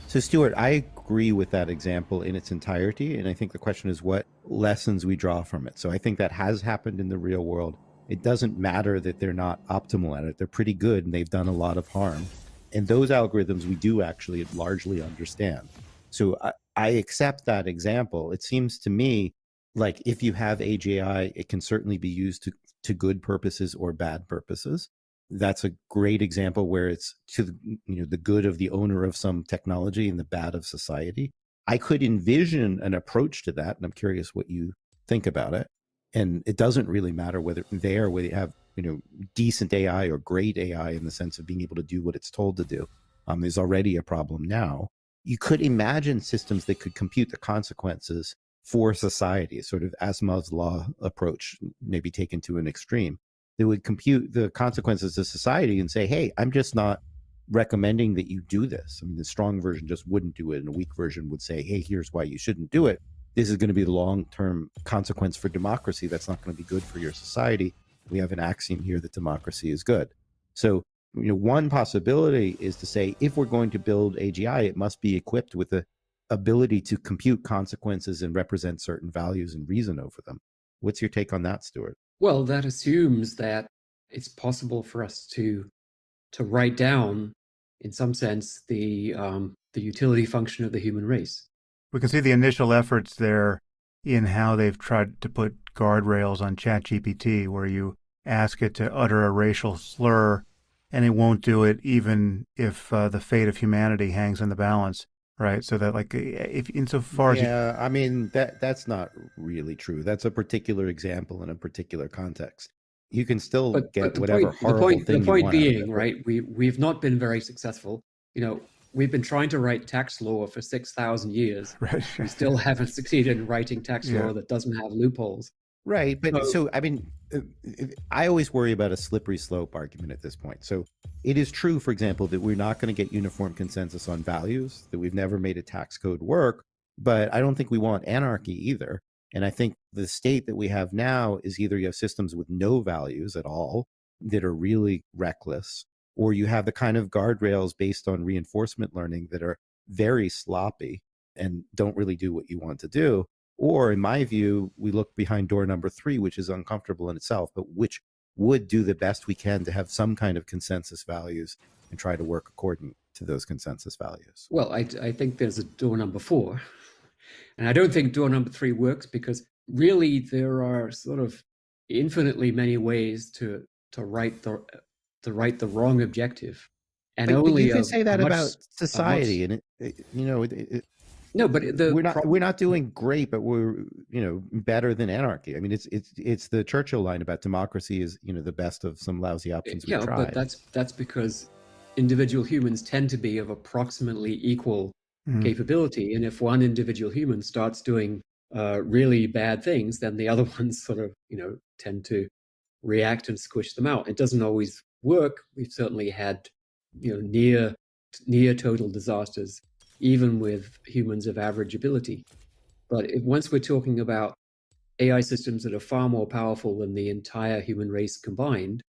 So, Stuart, I agree with that example in its entirety. And I think the question is what lessons we draw from it. So I think that has happened in the real world. It doesn't matter that they're not optimal at it. They're pretty good and they've done a lot of harm. And those algorithms we do actually largely understand. So I accept that example. It seems to me like if you have AGI, it can certainly be used to good purposes or bad purposes. That's a great example where it's to the good of the owner of some technology and the bad of society. I could envision an approach to that, and I'm curious what you think about it. And it doesn't really matter whether you have decent AI or great AI in the sense of being able to do what it's told to do. There's already a problem now. You could imagine systems that could compute the consequences for society, sort of Asimov's law approach, maybe taken to an extreme. They would compute the consequences of society and say, hey, I'm just not recommending that you do this. I mean, the strong version just wouldn't do it, and a weak version would say, hey, here's why you shouldn't do it. This is going to be the long-term consequence for democracy. That's not going to be good for your society. We have an axiom here that democracy is good. So, one possibility is to say, if we're going to build AGI, it must be equipped with the ability to compute consequences and represent certain values and reason over them. What's your take on that, Stuart? Well, that assumes that it's possible for us to write down, in some sense, the utility function of the human race. We can see the initial efforts there in how they've tried to put guardrails on ChatGPT, where you ask it to utter a racial slur, and it won't do it even if the fate of humanity hangs in the balance. right? So that like if insofar as yeah, I mean that's not really true. That's a particular example in a particular context. You can still But get the whatever point horrible thing you point want out of being, it. right? We've not been very successful. You know, we've been trying to write tax law for 6,000 years. Right. We still haven't succeeded in writing tax Yeah. law that doesn't have loopholes. Right, but so I mean, I always worry about a slippery slope argument at this point. So it is true, for example, that we're not going to get uniform consensus on values, that we've never made a tax code work, but I don't think we want anarchy either. And I think the state that we have now is either you have systems with no values at all that are really reckless, or you have the kind of guardrails based on reinforcement learning that are very sloppy and don't really do what you want to do. Or, in my view, we look behind door number 3, which is uncomfortable in itself, but which would do the best we can to have some kind of consensus values and try to work according to those consensus values. Well, I think there's a door number 4. And I don't think door number 3 works because really there are sort of infinitely many ways to write the wrong objective. And but only you can say that about society, and no, but we're not doing great, but we're better than anarchy. I mean, it's the Churchill line about democracy is the best of some lousy options we've tried. But that's because individual humans tend to be of approximately equal capability, and if one individual human starts doing really bad things, then the other ones sort of tend to react and squish them out. It doesn't always work. We've certainly had near total disasters, even with humans of average ability. But once we're talking about AI systems that are far more powerful than the entire human race combined,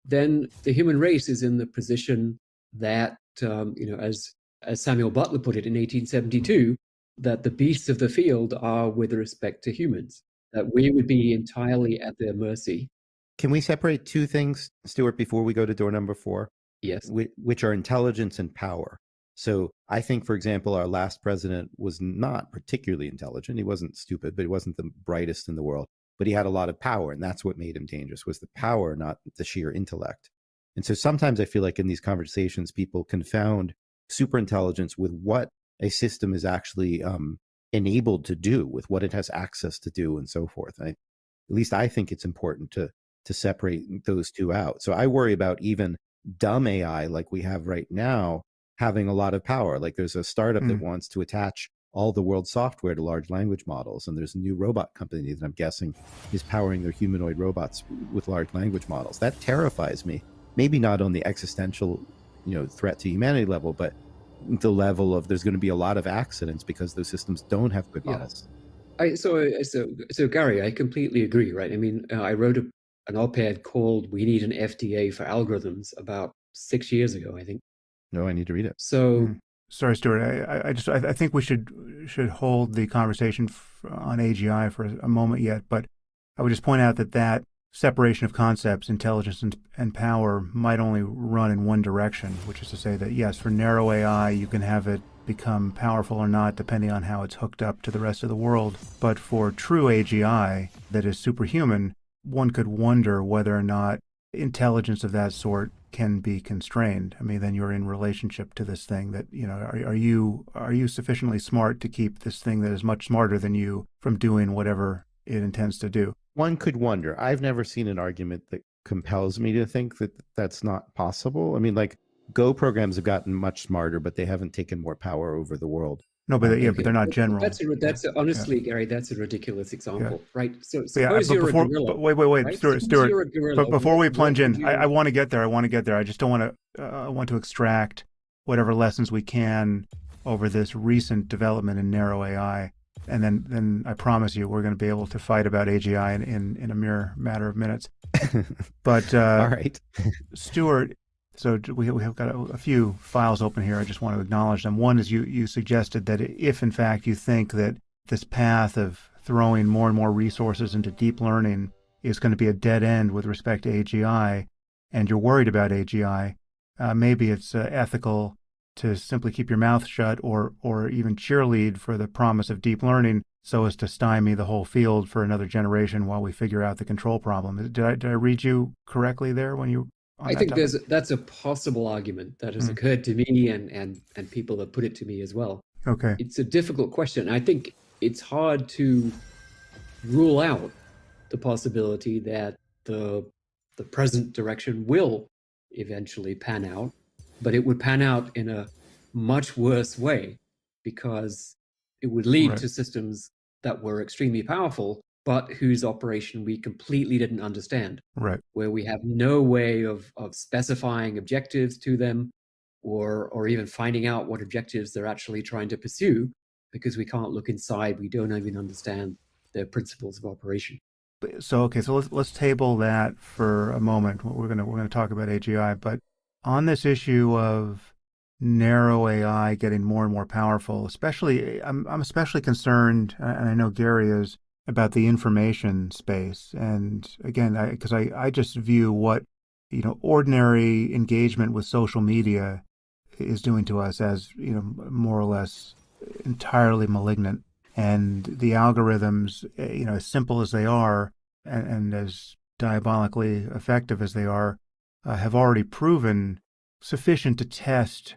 then the human race is in the position that, as Samuel Butler put it in 1872, that the beasts of the field are with respect to humans, that we would be entirely at their mercy. Can we separate two things, Stuart, before we go to door number 4? Yes. Which are intelligence and power. So I think, for example, our last president was not particularly intelligent. He wasn't stupid, but he wasn't the brightest in the world. But he had a lot of power, and that's what made him dangerous, was the power, not the sheer intellect. And so sometimes I feel like in these conversations, people confound superintelligence with what a system is actually enabled to do, with what it has access to do, and so forth. At least I think it's important to separate those two out. So I worry about even dumb AI like we have right now having a lot of power. Like there's a startup that wants to attach all the world's software to large language models, and there's a new robot company that I'm guessing is powering their humanoid robots with large language models. That terrifies me. Maybe not on the existential, threat to humanity level, but the level of there's going to be a lot of accidents because those systems don't have good models. So Gary, I completely agree, right? I mean, I wrote an op-ed called "We Need an FDA for Algorithms" about 6 years ago, I think. No, I need to read it. So, sorry, Stuart. I think we should hold the conversation on AGI for a moment yet, but I would just point out that separation of concepts, intelligence and power, might only run in one direction, which is to say that yes, for narrow AI, you can have it become powerful or not, depending on how it's hooked up to the rest of the world. But for true AGI that is superhuman, one could wonder whether or not intelligence of that sort can be constrained. I mean, then you're in relationship to this thing that, are you sufficiently smart to keep this thing that is much smarter than you from doing whatever it intends to do? One could wonder. I've never seen an argument that compels me to think that that's not possible. I mean, like Go programs have gotten much smarter, but they haven't taken more power over the world. No, but but they're not general. That's honestly, Gary, that's a ridiculous example, right? So suppose you're a gorilla. Wait, right? Stuart. You're a gorilla, but before we plunge in, I want to get there. I just don't want to. I want to extract whatever lessons we can over this recent development in narrow AI, and then I promise you we're going to be able to fight about AGI in a mere matter of minutes. But all right, Stuart. So we have got a few files open here. I just want to acknowledge them. One is you suggested that if, in fact, you think that this path of throwing more and more resources into deep learning is going to be a dead end with respect to AGI, and you're worried about AGI, maybe it's ethical to simply keep your mouth shut or even cheerlead for the promise of deep learning so as to stymie the whole field for another generation while we figure out the control problem. Did I read you correctly there when you... I think that's a possible argument that has occurred to me and people have put it to me as well. Okay. It's a difficult question. I think it's hard to rule out the possibility that the present direction will eventually pan out, but it would pan out in a much worse way because it would lead Right. to systems that were extremely powerful, but whose operation we completely didn't understand. Right. Where we have no way of specifying objectives to them or even finding out what objectives they're actually trying to pursue because we can't look inside. We don't even understand their principles of operation. So okay, so let's table that for a moment. We're gonna talk about AGI, but on this issue of narrow AI getting more and more powerful, especially I'm especially concerned, and I know Gary is, about the information space. And again, because I just view what ordinary engagement with social media is doing to us as more or less entirely malignant. And the algorithms, as simple as they are and as diabolically effective as they are, have already proven sufficient to test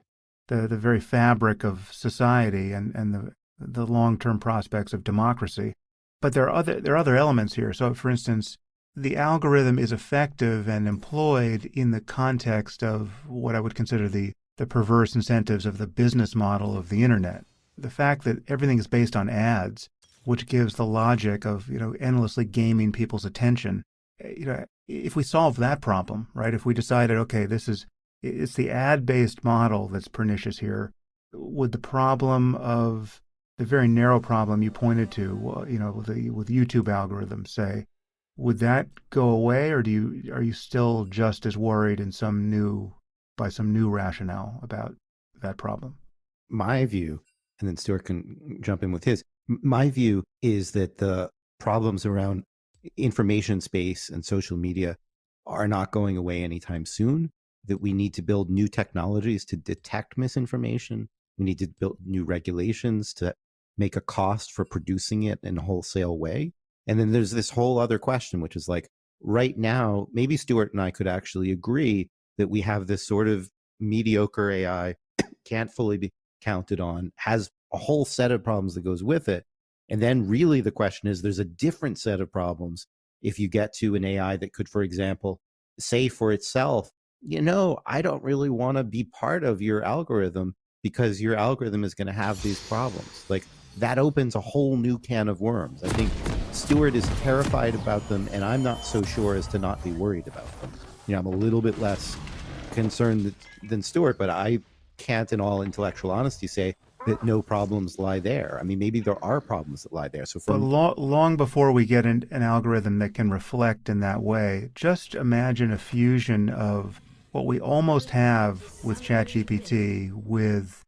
the very fabric of society and the long-term prospects of democracy. But there are other elements here. So, for instance, the algorithm is effective and employed in the context of what I would consider the perverse incentives of the business model of the internet. The fact that everything is based on ads, which gives the logic of endlessly gaming people's attention. If we solve that problem, right? If we decided, okay, it's the ad-based model that's pernicious here, would the problem of the very narrow problem you pointed to, with YouTube algorithms, say, would that go away, or are you still just as worried by some new rationale about that problem? My view, and then Stuart can jump in with his. My view is that the problems around information space and social media are not going away anytime soon, that we need to build new technologies to detect misinformation. We need to build new regulations to make a cost for producing it in a wholesale way. And then there's this whole other question, which is like, right now, maybe Stuart and I could actually agree that we have this sort of mediocre AI, can't fully be counted on, has a whole set of problems that goes with it. And then really the question is, there's a different set of problems if you get to an AI that could, for example, say for itself, I don't really want to be part of your algorithm because your algorithm is going to have these problems. Like, that opens a whole new can of worms. I think Stuart is terrified about them, and I'm not so sure as to not be worried about them. I'm a little bit less concerned than Stuart, but I can't in all intellectual honesty say that no problems lie there. I mean, maybe there are problems that lie there. So But long before we get an algorithm that can reflect in that way, just imagine a fusion of what we almost have with ChatGPT with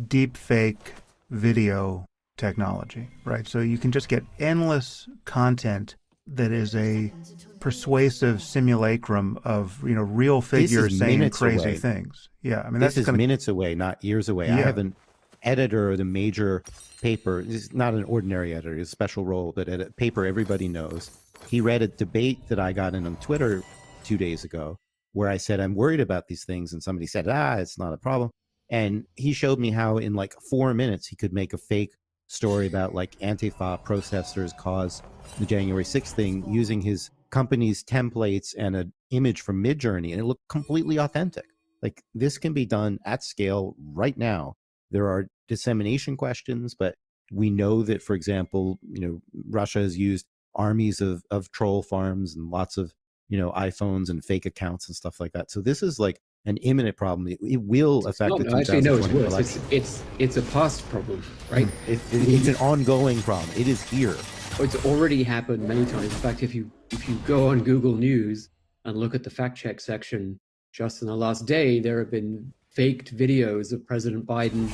deep fake video technology, right? So you can just get endless content that is a persuasive simulacrum of real figures saying crazy things. Yeah, I mean, this is minutes away, not years away. Yeah. I have an editor of the major paper. This is not an ordinary editor; it's a special role, but at a paper everybody knows. He read a debate that I got in on Twitter 2 days ago, where I said I'm worried about these things, and somebody said, it's not a problem. And he showed me how in like 4 minutes he could make a fake story about like Antifa protesters caused the January 6th thing using his company's templates and an image from Midjourney, and it looked completely authentic. Like, this can be done at scale right now. There are dissemination questions, but we know that, for example, Russia has used armies of troll farms and lots of iPhones and fake accounts and stuff like that. So this is like an imminent problem. It will affect the 2020 election. It's a past problem, right? It's an ongoing problem. It is here. It's already happened many times. In fact, if you go on Google News and look at the fact check section, just in the last day, there have been faked videos of President Biden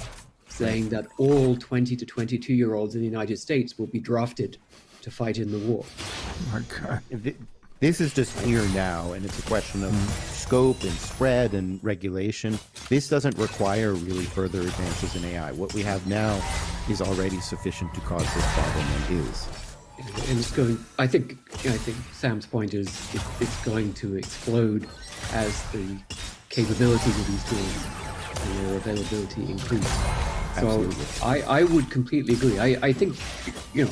saying that all 20 to 22-year-olds in the United States will be drafted to fight in the war. Oh my God. This is just here now, and it's a question of scope and spread and regulation. This doesn't require really further advances in AI. What we have now is already sufficient to cause this problem, and is. And it's going. I think Sam's point is it's going to explode as the capabilities of these tools and their availability increase. Absolutely. So I would completely agree. I think,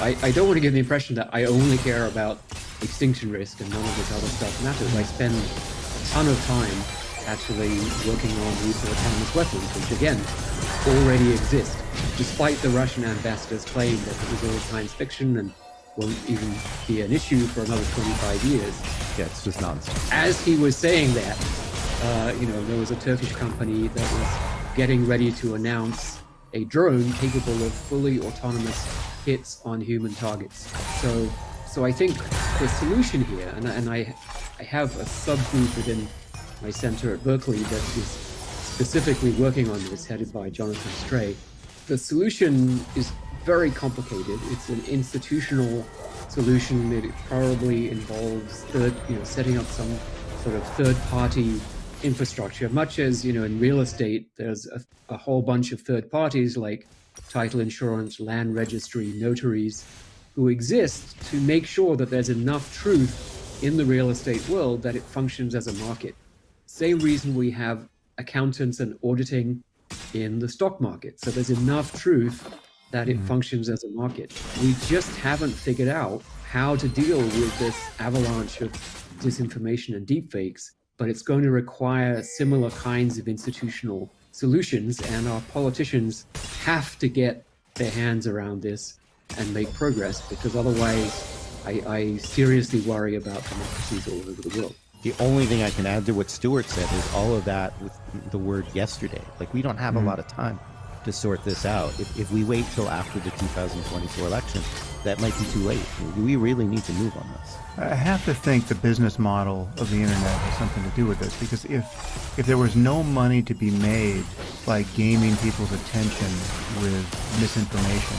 I don't want to give the impression that I only care about extinction risk and none of this other stuff matters. I spend a ton of time actually working on use of autonomous weapons, which again, already exist, despite the Russian ambassador's claim that it was all science fiction and won't even be an issue for another 25 years. Yeah, it's just nonsense. As he was saying that, there was a Turkish company that was getting ready to announce a drone capable of fully autonomous hits on human targets. So I think the solution here, and I have a subgroup within my center at Berkeley that is specifically working on this, headed by Jonathan Stray. The solution is very complicated. It's an institutional solution. It probably involves setting up some sort of third-party infrastructure, much as in real estate there's a whole bunch of third parties like title insurance, land registry, notaries, who exist to make sure that there's enough truth in the real estate world that it functions as a market. Same reason we have accountants and auditing in the stock market. So there's enough truth that it functions as a market. We just haven't figured out how to deal with this avalanche of disinformation and deepfakes, but it's going to require similar kinds of institutional solutions, and our politicians have to get their hands around this and make progress, because otherwise I seriously worry about democracies all over the world. The only thing I can add to what Stuart said is all of that with the word yesterday. Like, we don't have a lot of time to sort this out. If we wait till after the 2024 election, that might be too late. We really need to move on this. I have to think the business model of the internet has something to do with this, because if there was no money to be made by gaming people's attention with misinformation,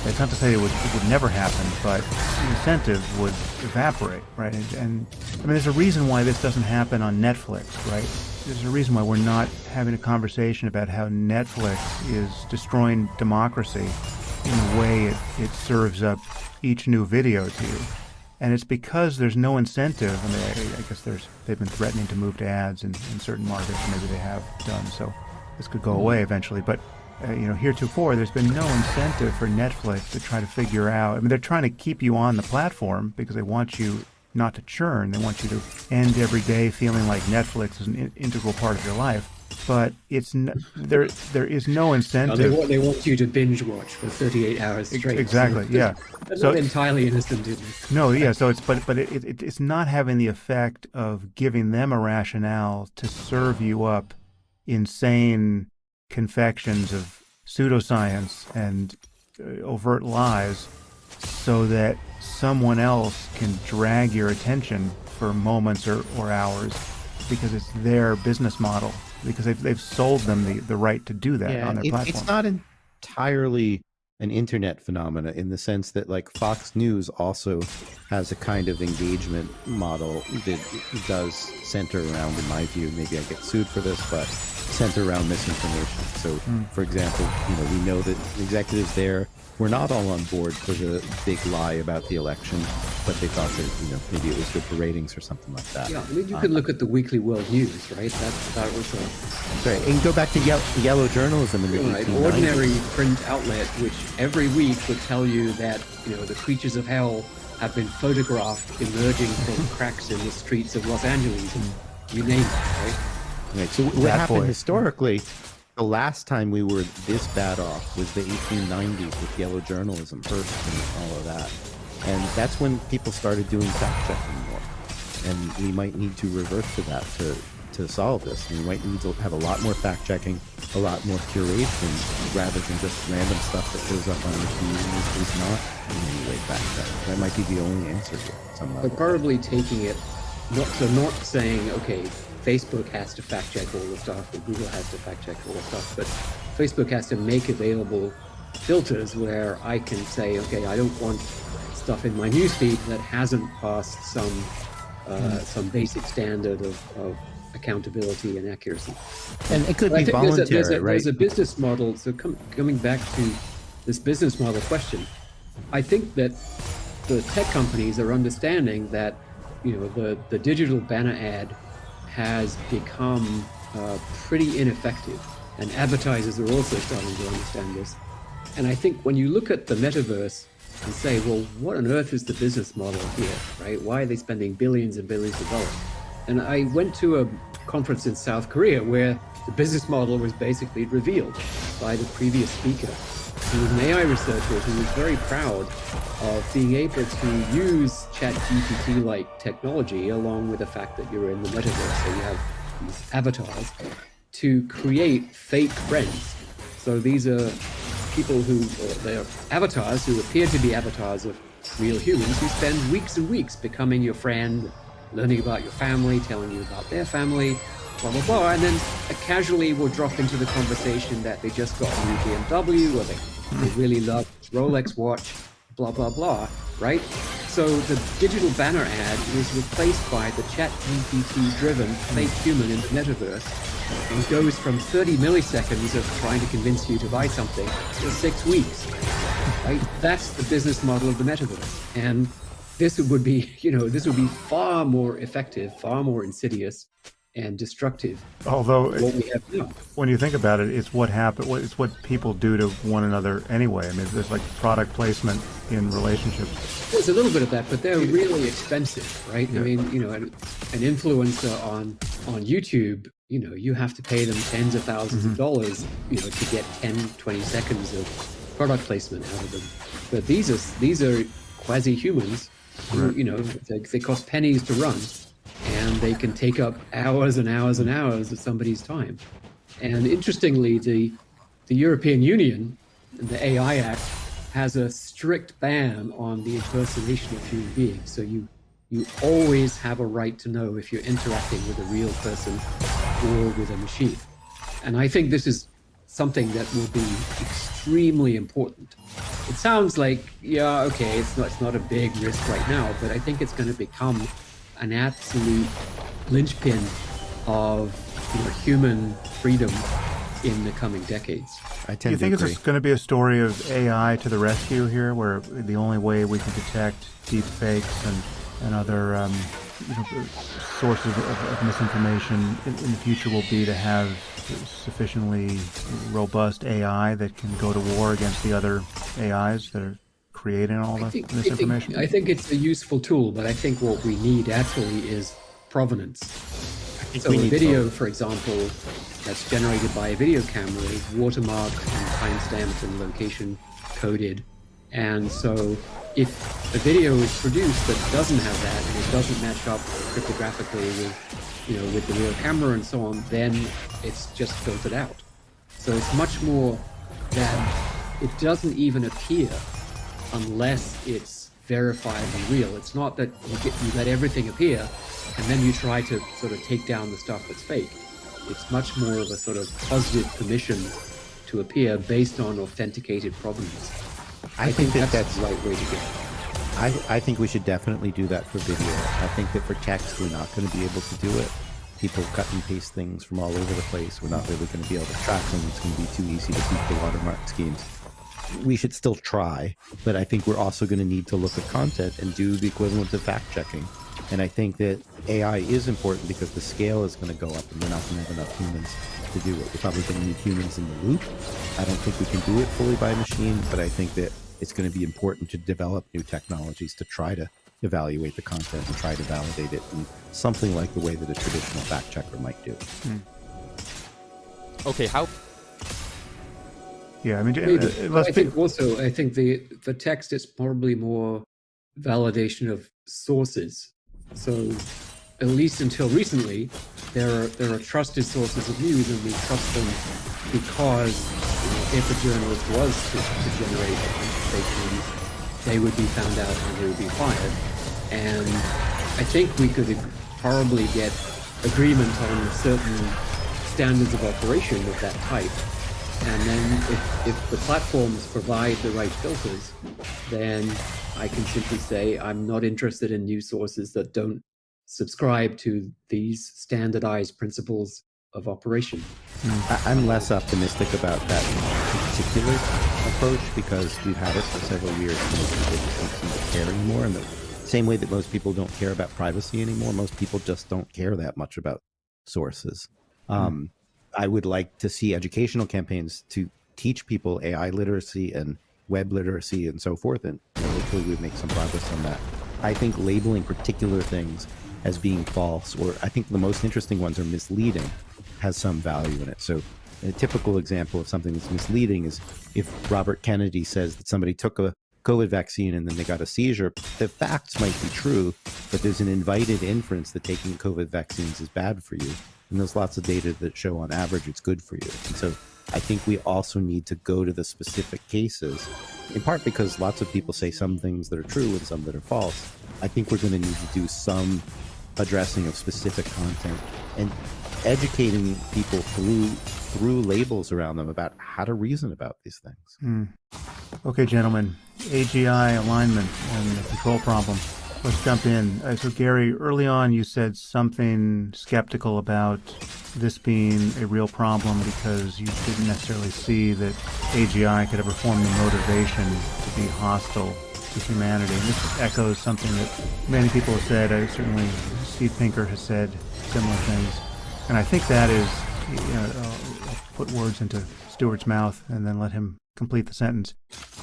it's not to say it would never happen, but the incentive would evaporate, right? And I mean, there's a reason why this doesn't happen on Netflix, right? There's a reason why we're not having a conversation about how Netflix is destroying democracy in the way it serves up each new video to you. And it's because there's no incentive. I mean, I guess they've been threatening to move to ads in certain markets, maybe they have done, so this could go away eventually. But heretofore, there's been no incentive for Netflix to try to figure out. I mean, they're trying to keep you on the platform because they want you not to churn. They want you to end every day feeling like Netflix is an integral part of your life. But there is no incentive. They want you to binge watch for 38 hours straight. Exactly, yeah. They're not entirely innocent in this. No, yeah. So it's not having the effect of giving them a rationale to serve you up insane confections of pseudoscience and overt lies so that someone else can drag your attention for moments or hours, because it's their business model, because they've sold them the right to do that on their platform. It's not entirely an internet phenomena in the sense that, like, Fox News also has a kind of engagement model that does center around, in my view, maybe I get sued for this, but center around misinformation. So, for example, we know that executives there were not all on board for the big lie about the election, but they thought that maybe it was good for ratings or something like that. Yeah, I mean, you can look at the Weekly World News, right? That was right, and go back to yellow journalism in the 1890s. Ordinary print outlet, which every week would tell you that the creatures of hell have been photographed emerging from cracks in the streets of Los Angeles, and you name it, right? Right. So what happened historically, the last time we were this bad off was the 1890s with yellow journalism first and all of that. And that's when people started doing fact-checking more. And we might need to revert to that to solve this. We might need to have a lot more fact-checking, a lot more curation, rather than just random stuff that goes up on the feed and is not in any way fact-checked. That might be the only answer here. They're probably taking it, not saying, okay, Facebook has to fact check all the stuff, or Google has to fact check all the stuff, but Facebook has to make available filters where I can say, okay, I don't want stuff in my newsfeed that hasn't passed some basic standard of accountability and accuracy. And it could be voluntary, right? There's a business model. So coming back to this business model question, I think that the tech companies are understanding that the digital banner ad has become pretty ineffective and advertisers are also starting to understand this. And I think when you look at the metaverse and say, well, what on earth is the business model here, right? Why are they spending billions and billions of dollars? And I went to a conference in South Korea where the business model was basically revealed by the previous speaker. He was an AI researcher who was very proud of being able to use ChatGPT-like technology, along with the fact that you're in the metaverse, so you have these avatars, to create fake friends. So these are people who, or they're avatars who appear to be avatars of real humans who spend weeks and weeks becoming your friend, learning about your family, telling you about their family, blah, blah, blah, and then casually will drop into the conversation that they just got a new BMW, or they really love Rolex watch, blah, blah, blah, right? So the digital banner ad is replaced by the ChatGPT-driven fake human in the metaverse, and goes from 30 milliseconds of trying to convince you to buy something to 6 weeks, right? That's the business model of the metaverse. And this would be, this would be far more effective, far more insidious and destructive. Although, what we have now. When you think about it, it's what happen. It's what people do to one another anyway. I mean, there's like product placement in relationships. There's a little bit of that, but they're really expensive, right? Yeah. I mean, an influencer on YouTube, you have to pay them tens of thousands of dollars, to get 10, 20 seconds of product placement out of them. But these are quasi-humans who, they cost pennies to run, and they can take up hours and hours and hours of somebody's time. And interestingly, the European Union, the AI Act, has a strict ban on the impersonation of human beings. So you always have a right to know if you're interacting with a real person or with a machine. And I think this is something that will be extremely important. It sounds like, yeah, okay, it's not a big risk right now, but I think it's going to become an absolute linchpin of human freedom in the coming decades. Do you think it's going to be a story of AI to the rescue here, where the only way we can detect deep fakes and other sources of misinformation in the future will be to have sufficiently robust AI that can go to war against the other AIs that are creating all the misinformation? I think it's a useful tool, but I think what we need actually is provenance. So a video, for example, that's generated by a video camera is watermarked and time-stamped and location coded. And so if a video is produced that doesn't have that, and it doesn't match up cryptographically with the real camera and so on, then it's just filtered out. So it's much more that it doesn't even appear unless it's verifiably real. It's not that you let everything appear and then you try to sort of take down the stuff that's fake. It's much more of a sort of positive permission to appear based on authenticated provenance. I think that's the right way to go. I think we should definitely do that for video. I think that for text, we're not going to be able to do it. People cut and paste things from all over the place. We're not really going to be able to track them. It's going to be too easy to beat the watermark schemes. We should still try, but I think we're also going to need to look at content and do the equivalent of fact-checking. And I think that AI is important because the scale is going to go up and we're not going to have enough humans to do it. We're probably going to need humans in the loop. I don't think we can do it fully by machine, but I think that it's going to be important to develop new technologies to try to evaluate the content and try to validate it in something like the way that a traditional fact-checker might do. Okay, how... Yeah, I mean, I think the text is probably more validation of sources. So, at least until recently, there are trusted sources of news, and we trust them because if a journalist was to generate fake news, they would be found out and they would be fired. And I think we could probably get agreement on certain standards of operation of that type. And then if the platforms provide the right filters, then I can simply say I'm not interested in news sources that don't subscribe to these standardized principles of operation. I'm less optimistic about that particular approach because we've had it for several years and most people just don't seem to care anymore. In the same way that most people don't care about privacy anymore, most people just don't care that much about sources. I would like to see educational campaigns to teach people AI literacy and web literacy and so forth, and hopefully we make some progress on that. I think labeling particular things as being false, or I think the most interesting ones are misleading, has some value in it. So a typical example of something that's misleading is if Robert Kennedy says that somebody took a COVID vaccine and then they got a seizure, the facts might be true, but there's an invited inference that taking COVID vaccines is bad for you. And there's lots of data that show on average it's good for you. And so I think we also need to go to the specific cases, in part because lots of people say some things that are true and some that are false. I think we're going to need to do some addressing of specific content and educating people through labels around them about how to reason about these things. Okay, gentlemen, AGI alignment and the control problem. Let's jump in. So Gary, early on you said something skeptical about this being a real problem because you didn't necessarily see that AGI could ever form the motivation to be hostile to humanity. And this echoes something that many people have said. Certainly Steve Pinker has said similar things. And I think that is, I'll put words into Stuart's mouth and then let him complete the sentence.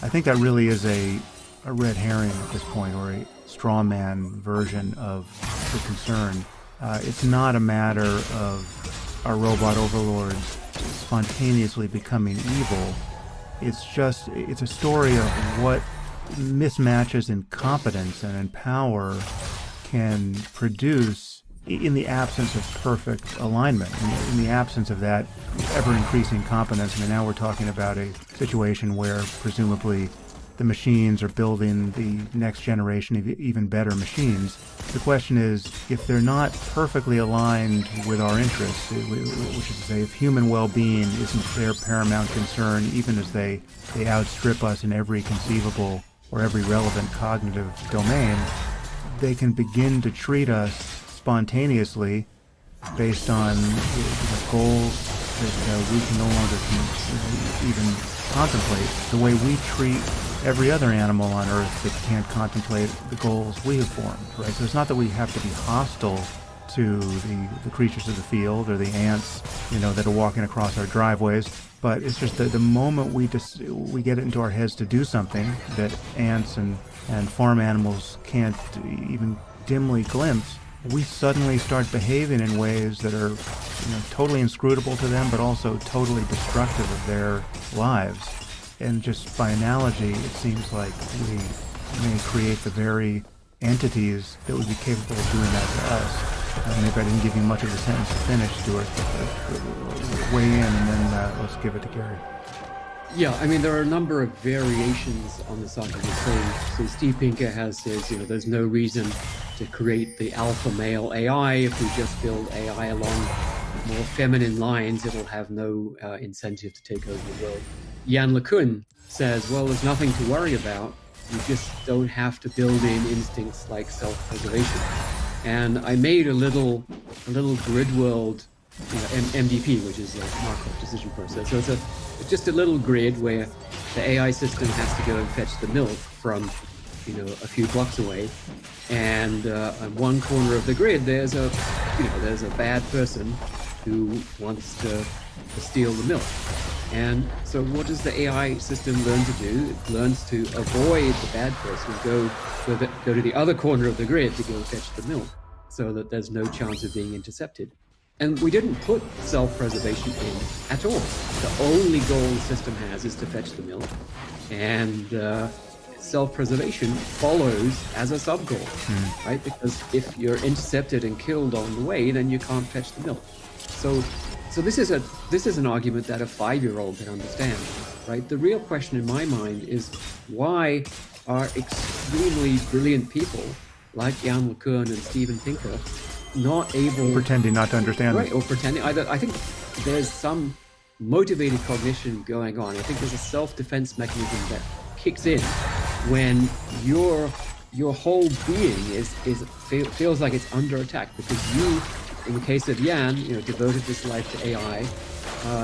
I think that really is a red herring at this point, or a straw man version of the concern. It's not a matter of our robot overlords spontaneously becoming evil. It's a story of what mismatches in competence and in power can produce in the absence of perfect alignment, in the absence of that ever-increasing competence. I mean, now we're talking about a situation where presumably the machines are building the next generation of even better machines. The question is, if they're not perfectly aligned with our interests, which is to say, if human well-being isn't their paramount concern, even as they outstrip us in every conceivable or every relevant cognitive domain, they can begin to treat us spontaneously based on goals that we can no longer even contemplate, the way we treat every other animal on Earth that can't contemplate the goals we have formed, right? So it's not that we have to be hostile to the creatures of the field or the ants, that are walking across our driveways, but it's just that the moment we get it into our heads to do something that ants and farm animals can't even dimly glimpse, we suddenly start behaving in ways that are totally inscrutable to them, but also totally destructive of their lives. And just by analogy, it seems like we may create the very entities that would be capable of doing that to us. Maybe I didn't give you much of the sentence to finish, Stuart, but weigh in and then let's give it to Gary. Yeah, I mean, there are a number of variations on this argument. So Steve Pinker says, there's no reason to create the alpha male AI. If we just build AI along more feminine lines, it'll have no incentive to take over the world. Jan LeCun says, well, there's nothing to worry about. You just don't have to build in instincts like self-preservation. And I made a little grid world, MDP, which is a Markov decision process. So it's just a little grid where the AI system has to go and fetch the milk from, a few blocks away. And on one corner of the grid, there's a bad person who wants to steal the milk. And so what does the AI system learn to do? It learns to avoid the bad person, go to the other corner of the grid to go fetch the milk, so that there's no chance of being intercepted. And we didn't put self-preservation in at all. The only goal the system has is to fetch the milk. And self-preservation follows as a sub-goal, right? Because if you're intercepted and killed on the way, then you can't fetch the milk. So this is an argument that a 5-year-old can understand, right? The real question in my mind is, why are extremely brilliant people like Jan LeCun and Steven Pinker not able... Pretending not to understand. Right, or pretending. I think there's some motivated cognition going on. I think there's a self-defense mechanism that kicks in when your whole being feels like it's under attack, because you, in the case of Jan, devoted his life to AI.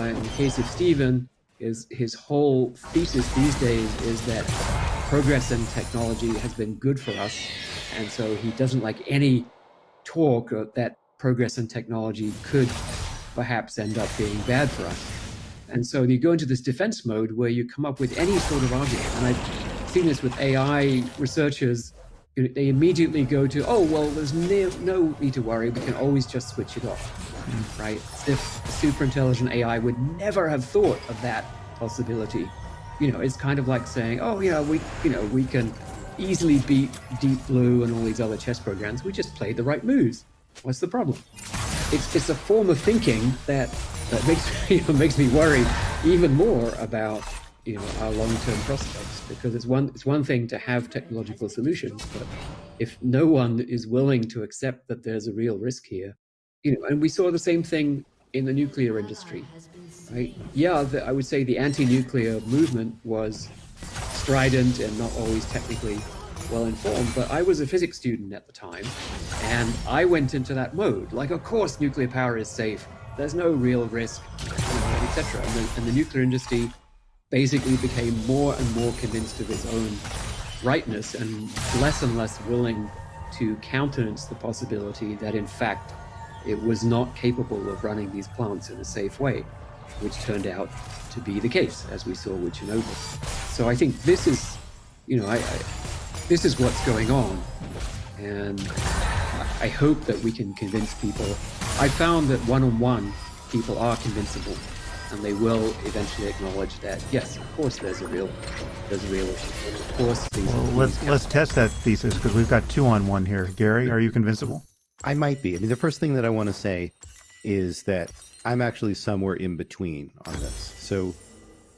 In the case of Steven, his whole thesis these days is that progress in technology has been good for us, and so he doesn't like any talk that progress in technology could perhaps end up being bad for us. And so you go into this defense mode where you come up with any sort of argument. And I've seen this with AI researchers. They immediately go to, oh, well, there's no need to worry. We can always just switch it off, right? As if a super intelligent AI would never have thought of that possibility. It's kind of like saying, oh, we can easily beat Deep Blue and all these other chess programs. We just played the right moves. What's the problem? It's a form of thinking that makes me worry even more about our long-term prospects, because it's one thing to have technological solutions, but if no one is willing to accept that there's a real risk here, and we saw the same thing in the nuclear industry, right? Yeah, I would say the anti-nuclear movement was strident and not always technically well informed, but I was a physics student at the time, and I went into that mode. Like, of course, nuclear power is safe. There's no real risk, etc. And the nuclear industry basically became more and more convinced of its own rightness and less willing to countenance the possibility that, in fact, it was not capable of running these plants in a safe way, which turned out to be the case, as we saw with Chernobyl. So I think this is, this is what's going on, and I hope that we can convince people. I found that one-on-one people are convincible, and they will eventually acknowledge that, yes, of course, there's a real issue. And of course, let's test that thesis, because we've got 2-on-1 here. Gary, are you convincible? I might be. I mean, the first thing that I want to say is that I'm actually somewhere in between on this. So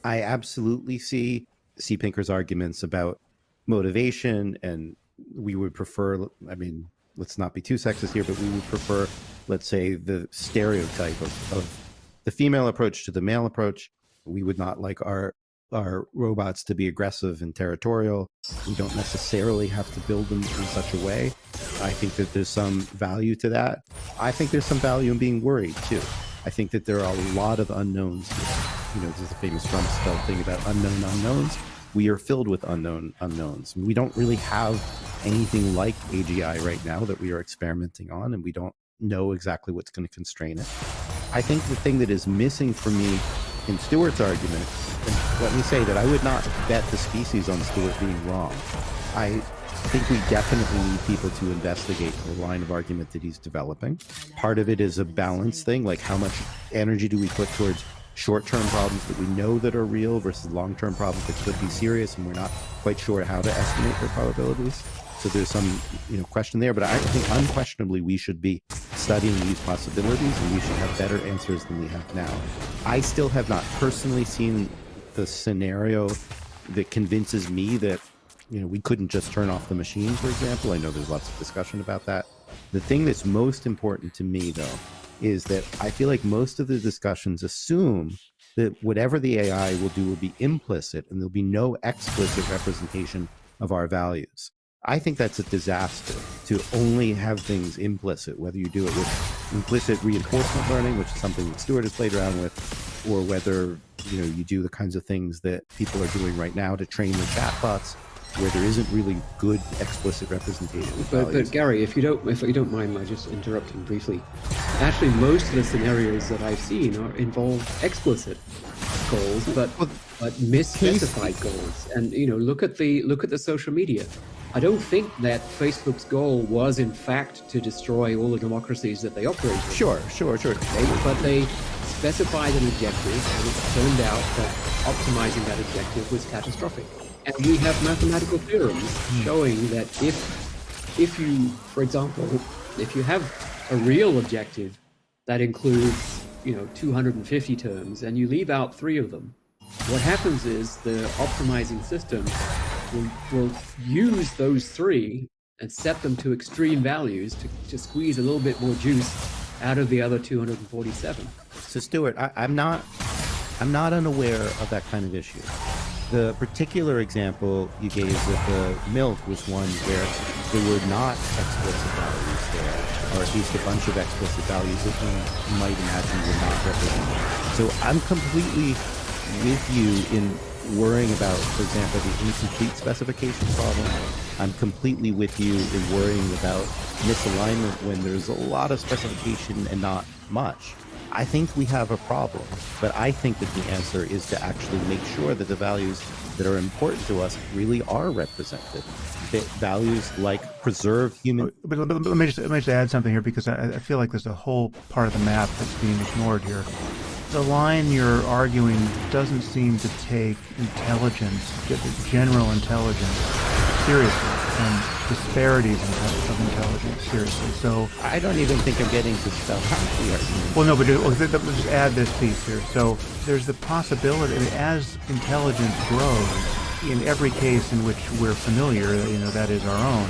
I absolutely see Pinker's arguments about motivation, and we would prefer, I mean, let's not be too sexist here, but we would prefer, let's say, the stereotype of the female approach to the male approach. We would not like our robots to be aggressive and territorial. We don't necessarily have to build them in such a way. I think that there's some value to that. I think there's some value in being worried too. I think that there are a lot of unknowns here. There's a famous Rumsfeld thing about unknown unknowns. We are filled with unknown unknowns. We don't really have anything like AGI right now that we are experimenting on, and we don't know exactly what's going to constrain it. I think the thing that is missing for me in Stuart's argument, and let me say that I would not bet the species on Stuart being wrong. I think we definitely need people to investigate the line of argument that he's developing. Part of it is a balance thing, like how much energy do we put towards short-term problems that we know that are real versus long-term problems that could be serious, and we're not quite sure how to estimate their probabilities. So there's some question there, but I think unquestionably we should be studying these possibilities, and we should have better answers than we have now. I still have not personally seen the scenario that convinces me that we couldn't just turn off the machine, for example. I know there's lots of discussion about that. The thing that's most important to me, though, is that I feel like most of the discussions assume that whatever the AI will do will be implicit, and there'll be no explicit representation of our values. I think that's a disaster to only have things implicit, whether you do it with implicit reinforcement learning, which is something that Stuart has played around with, or whether you do the kinds of things that people are doing right now to train the chatbots, where there isn't really good explicit representation. But Gary, if you don't mind my just interrupting briefly, actually most of the scenarios that I've seen involve explicit goals, but misspecified goals. And look at the social media. I don't think that Facebook's goal was in fact to destroy all the democracies that they operate in. Sure. But they specified an objective, and it turned out that optimizing that objective was catastrophic. And we have mathematical theorems showing that if you, for example, if you have a real objective that includes 250 terms and you leave out 3 of them, what happens is the optimizing system will use those 3 and set them to extreme values to squeeze a little bit more juice out of the other 247. So Stuart, I'm not unaware of that kind of issue. The particular example you gave with the milk was one where there were not explicit values there, or at least a bunch of explicit values that you might imagine were not represented. So I'm completely with you in worrying about, for example, the incomplete specification problem. I'm completely with you in worrying about misalignment when there's a lot of specification and not much. I think we have a problem, but I think that the answer is to actually make sure that the values that are important to us really are represented. That values like preserve human. But let me just add something here, because I feel like there's a whole part of the map that's being ignored here. The line you're arguing doesn't seem to take intelligence, general intelligence, seriously, and disparities of intelligence seriously. So I don't even think I'm getting to stuff the argument. Well, no, but let's just add this piece here. So there's the possibility that as intelligence grows, in every case in which we're familiar, that is our own,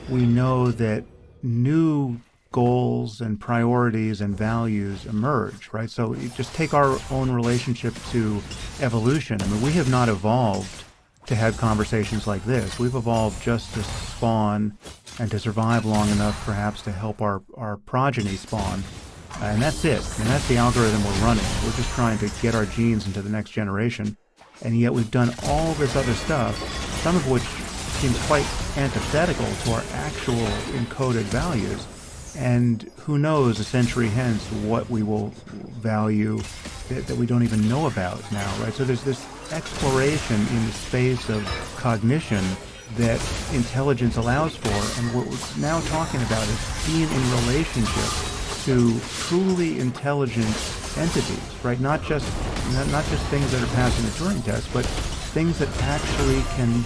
we know that new goals and priorities and values emerge, right? So you just take our own relationship to evolution. I mean, we have not evolved to have conversations like this. We've evolved just to spawn and to survive long enough, perhaps, to help our progeny spawn. And that's it. And that's the algorithm we're running. We're just trying to get our genes into the next generation. And yet we've done all this other stuff, some of which seems quite antithetical to our actual encoded values. And who knows, a century hence, what we will value that we don't even know about now, right? So there's this exploration in the space of cognition that intelligence allows for, and what we're now talking about is being in relationship to truly intelligent entities, right? Not just things that are passing the Turing test, but things that actually can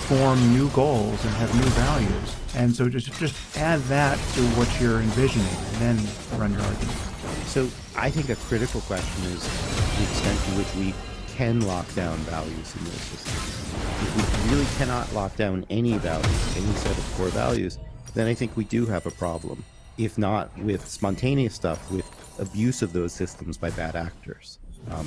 form new goals and have new values. And so just add that to what you're envisioning, and then run your argument. So I think a critical question is the extent to which we can lock down values in those systems. If we really cannot lock down any values, any set of core values, then I think we do have a problem. If not with spontaneous stuff, with abuse of those systems by bad actors,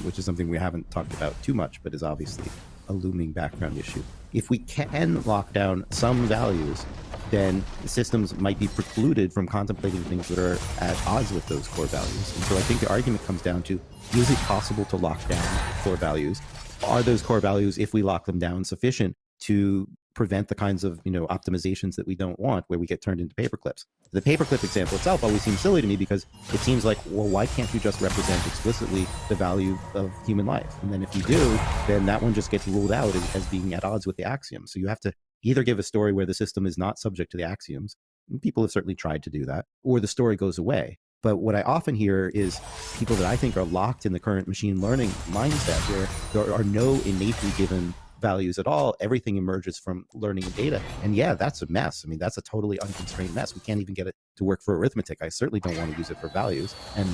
which is something we haven't talked about too much, but is obviously a looming background issue. If we can lock down some values, then the systems might be precluded from contemplating things that are at odds with those core values. And so I think the argument comes down to, is it possible to lock down core values? Are those core values, if we lock them down, sufficient to prevent the kinds of optimizations that we don't want, where we get turned into paperclips? The paperclip example itself always seems silly to me, because it seems like, well, why can't you just represent explicitly the value of human life? And then if you do, then that one just gets ruled out as being at odds with the axioms. So you have to either give a story where the system is not subject to the axioms, and people have certainly tried to do that, or the story goes away. But what I often hear is people that I think are locked in the current machine learning mindset, where there are no innately given values at all. Everything emerges from learning and data. And yeah, that's a mess. I mean, that's a totally unconstrained mess. We can't even get it to work for arithmetic. I certainly don't want to use it for values. And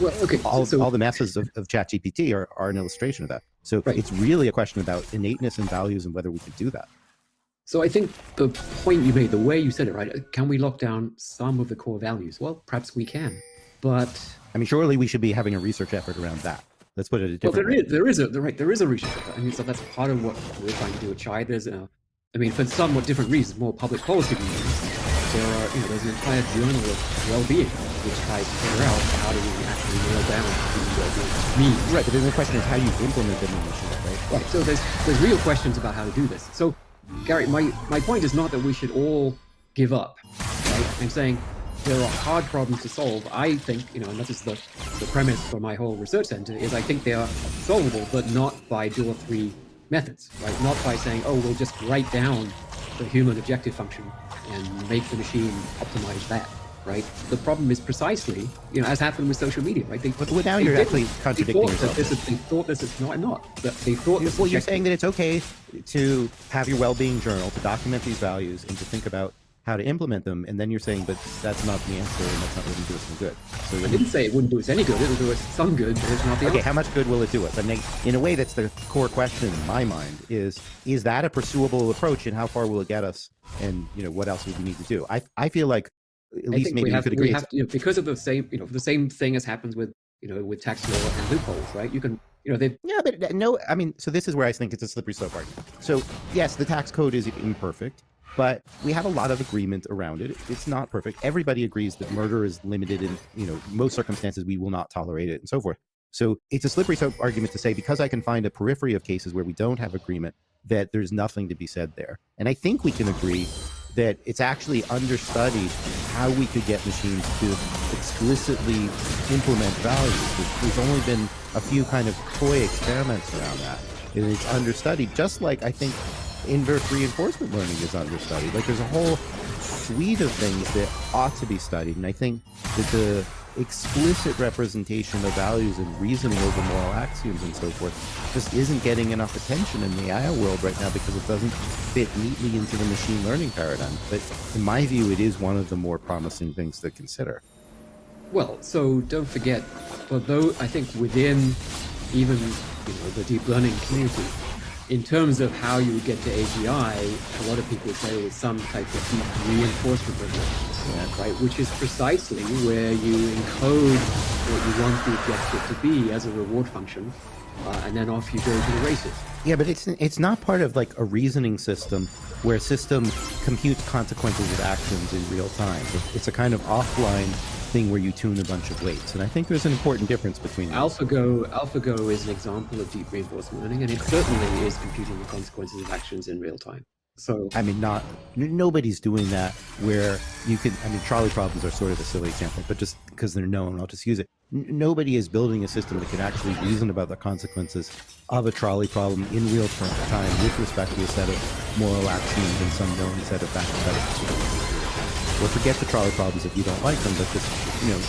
all the messes of ChatGPT are an illustration of that. So it's really a question about innateness and values and whether we could do that. So I think the point you made, the way you said it, right? Can we lock down some of the core values? Well, perhaps we can, but I mean, surely we should be having a research effort around that. Let's put it a different way. There is a research effort. I mean, so that's part of what we're trying to do at Chai. There's for somewhat different reasons, more public policy reasons. There's an entire journal of well-being which tries to figure out how do we actually nail down the well-being means. Right, but then the question is how you implement them in the machine, right? Right. So there's real questions about how to do this. So, Gary, my point is not that we should all give up. Right? I'm saying there are hard problems to solve. I think, and this is the premise for my whole research center, is I think they are solvable, but not by 2 or 3 methods, right? Not by saying, oh, we'll just write down the human objective function and make the machine optimize that, right? The problem is precisely, as happened with social media, right? But now you're actually contradicting yourself. They thought this is, no, I'm not. They thought this. Well, you're saying that it's okay to have your well-being journal, to document these values, and to think about how to implement them, and then you're saying, but that's not the answer, and that's not going to do us any good. So I didn't say it wouldn't do us any good. It'll do us some good, but it's not the answer. How much good will it do us? I mean, in a way, that's the core question in my mind: is that a pursuable approach, and how far will it get us? And what else would we need to do? I feel like at least maybe we could agree. We have to, because of the same thing as happens with with tax law and loopholes, right? You can. But no, I mean, so this is where I think it's a slippery slope argument. So yes, the tax code is imperfect, but we have a lot of agreement around it. It's not perfect. Everybody agrees that murder is limited in, most circumstances we will not tolerate it and so forth. So it's a slippery slope argument to say, because I can find a periphery of cases where we don't have agreement, that there's nothing to be said there. And I think we can agree that it's actually understudied how we could get machines to explicitly implement values. There's only been a few kind of toy experiments around that. And it's understudied, just like I think inverse reinforcement learning is understudied. Like there's a whole suite of things that ought to be studied. And I think that the explicit representation of values and reasoning over moral axioms and so forth just isn't getting enough attention in the AI world right now because it doesn't fit neatly into the machine learning paradigm. But in my view, it is one of the more promising things to consider. Well, so don't forget, although I think within even the deep learning community, in terms of how you would get to AGI, a lot of people say with some type of deep reinforcement learning, right? Which is precisely where you encode what you want the objective to be as a reward function, and then off you go to the races. Yeah, but it's not part of like a reasoning system where a system computes consequences of actions in real time. It's a kind of offline thing where you tune a bunch of weights, and I think there's an important difference between them. AlphaGo is an example of deep reinforcement learning, and it certainly is computing the consequences of actions in real time. So I mean, nobody's doing that where you can. I mean, trolley problems are sort of a silly example, but just because they're known, I'll just use it. Nobody is building a system that can actually reason about the consequences of a trolley problem in real time with respect to a set of moral axioms and some known set of mathematics. Or forget the trolley problems if you don't like them, but just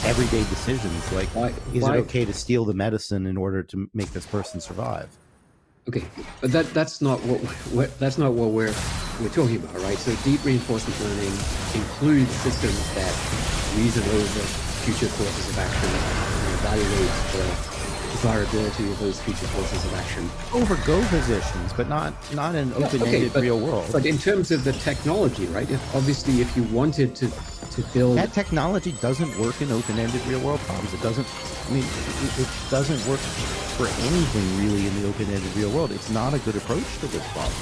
everyday decisions like is it okay to steal the medicine in order to make this person survive? Okay, but that's not what we're talking about, right? So deep reinforcement learning includes systems that reason over future courses of action and evaluate the desirability of those future courses of action. Over Go positions, but not an open-ended real world. But in terms of the technology, right? If you wanted to build that technology doesn't work in open-ended real world problems. It doesn't. I mean, it doesn't work for anything really in the open-ended real world. It's not a good approach to this problem.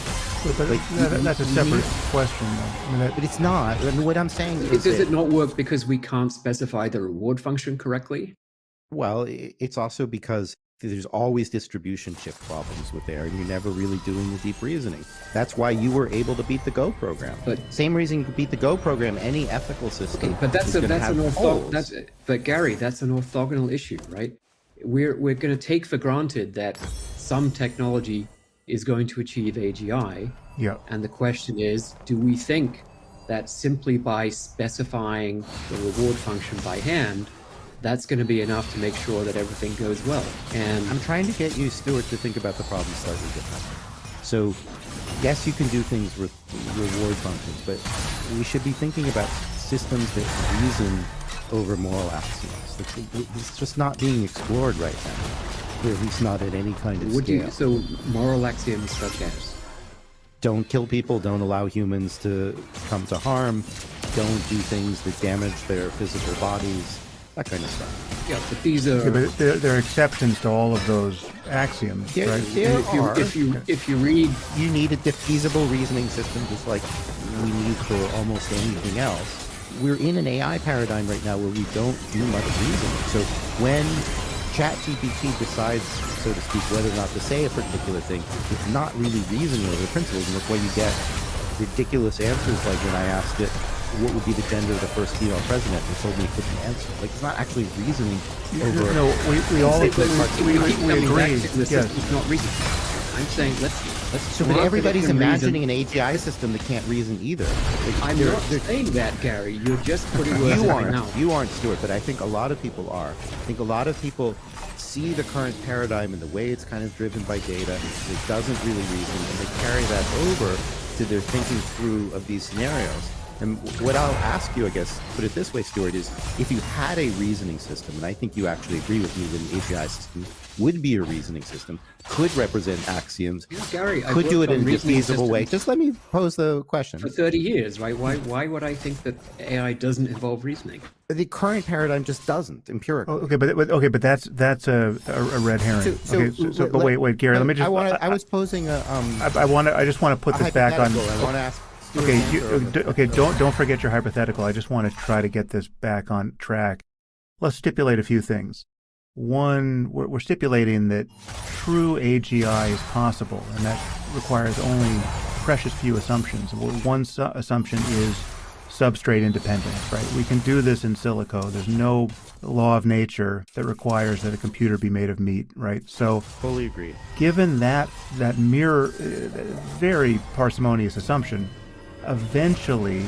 But that's a separate question, though. I mean, but it's not. I mean, what I'm saying is, does it not work because we can't specify the reward function correctly? Well, it's also because there's always distribution shift problems with there, and you're never really doing the deep reasoning. That's why you were able to beat the Go program. But same reason you could beat the Go program, any ethical system. Okay, but but Gary, that's an orthogonal issue, right? We're going to take for granted that some technology is going to achieve AGI. Yeah. And the question is, do we think that simply by specifying the reward function by hand, that's going to be enough to make sure that everything goes well? And I'm trying to get you, Stuart, to think about the problem slightly differently. So, yes, you can do things with reward functions, but we should be thinking about systems that reason over moral axioms. It's just not being explored right now, or at least not at any kind of scale. So moral axioms such as? Don't kill people, don't allow humans to come to harm, don't do things that damage their physical bodies, that kind of stuff. Yeah, but these are... Yeah, but there are exceptions to all of those axioms, right? If you read... You need a defeasible reasoning system just like we need for almost anything else. We're in an AI paradigm right now where we don't do much reasoning. So when ChatGPT decides, so to speak, whether or not to say a particular thing, it's not really reasoning over the principles, and that's why you get ridiculous answers like when I asked it, what would be the gender of the first female president? They told me it couldn't answer. Like, it's not actually reasoning over... No, we all agree. Yes. It's not reasoning. I'm saying let's so, but everybody's imagining an AGI system that can't reason either. Like, I'm not saying that, Gary. You're just putting words you in my mouth. You aren't, Stuart, but I think a lot of people are. I think a lot of people see the current paradigm and the way it's kind of driven by data. It doesn't really reason, and they carry that over to their thinking through of these scenarios. And what I'll ask you, I guess, put it this way, Stuart, is if you had a reasoning system, and I think you actually agree with me that an AGI system would be a reasoning system, could represent axioms, Gary, could do it in a feasible way. Just let me pose the question. For 30 years, right? Why would I think that AI doesn't involve reasoning? The current paradigm just doesn't, empirically. Okay, but that's a red herring. But wait, Gary, let me just... I was posing a... I just want to put this back on... I want to ask... Okay, don't forget your hypothetical. I just want to try to get this back on track. Let's stipulate a few things. One, we're stipulating that true AGI is possible, and that requires only precious few assumptions. One assumption is substrate independence, right? We can do this in silico. There's no law of nature that requires that a computer be made of meat, right? So fully agree. Given that very parsimonious assumption, eventually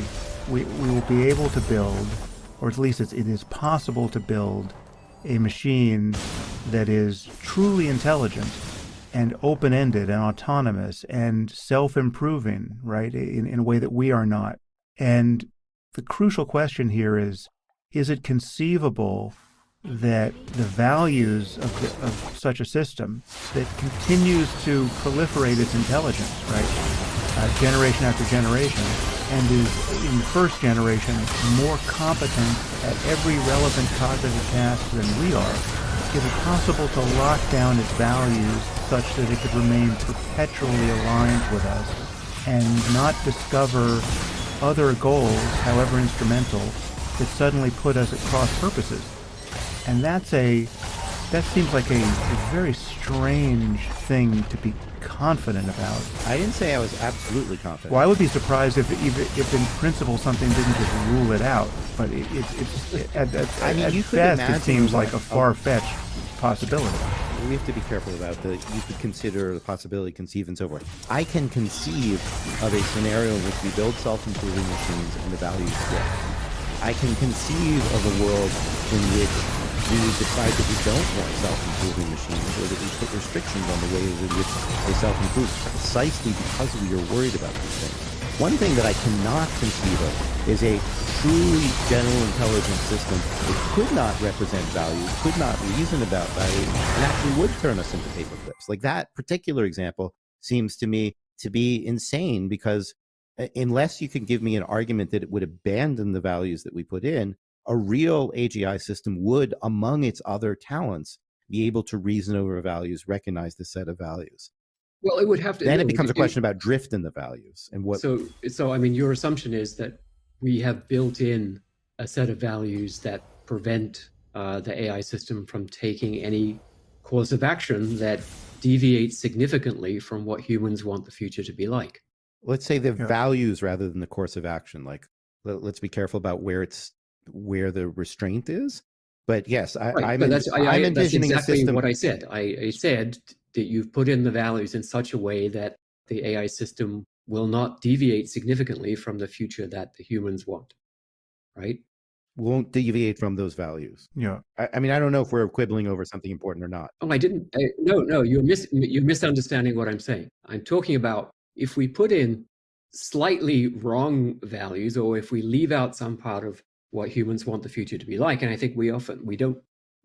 we will be able to build, or at least it is possible to build, a machine that is truly intelligent and open-ended and autonomous and self-improving, right, in a way that we are not. And the crucial question here is it conceivable that the values of such a system that continues to proliferate its intelligence, right, generation after generation, and is in the first generation more competent at every relevant cognitive task than we are, is it possible to lock down its values such that it could remain perpetually aligned with us and not discover other goals, however instrumental, that suddenly put us at cross purposes? And that seems like a very strange thing to be confident about. I didn't say I was absolutely confident. Well, I would be surprised if in principle something didn't just rule it out. But at best it seems like a far-fetched possibility. We have to be careful about you could consider the possibility, conceive, and so forth. I can conceive of a scenario in which we build self-improving machines and the values grow. I can conceive of a world in which we decide that we don't want self-improving machines, or that we put restrictions on the ways in which they self-improve, precisely because we are worried about these things. One thing that I cannot conceive of is a truly general intelligent system that could not represent values, could not reason about values, and actually would turn us into paperclips. Like, that particular example seems to me to be insane, because unless you can give me an argument that it would abandon the values that we put in, a real AGI system would, among its other talents, be able to reason over values, recognize the set of values. Well, it would have to. Then it becomes a question about drift in the values and what. So I mean, your assumption is that we have built in a set of values that prevent the AI system from taking any course of action that deviates significantly from what humans want the future to be like. Let's say the values rather than the course of action. Like, let's be careful about where the restraint is. But yes, I'm envisioning that's exactly a system. what I said. I said that you've put in the values in such a way that the AI system will not deviate significantly from the future that the humans want, right? Won't deviate from those values. Yeah. I mean, I don't know if we're quibbling over something important or not. Oh, I didn't. No, you're misunderstanding what I'm saying. I'm talking about if we put in slightly wrong values, or if we leave out some part of what humans want the future to be like, and I think we don't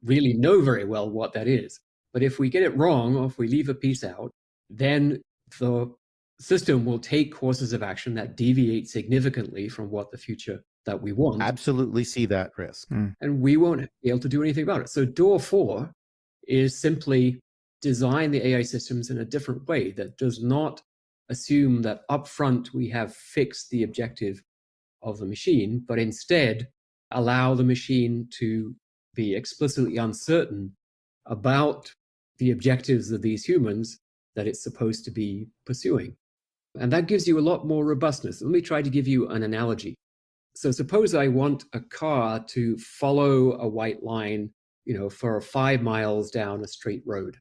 really know very well what that is. But if we get it wrong, or if we leave a piece out, then the system will take courses of action that deviate significantly from what the future that we want. Absolutely see that risk. And we won't be able to do anything about it. So door 4 is simply design the AI systems in a different way that does not assume that upfront we have fixed the objective of the machine, but instead allow the machine to be explicitly uncertain about the objectives of these humans that it's supposed to be pursuing. And that gives you a lot more robustness. Let me try to give you an analogy. So suppose I want a car to follow a white line, for 5 miles down a straight road,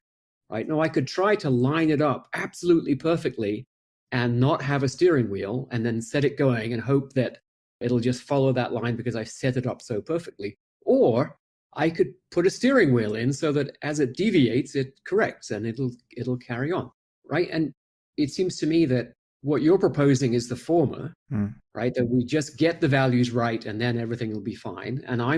right? Now I could try to line it up absolutely perfectly and not have a steering wheel, and then set it going and hope that it'll just follow that line because I've set it up so perfectly. Or I could put a steering wheel in so that as it deviates, it corrects and it'll carry on, right? And it seems to me that what you're proposing is the former, right? That we just get the values right and then everything will be fine. And I'm